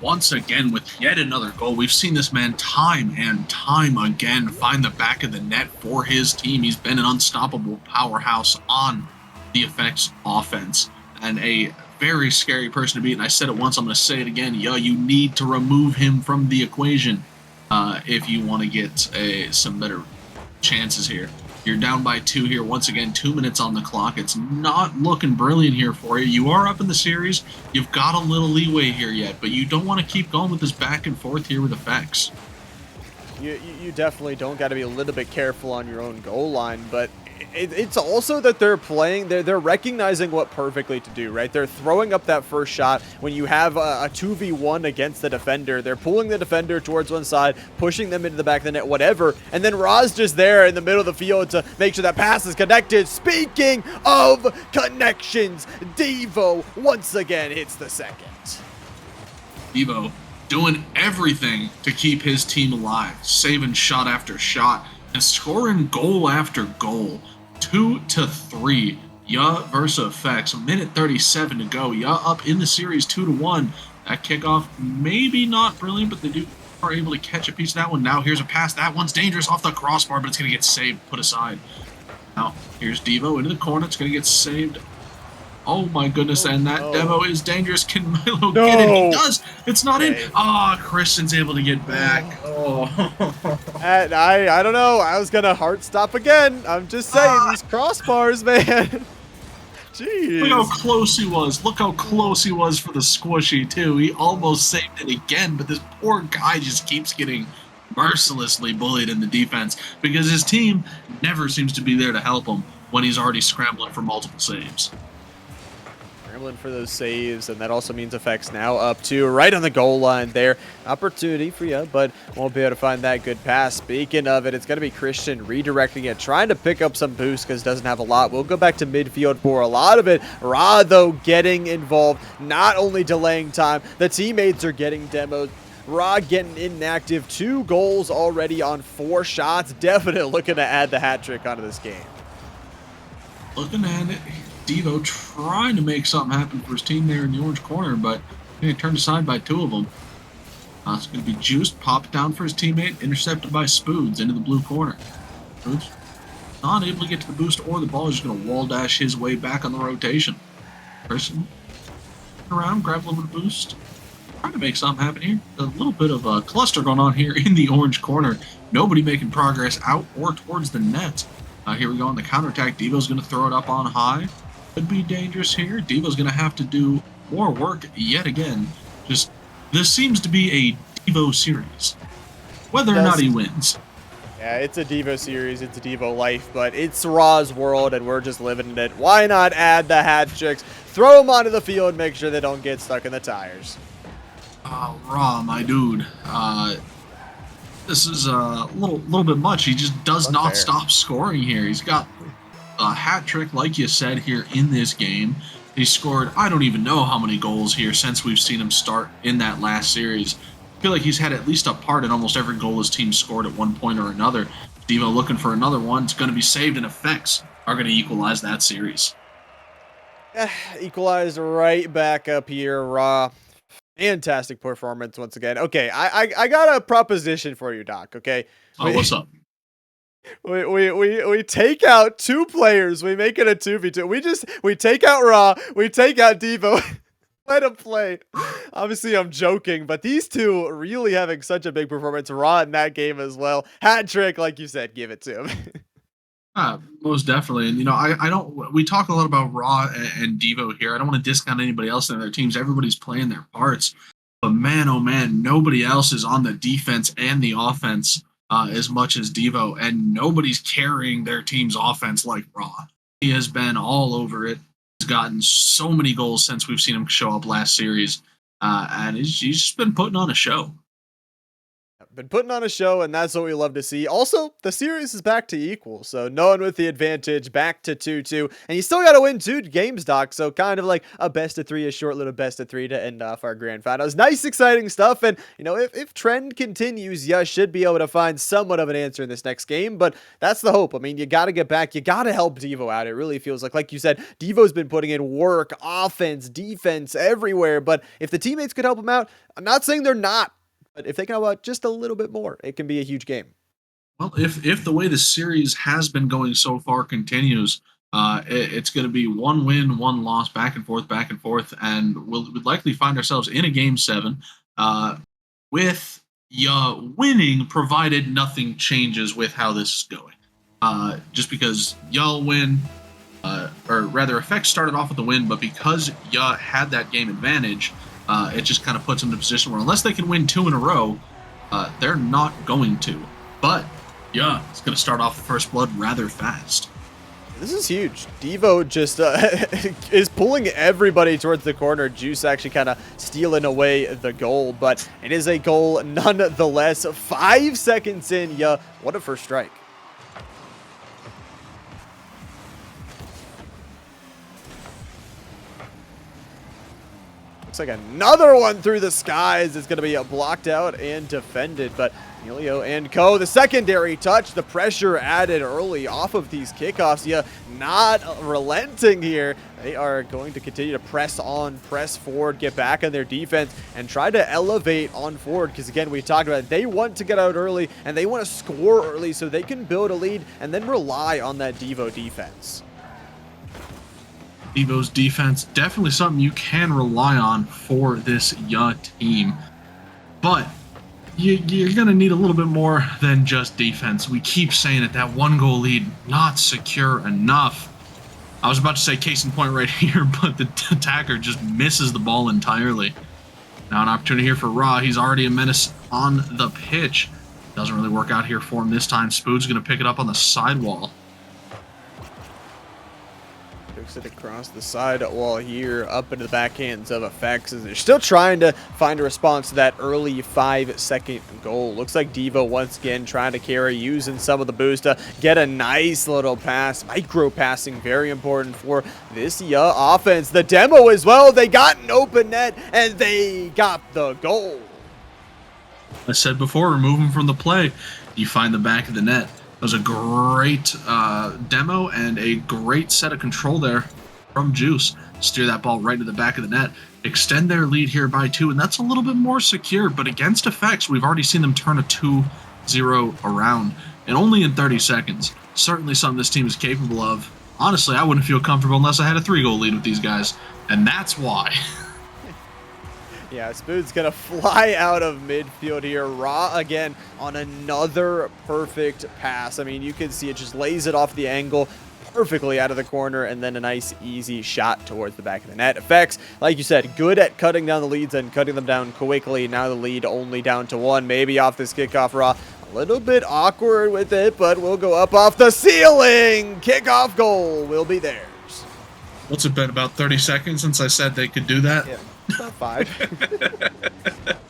Once again with yet another goal. We've seen this man time and time again find the back of the net for his team. He's been an unstoppable powerhouse on the Effects offense and a very scary person to beat. And I said it once, I'm going to say it again. Yeah, you need to remove him from the equation if you want to get some better chances here. You're down by 2 here. Once again, 2 minutes on the clock. It's not looking brilliant here for you. You are up in the series. You've got a little leeway here yet, but you don't want to keep going with this back and forth here with Effects. You definitely don't got to be a little bit careful on your own goal line, but it's also that they're playing, they're recognizing what perfectly to do, right? They're throwing up that first shot when you have a 2v1 against the defender. They're pulling the defender towards one side, pushing them into the back of the net, whatever, and then Ra's just there in the middle of the field to make sure that pass is connected. Speaking of connections, Devo once again hits the second. Devo doing everything to keep his team alive, saving shot after shot, and scoring goal after goal. 2-3. Ya versus Effects. 1:37 to go. Ya up in the series 2-1. That kickoff maybe not brilliant, but they are able to catch a piece of that one. Now here's a pass. That one's dangerous off the crossbar, but it's going to get saved, put aside. Now here's Devo into the corner. It's going to get saved. Oh my goodness, and that demo is dangerous. Can Milo get it? He does. It's not in. Ah, Christian's able to get back. Oh. I don't know. I was going to heart stop again. I'm just saying, these crossbars, man. Jeez. Look how close he was. Look how close he was for the squishy, too. He almost saved it again, but this poor guy just keeps getting mercilessly bullied in the defense because his team never seems to be there to help him when he's already scrambling for multiple saves. Scrambling for those saves, and that also means Effects now up to right on the goal line there. Opportunity for you, but won't be able to find that good pass. Speaking of it, it's going to be Christian redirecting it, trying to pick up some boost because doesn't have a lot. We'll go back to midfield for a lot of it. Ra, though, getting involved, not only delaying time, the teammates are getting demos. Ra getting inactive, 2 goals already on 4 shots. Definitely looking to add the hat trick onto this game. Looking at it. Devo trying to make something happen for his team there in the orange corner, but getting turned aside by 2 of them. It's going to be Juiced, popped down for his teammate, intercepted by Spoods into the blue corner. Spoods not able to get to the boost or the ball, is just going to wall dash his way back on the rotation. Person around, grab a little bit of boost. Trying to make something happen here. A little bit of a cluster going on here in the orange corner. Nobody making progress out or towards the net. Here we go on the counterattack. Devo's going to throw it up on high. Could be dangerous here. Devo's going to have to do more work yet again. Just, this seems to be a Devo series. Whether or not he wins. Yeah, it's a Devo series. It's a Devo life, but it's Ra's world, and we're just living in it. Why not add the hat tricks? Throw them onto the field, make sure they don't get stuck in the tires. Ra, my dude. This is a little bit much. He just does not stop scoring here. He's got a hat trick, like you said, here in this game. He scored, I don't even know how many goals here since we've seen him start in that last series. I feel like he's had at least a part in almost every goal his team scored at one point or another. Devo looking for another one. It's going to be saved, and Effects are going to equalize that series. Equalized right back up here, Ra. Fantastic performance once again. Okay, I got a proposition for you, Doc, okay? What's up? We take out 2 players. We make it a 2v2. We take out Ra. We take out Devo. Let him play. Obviously, I'm joking, but these 2 really having such a big performance. Ra in that game as well. Hat trick, like you said, give it to him. Most definitely. And, I don't, we talk a lot about Raw and Devo here. I don't want to discount anybody else in their teams. Everybody's playing their parts. But man, oh man, nobody else is on the defense and the offense as much as Devo. And nobody's carrying their team's offense like Raw. He has been all over it. He's gotten so many goals since we've seen him show up last series. And he's just been putting on a show. Been putting on a show, and that's what we love to see. Also, the series is back to equal, so no one with the advantage, back to 2-2, and you still got to win 2 games, Doc, so kind of like a best of 3, a short little best of 3 to end off our grand finals. Nice, exciting stuff, and, if trend continues, you should be able to find somewhat of an answer in this next game, but that's the hope. I mean, you got to get back, you got to help Devo out. It really feels like you said, Devo's been putting in work, offense, defense, everywhere, but if the teammates could help him out, I'm not saying they're not, but if they can help out just a little bit more, it can be a huge game. Well, if the way the series has been going so far continues, it's going to be one win, one loss, back and forth, and we'll likely find ourselves in a game 7 with winning, provided nothing changes with how this is going. Just because y'all win, or rather, Effects started off with the win, but because y'all had that game advantage, it just kind of puts them in a position where unless they can win 2 in a row, they're not going to. But yeah, it's going to start off First Blood rather fast. This is huge. Devo just is pulling everybody towards the corner. Juice actually kind of stealing away the goal, but it is a goal nonetheless. 5 seconds in, what a first strike. Looks like another one through the skies is going to be blocked out and defended, but Emilio and Co. The secondary touch, the pressure added early off of these kickoffs. Not relenting here. They are going to continue to press on, press forward, get back on their defense, and try to elevate on forward. Because again, we talked about it. They want to get out early, and they want to score early so they can build a lead and then rely on that Devo defense. Devo's defense, definitely something you can rely on for this team. But you're going to need a little bit more than just defense. We keep saying it, that 1-goal lead, not secure enough. I was about to say case in point right here, but the attacker just misses the ball entirely. Now an opportunity here for Ra. He's already a menace on the pitch. Doesn't really work out here for him this time. Spood's going to pick it up on the sidewall. It across the side wall here, up into the backhands of Effects, as they're still trying to find a response to that early 5-second goal. Looks like Devo once again trying to carry, using some of the boost to get a nice little pass. Micro passing, very important for this offense. The demo as well, they got an open net, and they got the goal. I said before, remove him from the play. You find the back of the net. It was a great demo and a great set of control there from Juice. Steer that ball right to the back of the net. Extend their lead here by 2, and that's a little bit more secure. But against Effects, we've already seen them turn a 2-0 around, and only in 30 seconds. Certainly something this team is capable of. Honestly, I wouldn't feel comfortable unless I had a 3-goal lead with these guys, and that's why. Yeah, Spoon's going to fly out of midfield here. Ra again on another perfect pass. I mean, you can see it just lays it off the angle perfectly out of the corner, and then a nice, easy shot towards the back of the net. Effects, like you said, good at cutting down the leads and cutting them down quickly. Now the lead only down to 1. Maybe off this kickoff, Ra. A little bit awkward with it, but we'll go up off the ceiling. Kickoff goal will be theirs. What's it been, about 30 seconds since I said they could do that? Yeah. About 5.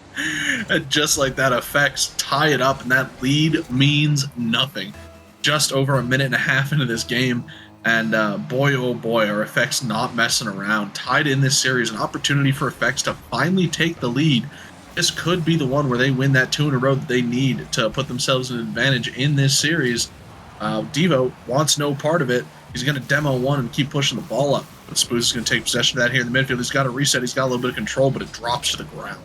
And just like that, Effects tie it up, and that lead means nothing. Just over a minute and a half into this game, and boy, oh boy, are Effects not messing around. Tied in this series, an opportunity for Effects to finally take the lead. This could be the one where they win that 2 in a row that they need to put themselves in an advantage in this series. Devo wants no part of it. He's going to demo one and keep pushing the ball up. But Spoos is going to take possession of that here in the midfield. He's got a reset. He's got a little bit of control, but it drops to the ground.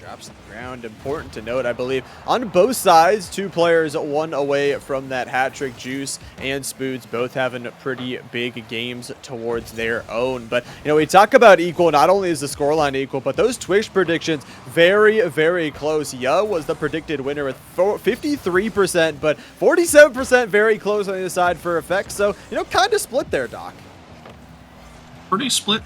drops to the ground. Important to note, I believe, on both sides, 2 players, 1 away from that hat trick. Juice and Spoods both having pretty big games towards their own. But, you know, we talk about equal, not only is the scoreline equal, but those Twitch predictions very, very close. Was the predicted winner with 53%, but 47% very close on the side for Effects. So, you know, kind of split there, Doc. Pretty split,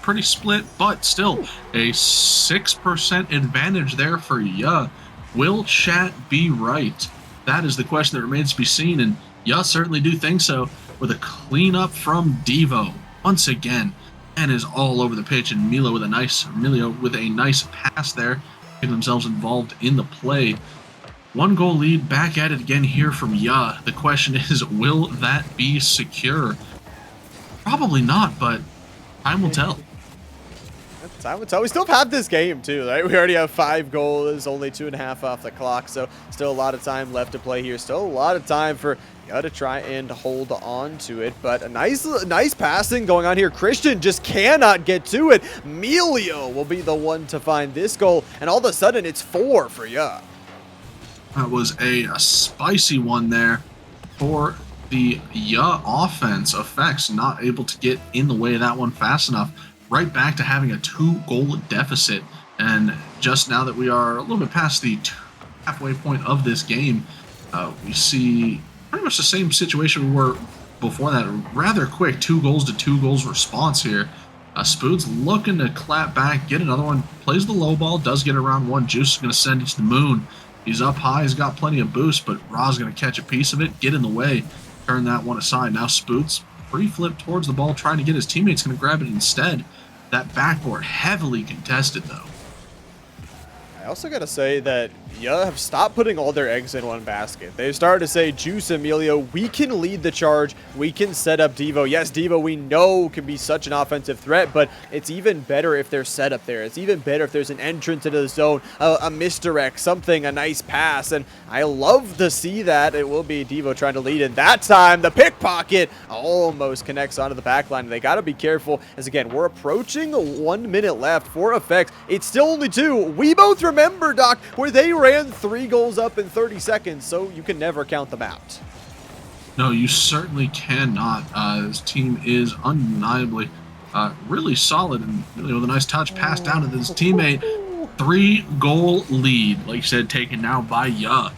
but still a 6% advantage there for Ya. Will chat be right? That is the question that remains to be seen, and Ya certainly do think so, with a cleanup from Devo once again, and is all over the pitch, and Emilio with a nice pass there, getting themselves involved in the play. 1 goal lead, back at it again here from Ya. The question is, will that be secure? Probably not, but time will tell. Time will tell. We still have this game too, right? We already have 5 goals, only 2.5 off the clock, so still a lot of time left to play here. Still a lot of time for Ya to try and hold on to it, but a nice passing going on here. Christian just cannot get to it. Emilio will be the one to find this goal, and all of a sudden it's 4 for Ya. That was a spicy one there for the Ya offense. Effects not able to get in the way of that one fast enough. Right back to having a 2-goal deficit. And just now that we are a little bit past the halfway point of this game, we see pretty much the same situation we were before that. Rather quick 2 goals to 2 goals response here. Spood's looking to clap back, get another one, plays the low ball, does get around one. Juice is going to send it to the moon. He's up high, he's got plenty of boost, but Ra's going to catch a piece of it, get in the way, turn that one aside. Now Spood's free flip towards the ball, trying to get his teammates, going to grab it instead. That backboard heavily contested, though. I also got to say that Ya have stopped putting all their eggs in one basket. They've started to say, Juice, Emilio, we can lead the charge. We can set up Devo. Yes, Devo, we know can be such an offensive threat, but it's even better if they're set up there. It's even better if there's an entrance into the zone, a misdirect, something, a nice pass. And I love to see that. It will be Devo trying to lead. And that time, the pickpocket almost connects onto the back line. They got to be careful, as again, we're approaching 1 minute left for Effects. It's still only 2. We both remember, Doc, where they ran 3 goals up in 30 seconds, so you can never count them out. No, you certainly cannot. This team is undeniably really solid, and really with a nice touch pass down to his teammate. 3-goal lead, like you said, taken now by Ya.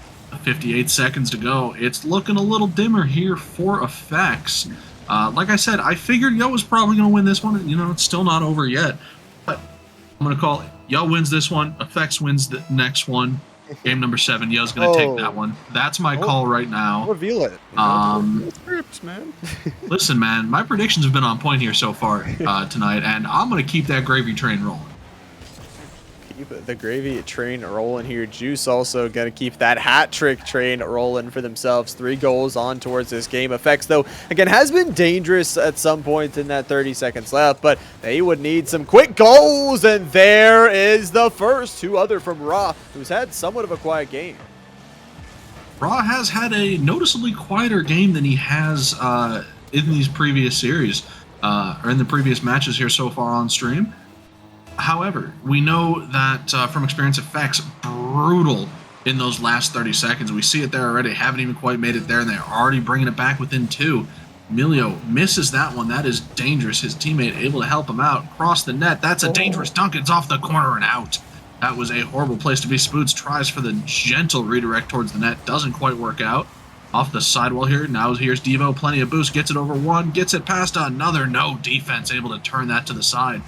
58 seconds to go. It's looking a little dimmer here for Effects. Like I said, I figured Ya was probably going to win this one. You know, it's still not over yet, but I'm going to call it. Ya wins this one. Effects wins the next one. Game number 7. Ya's going to take that one. That's my call right now. Reveal it. Scripts, man. Listen, man, my predictions have been on point here so far tonight, and I'm going to keep that gravy train rolling. Keep the gravy train rolling here. Juice also going to keep that hat trick train rolling for themselves. 3 goals on towards this game. Effects, though, again, has been dangerous at some point in that 30 seconds left, but they would need some quick goals, and there is the first. 2 other from Ra, who's had somewhat of a quiet game. Ra has had a noticeably quieter game than he has in these previous series, or in the previous matches here so far on stream. However, we know that from experience, Effects brutal in those last 30 seconds. We see it there already. Haven't even quite made it there, and they're already bringing it back within 2. Emilio misses that one. That is dangerous. His teammate able to help him out. Cross the net. That's a dangerous dunk. It's off the corner and out. That was a horrible place to be. Spoods tries for the gentle redirect towards the net. Doesn't quite work out. Off the sidewall here. Now here's Devo. Plenty of boost. Gets it over one. Gets it past another. No defense. Able to turn that to the side.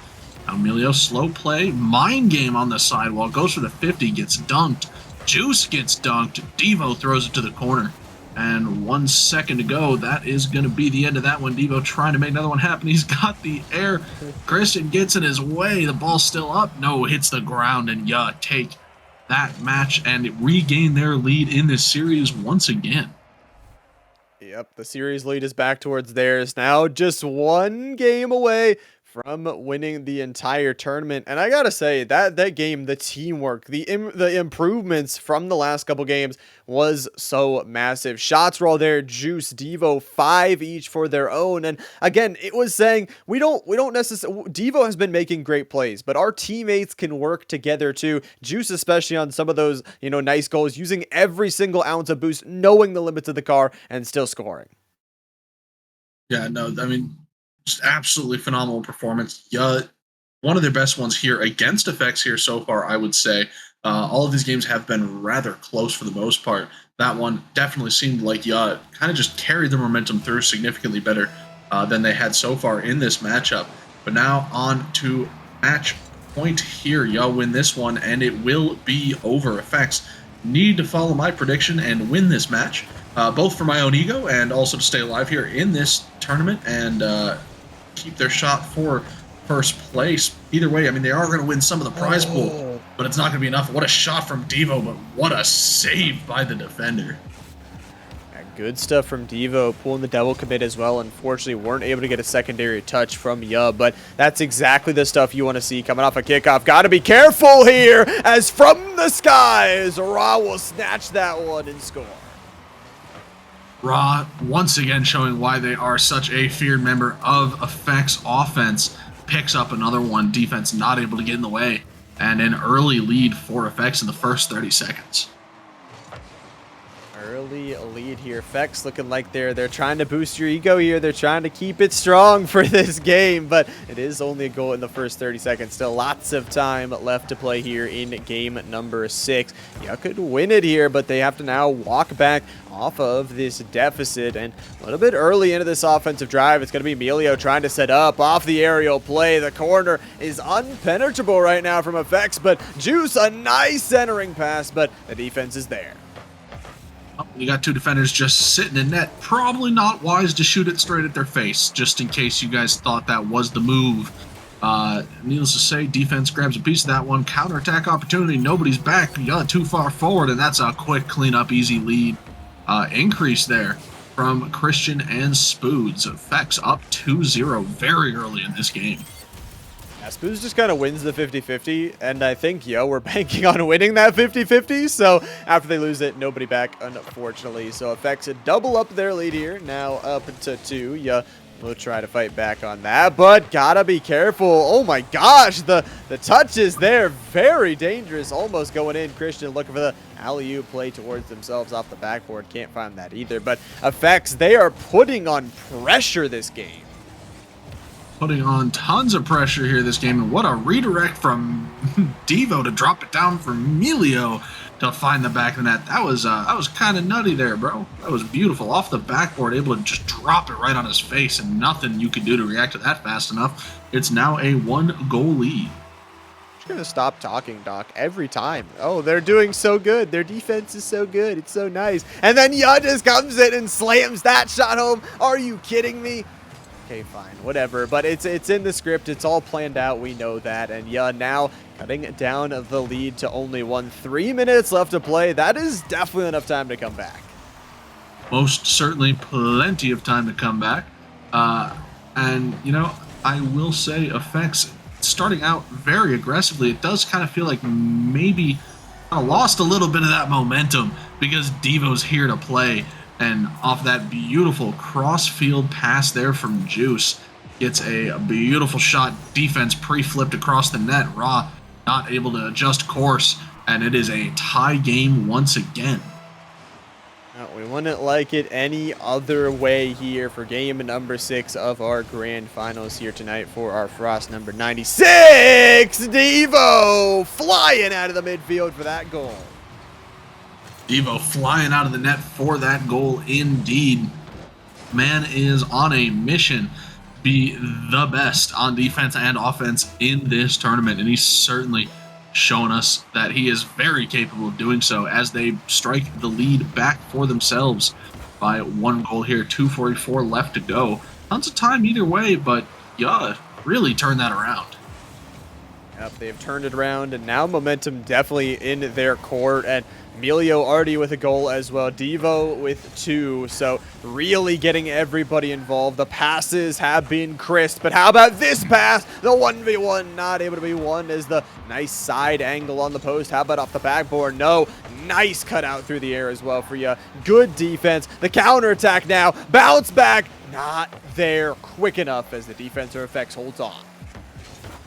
Now Emilio, slow play, mind game on the sidewall, goes for the 50, gets dunked. Juice gets dunked. Devo throws it to the corner. And 1 second to go. That is going to be the end of that one. Devo trying to make another one happen. He's got the air. Christian gets in his way. The ball's still up. No, hits the ground, and Ya take that match and regain their lead in this series once again. Yep, the series lead is back towards theirs now. Just 1 game away from winning the entire tournament. And I gotta say that game, the teamwork, the improvements from the last couple games was so massive. Shots were all there. Juice, Devo, 5 each for their own. And again, it was saying we don't necessarily. Devo has been making great plays, but our teammates can work together too. Juice, especially on some of those nice goals, using every single ounce of boost, knowing the limits of the car, and still scoring. Yeah, no, I mean, just absolutely phenomenal performance. Yeah, one of their best ones here against Effects here so far, I would say. All of these games have been rather close for the most part. That one definitely seemed like kind of just carried the momentum through significantly better than they had so far in this matchup. But now on to match point here. Win this one, and it will be over. Effects need to follow my prediction and win this match. Both for my own ego and also to stay alive here in this tournament and keep their shot for first place. Either way, I mean, they are going to win some of the prize pool, but it's not going to be enough. What a shot from Devo, but what a save by the defender. Good stuff from Devo, pulling the double commit as well. Unfortunately, weren't able to get a secondary touch from Yub, but that's exactly the stuff you want to see coming off a kickoff. Got to be careful here, as from the skies, Ra will snatch that one and score. Ra, once again showing why they are such a feared member of Effects offense, picks up another one. Defense not able to get in the way, and an early lead for Effects in the first 30 seconds. Early lead here. Effects looking like they're trying to boost your ego here. They're trying to keep it strong for this game, but it is only a goal in the first 30 seconds. Still lots of time left to play here in game number 6. You could win it here, but they have to now walk back off of this deficit. And a little bit early into this offensive drive, it's going to be Emilio trying to set up off the aerial play. The corner is unpenetrable right now from Effects, but Juice, a nice centering pass, but the defense is there. You got two defenders just sitting in net. Probably not wise to shoot it straight at their face, just in case you guys thought that was the move. Needless to say, defense grabs a piece of that one. Counterattack opportunity. Nobody's back. You got too far forward, and that's a quick cleanup, easy lead. Increase there from Christian and Spoods. Effects up 2-0 very early in this game. Yeah, Spoons just kind of wins the 50-50, and I think, we're banking on winning that 50-50, so after they lose it, nobody back, unfortunately. So Effects double up their lead here, now up to 2. We'll try to fight back on that, but gotta be careful. Oh my gosh, the touch is there, very dangerous, almost going in. Christian looking for the alley-oop play towards themselves off the backboard, can't find that either, but Effects, they are putting on pressure this game. Putting on tons of pressure here this game, and what a redirect from Devo to drop it down for Emilio to find the back of the net. That was kind of nutty there, bro. That was beautiful. Off the backboard, able to just drop it right on his face, and nothing you could do to react to that fast enough. It's now a 1-goal lead. I'm gonna stop talking, Doc, every time. Oh, they're doing so good. Their defense is so good. It's so nice. And then just comes in and slams that shot home. Are you kidding me? Okay, fine, whatever, but it's in the script. It's all planned out. We know that. And now cutting down the lead to only 3 minutes left to play. That is definitely enough time to come back. Most certainly plenty of time to come back. And, I will say Effects starting out very aggressively. It does kind of feel like maybe I lost a little bit of that momentum because Devo's here to play. And off that beautiful cross-field pass there from Juice, gets a beautiful shot. Defense pre-flipped across the net. Ra not able to adjust course, and it is a tie game once again. We wouldn't like it any other way here for game number 6 of our grand finals here tonight for our Frost number 96. Devo flying out of the midfield for that goal. Devo flying out of the net for that goal indeed. Man is on a mission to be the best on defense and offense in this tournament, and he's certainly shown us that he is very capable of doing so as they strike the lead back for themselves by 1 goal here. 2:44 left to go. Tons of time either way, but really turn that around. Yep, they've turned it around, and now momentum definitely in their court, and Emilio already with a goal as well, Devo with 2, so really getting everybody involved. The passes have been crisp, but how about this pass? The 1v1 not able to be won as the nice side angle on the post. How about off the backboard? No. Nice cutout through the air as well for you. Good defense. The counterattack now. Bounce back. Not there quick enough as the defensive effects holds on.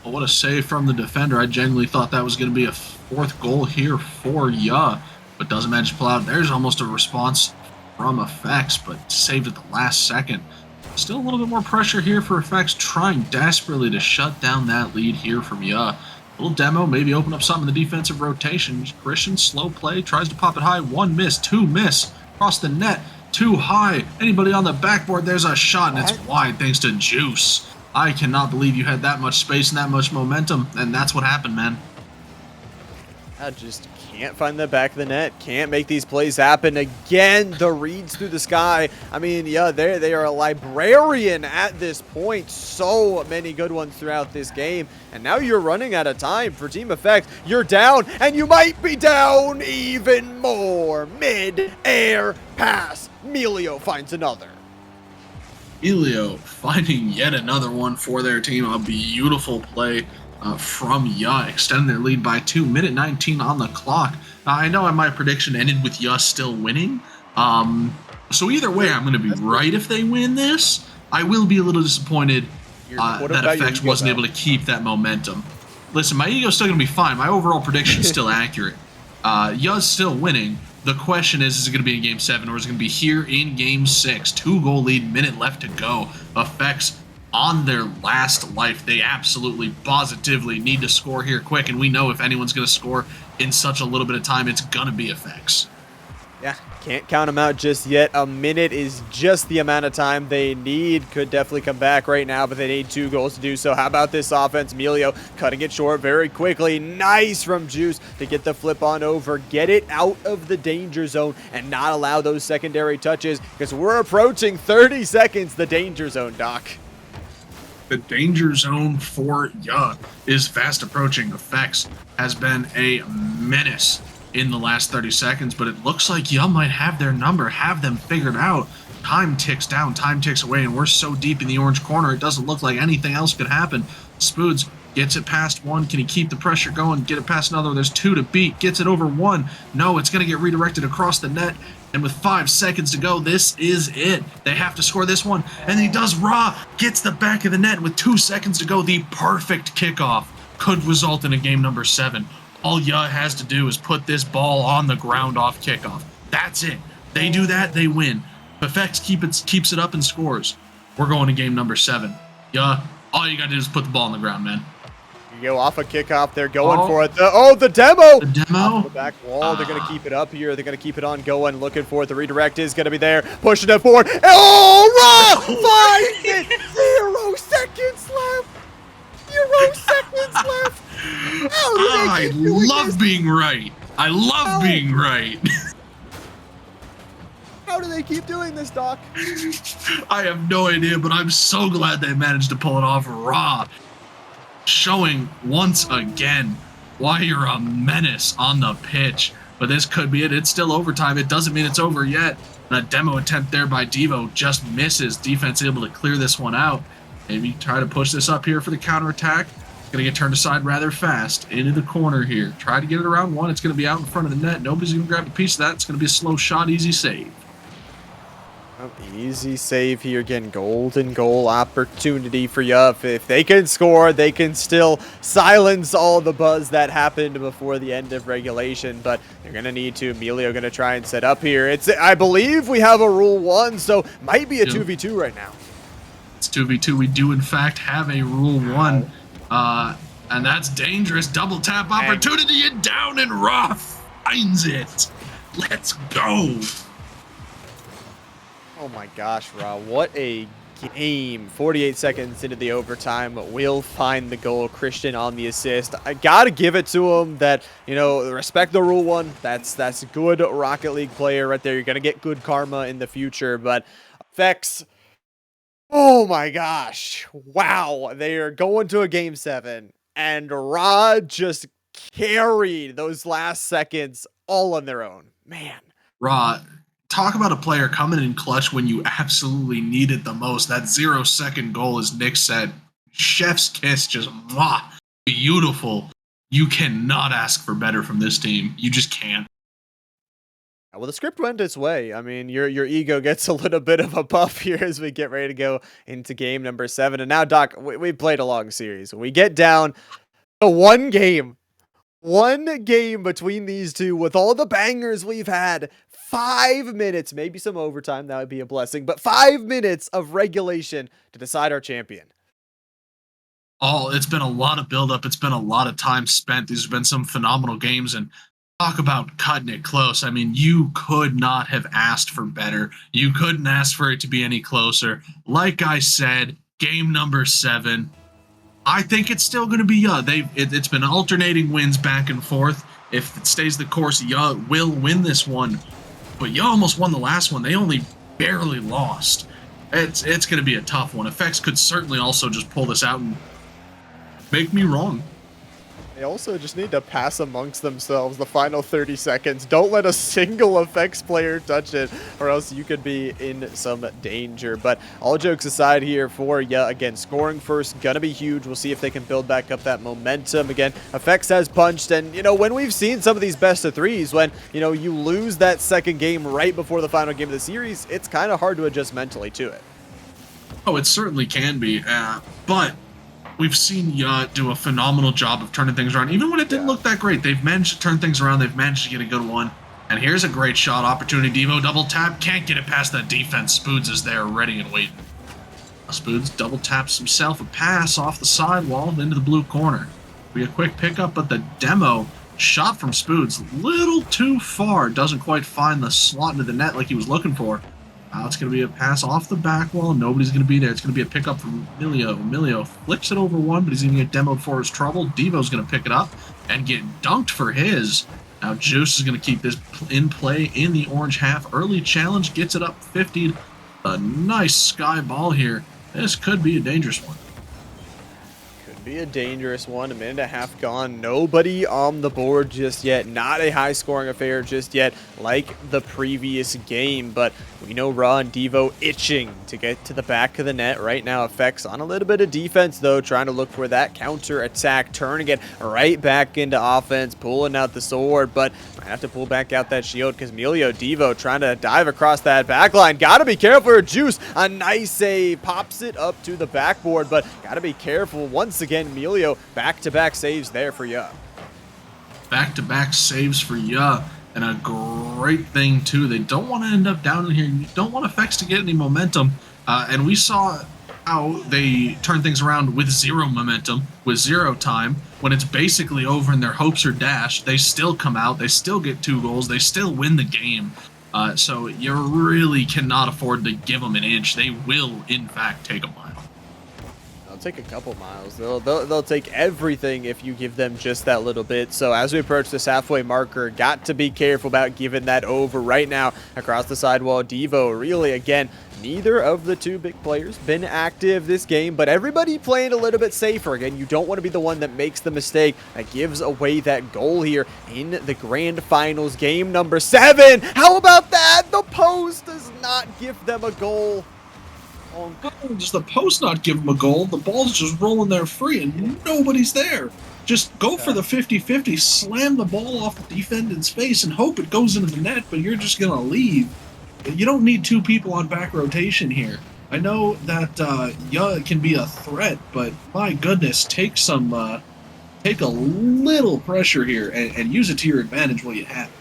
Well, what a save from the defender. I genuinely thought that was going to be a 4th goal here for Ya, but doesn't manage to pull out. There's almost a response from Effects, but saved at the last second. Still a little bit more pressure here for Effects, trying desperately to shut down that lead here from Ya. Little demo, maybe open up something in the defensive rotation. Christian, slow play, tries to pop it high. 1 miss, 2 miss. Across the net, 2 high. Anybody on the backboard, there's a shot, and it's wide thanks to Juice. I cannot believe you had that much space and that much momentum, and that's what happened, man. I just can't find the back of the net. Can't make these plays happen. Again, the reads through the sky. I mean, yeah, they are a librarian at this point. So many good ones throughout this game. And now you're running out of time for Team Effect. You're down, and you might be down even more. Mid-air pass. Emilio finds another. Elio finding yet another one for their team. A beautiful play from Ya, extending their lead by 2. Minute 19 on the clock. I know my prediction ended with Ya still winning. So either way, I'm going to be right if they win this. I will be a little disappointed that Effects wasn't able to keep that momentum. Listen, my ego's still going to be fine. My overall prediction is still accurate. Ya's still winning. The question is it going to be in Game 7 or is it going to be here in Game 6? 2-goal lead, minute left to go. Effects on their last life. They absolutely, positively need to score here quick, and we know if anyone's going to score in such a little bit of time, it's going to be Effects. Yeah, can't count them out just yet. A minute is just the amount of time they need. Could definitely come back right now, but they need 2 goals to do so. How about this offense? Emilio cutting it short very quickly. Nice from Juice to get the flip on over. Get it out of the danger zone and not allow those secondary touches because we're approaching 30 seconds, the danger zone, Doc. The danger zone for Ya is fast approaching. Effects has been a menace in the last 30 seconds, but it looks like Ya might have their number, have them figured out. Time ticks down, time ticks away, and we're so deep in the orange corner, it doesn't look like anything else could happen. Spoods gets it past 1. Can he keep the pressure going? Get it past another. There's 2 to beat. Gets it over 1. No, it's going to get redirected across the net. And with 5 seconds to go, this is it. They have to score this one. And he does raw. Gets the back of the net. With 2 seconds to go, the perfect kickoff could result in a game number 7. All Ya has to do is put this ball on the ground off kickoff. That's it. They do that, they win. Effects keeps it up and scores. We're going to game number 7. Ya, all you got to do is put the ball on the ground, man. You go off a kickoff. They're going for it. The demo. The demo. Off the back wall. They're going to keep it up here. They're going to keep it on going. Looking for it. The redirect is going to be there. Pushing it forward. Oh, raw! 5 minutes. 0 seconds left. 0 seconds left. I love being right. I love being right. How do they keep doing this, Doc? I have no idea, but I'm so glad they managed to pull it off raw. Showing once again why you're a menace on the pitch. But this could be it. It's still overtime. It doesn't mean it's over yet. And a demo attempt there by Devo just misses. Defense able to clear this one out. Maybe try to push this up here for the counterattack. Going to get turned aside rather fast into the corner here. Try to get it around 1. It's going to be out in front of the net. Nobody's going to grab a piece of that. It's going to be a slow shot, easy save. Oh, easy save here. Again, golden goal opportunity for Ya. If they can score, they can still silence all the buzz that happened before the end of regulation. But they're going to need to. Emilio going to try and set up here. I believe we have a rule 1, so might be a 2v2 right now. It's 2v2. We do, in fact, have a rule 1. And that's dangerous. Double tap opportunity and down and Raw finds it. Let's go. Oh my gosh, Ra, what a game. 48 seconds into the overtime, will find the goal. Christian on the assist. I gotta give it to him that, you know, respect the rule 1. That's a good Rocket League player right there. You're gonna get good karma in the future, but Effects, oh my gosh. Wow, they are going to a game 7. and Ra just carried those last seconds all on their own. Man. Raw, talk about a player coming in clutch when you absolutely need it the most. That 0-second goal, as Nick said, chef's kiss, just beautiful. You cannot ask for better from this team. You just can't. Well, the script went its way. I mean, your ego gets a little bit of a buff here as we get ready to go into game number 7. And now, Doc, we played a long series. We get down to one game between these two with all the bangers we've had. 5 minutes, maybe some overtime. That would be a blessing. But 5 minutes of regulation to decide our champion. Oh, it's been a lot of buildup. It's been a lot of time spent. These have been some phenomenal games, and talk about cutting it close. I mean, you could not have asked for better. You couldn't ask for it to be any closer. Like I said, game number 7. I think it's still going to be it's been alternating wins back and forth. If it stays the course, will win this one. But almost won the last one. They only barely lost. It's going to be a tough one. Effects could certainly also just pull this out and make me wrong. They also just need to pass amongst themselves the final 30 seconds. Don't let a single Effects player touch it, or else you could be in some danger. But all jokes aside here for again, scoring first, gonna be huge. We'll see if they can build back up that momentum. Again, Effects has punched, and, when we've seen some of these best of threes, when, you lose that second game right before the final game of the series, it's kind of hard to adjust mentally to it. Oh, it certainly can be, but we've seen do a phenomenal job of turning things around. Even when it didn't look that great, they've managed to turn things around. They've managed to get a good one. And here's a great shot opportunity. Devo double tap. Can't get it past that defense. Spoods is there ready and waiting. Spoods double taps himself a pass off the sidewall into the blue corner. Be a quick pickup, but the demo shot from Spoods little too far. Doesn't quite find the slot into the net like he was looking for. Now it's going to be a pass off the back wall. Nobody's going to be there. It's going to be a pickup from Milio. Milio flips it over one, but he's going to get demoed for his trouble. Devo's going to pick it up and get dunked for his. Now Juice is going to keep this in play in the orange half. Early challenge, gets it up 50. A nice sky ball here. This could be a dangerous one. Be a dangerous one. A minute and a half gone. Nobody on the board just yet. Not a high scoring affair just yet like the previous game, but we know Ra and Devo itching to get to the back of the net right now. Effects on a little bit of defense though, trying to look for that counter attack, turning it right back into offense, pulling out the sword, but might have to pull back out that shield because Milio Devo trying to dive across that back line. Gotta be careful for Juice. A nice save, pops it up to the backboard, but gotta be careful once again. Milio back-to-back saves there for ya. Back-to-back saves for ya. And a great thing, too. They don't want to end up down in here. You don't want Effects to get any momentum. And we saw how they turn things around with 0 momentum, with 0 time. When it's basically over and their hopes are dashed, they still come out. They still get 2 goals. They still win the game. So you really cannot afford to give them an inch. They will, in fact, take a mile. Take a couple miles. They'll take everything if you give them just that little bit. So as we approach this halfway marker, got to be careful about giving that over right now across the sidewall. Devo really, again, neither of the two big players been active this game, but everybody playing a little bit safer. Again, you don't want to be the one that makes the mistake that gives away that goal here in the grand finals, game number 7. How about that? The post does not give them a goal. Does the post not give them a goal? The ball's just rolling there free and nobody's there. Just go for the 50-50, slam the ball off the defendant's face and hope it goes into the net, but you're just going to leave. You don't need 2 people on back rotation here. I know that it can be a threat, but my goodness, take a little pressure here and use it to your advantage while you have it.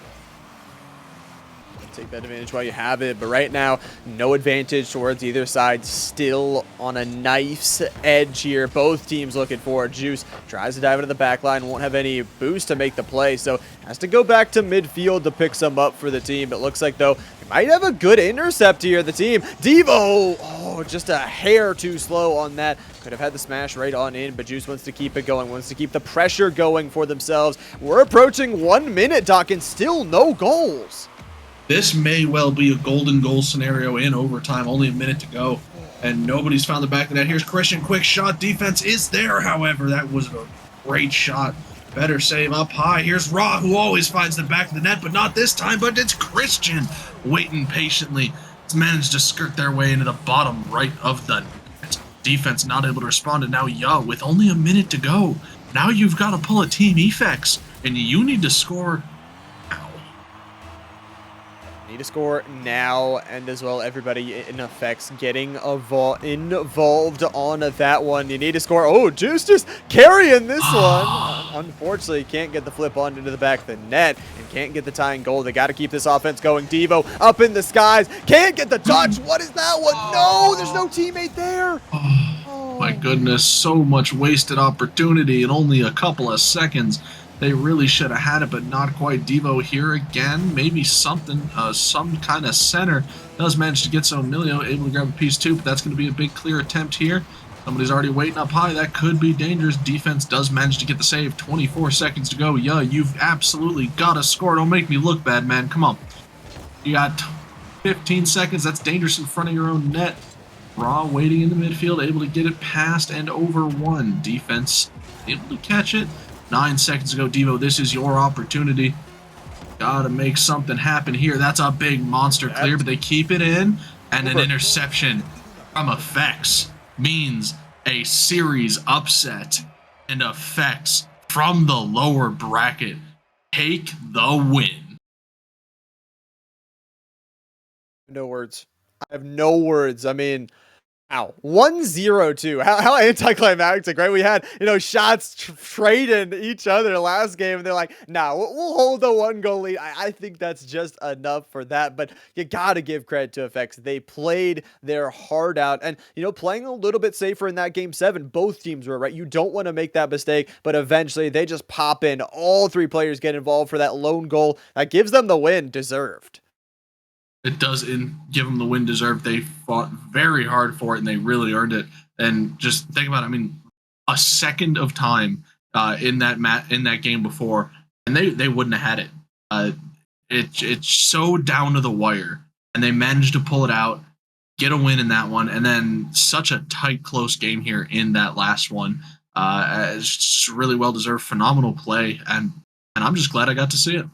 Take that advantage while you have it, but right now, no advantage towards either side. Still on a knife's edge here. Both teams looking for it. Juice tries to dive into the back line, won't have any boost to make the play, so has to go back to midfield to pick some up for the team. It looks like, though, they might have a good intercept here, the team. Devo, just a hair too slow on that. Could have had the smash right on in, but Juice wants to keep it going, wants to keep the pressure going for themselves. We're approaching 1 minute, Doc, and still no goals. This may well be a golden goal scenario in overtime. Only a minute to go, and nobody's found the back of that. Here's Christian, quick shot. Defense is there, however. That was a Great shot. Better save up high. Here's Raw, who always finds the back of the net, but not this time. But it's Christian waiting patiently. He's managed to skirt their way into the bottom right of the net. Defense not able to respond, and now with only a minute to go. Now you've got to pull a team Effects, and you need to score now. Need to score now, and as well everybody in Effects getting involved on that one. You need to score. Oh, Juice just carrying this one. Unfortunately, can't get the flip on into the back of the net and can't get the tying goal. They got to keep this offense going. Devo up in the skies. Can't get the touch. What is that one? No, there's no teammate there. My goodness, so much wasted opportunity in only a couple of seconds. They really should have had it, but not quite. Devo here again. Maybe something, some kind of center. Does manage to get some Emilio, able to grab a piece too, but that's going to be a big clear attempt here. Somebody's already waiting up high. That could be dangerous. Defense does manage to get the save. 24 seconds to go. Yeah, you've absolutely got to score. Don't make me look bad, man. Come on. You got 15 seconds. That's dangerous in front of your own net. Raw waiting in the midfield, able to get it past and over one. Defense able to catch it. 9 seconds ago, Devo, this is your opportunity. Gotta make something happen here. That's a big monster clear, but they keep it in. And an interception from Effects means a series upset. And Effects from the lower bracket take the win. No words. I have no words. I mean, ow. 1-0-2. How anticlimactic, right? We had, shots trading each other last game, and they're like, nah, we'll hold the 1-goal lead. I think that's just enough for that, but you gotta give credit to Effects. They played their heart out, and, playing a little bit safer in that game 7. Both teams were, right? You don't want to make that mistake, but eventually they just pop in. All 3 players get involved for that lone goal. That gives them the win deserved. It does give them the win deserved. They fought very hard for it, and they really earned it. And just think about it. I mean, a second of time in that game before, and they wouldn't have had it. It's so down to the wire, and they managed to pull it out, get a win in that one, and then such a tight, close game here in that last one. It's just really well deserved, phenomenal play, and I'm just glad I got to see it.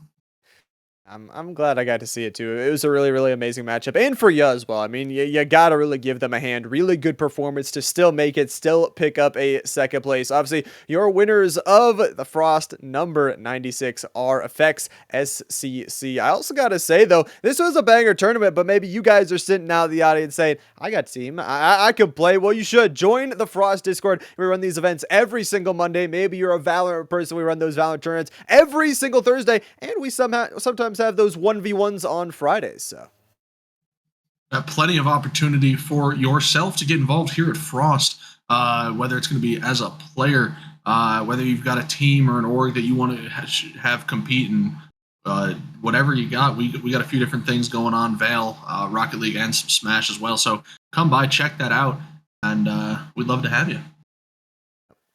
I'm glad I got to see it too. It was a really, really amazing matchup. And for you as well. I mean, you got to really give them a hand. Really good performance to still make it, still pick up a second place. Obviously, your winners of the Frost number 96 are Effectscc. I also got to say, though, this was a banger tournament, but maybe you guys are sitting out in the audience saying, I got team. I could play. Well, you should. Join the Frost Discord. We run these events every single Monday. Maybe you're a Valorant person. We run those Valorant tournaments every single Thursday. And we sometimes have those 1v1s on Fridays. So plenty of opportunity for yourself to get involved here at Frost, whether it's going to be as a player, whether you've got a team or an org that you want to have compete in, whatever you got. We got a few different things going on, Vale, Rocket League, and some Smash as well. So come by, check that out, and we'd love to have you.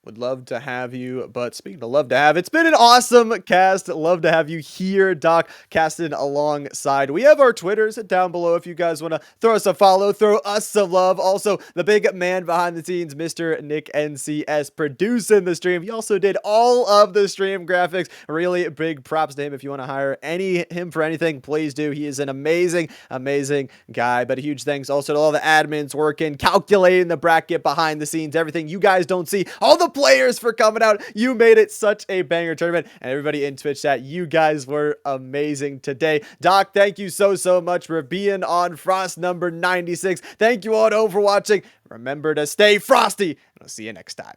Would love to have you, but speaking of love to have, it's been an awesome cast. Love to have you here, Doc, casting alongside. We have our Twitters down below if you guys want to throw us a follow, throw us some love. Also, the big man behind the scenes, Mr. Nick NCS, producing the stream. He also did all of the stream graphics. Really big props to him. If you want to hire him for anything, please do. He is an amazing, amazing guy. But a huge thanks also to all the admins working, calculating the bracket behind the scenes, everything you guys don't see. All the players for coming out. You made it such a banger tournament, and everybody in Twitch chat, you guys were amazing today. Doc, thank you so much for being on Frost number 96. Thank you all for watching. Remember to stay frosty, and I'll see you next time.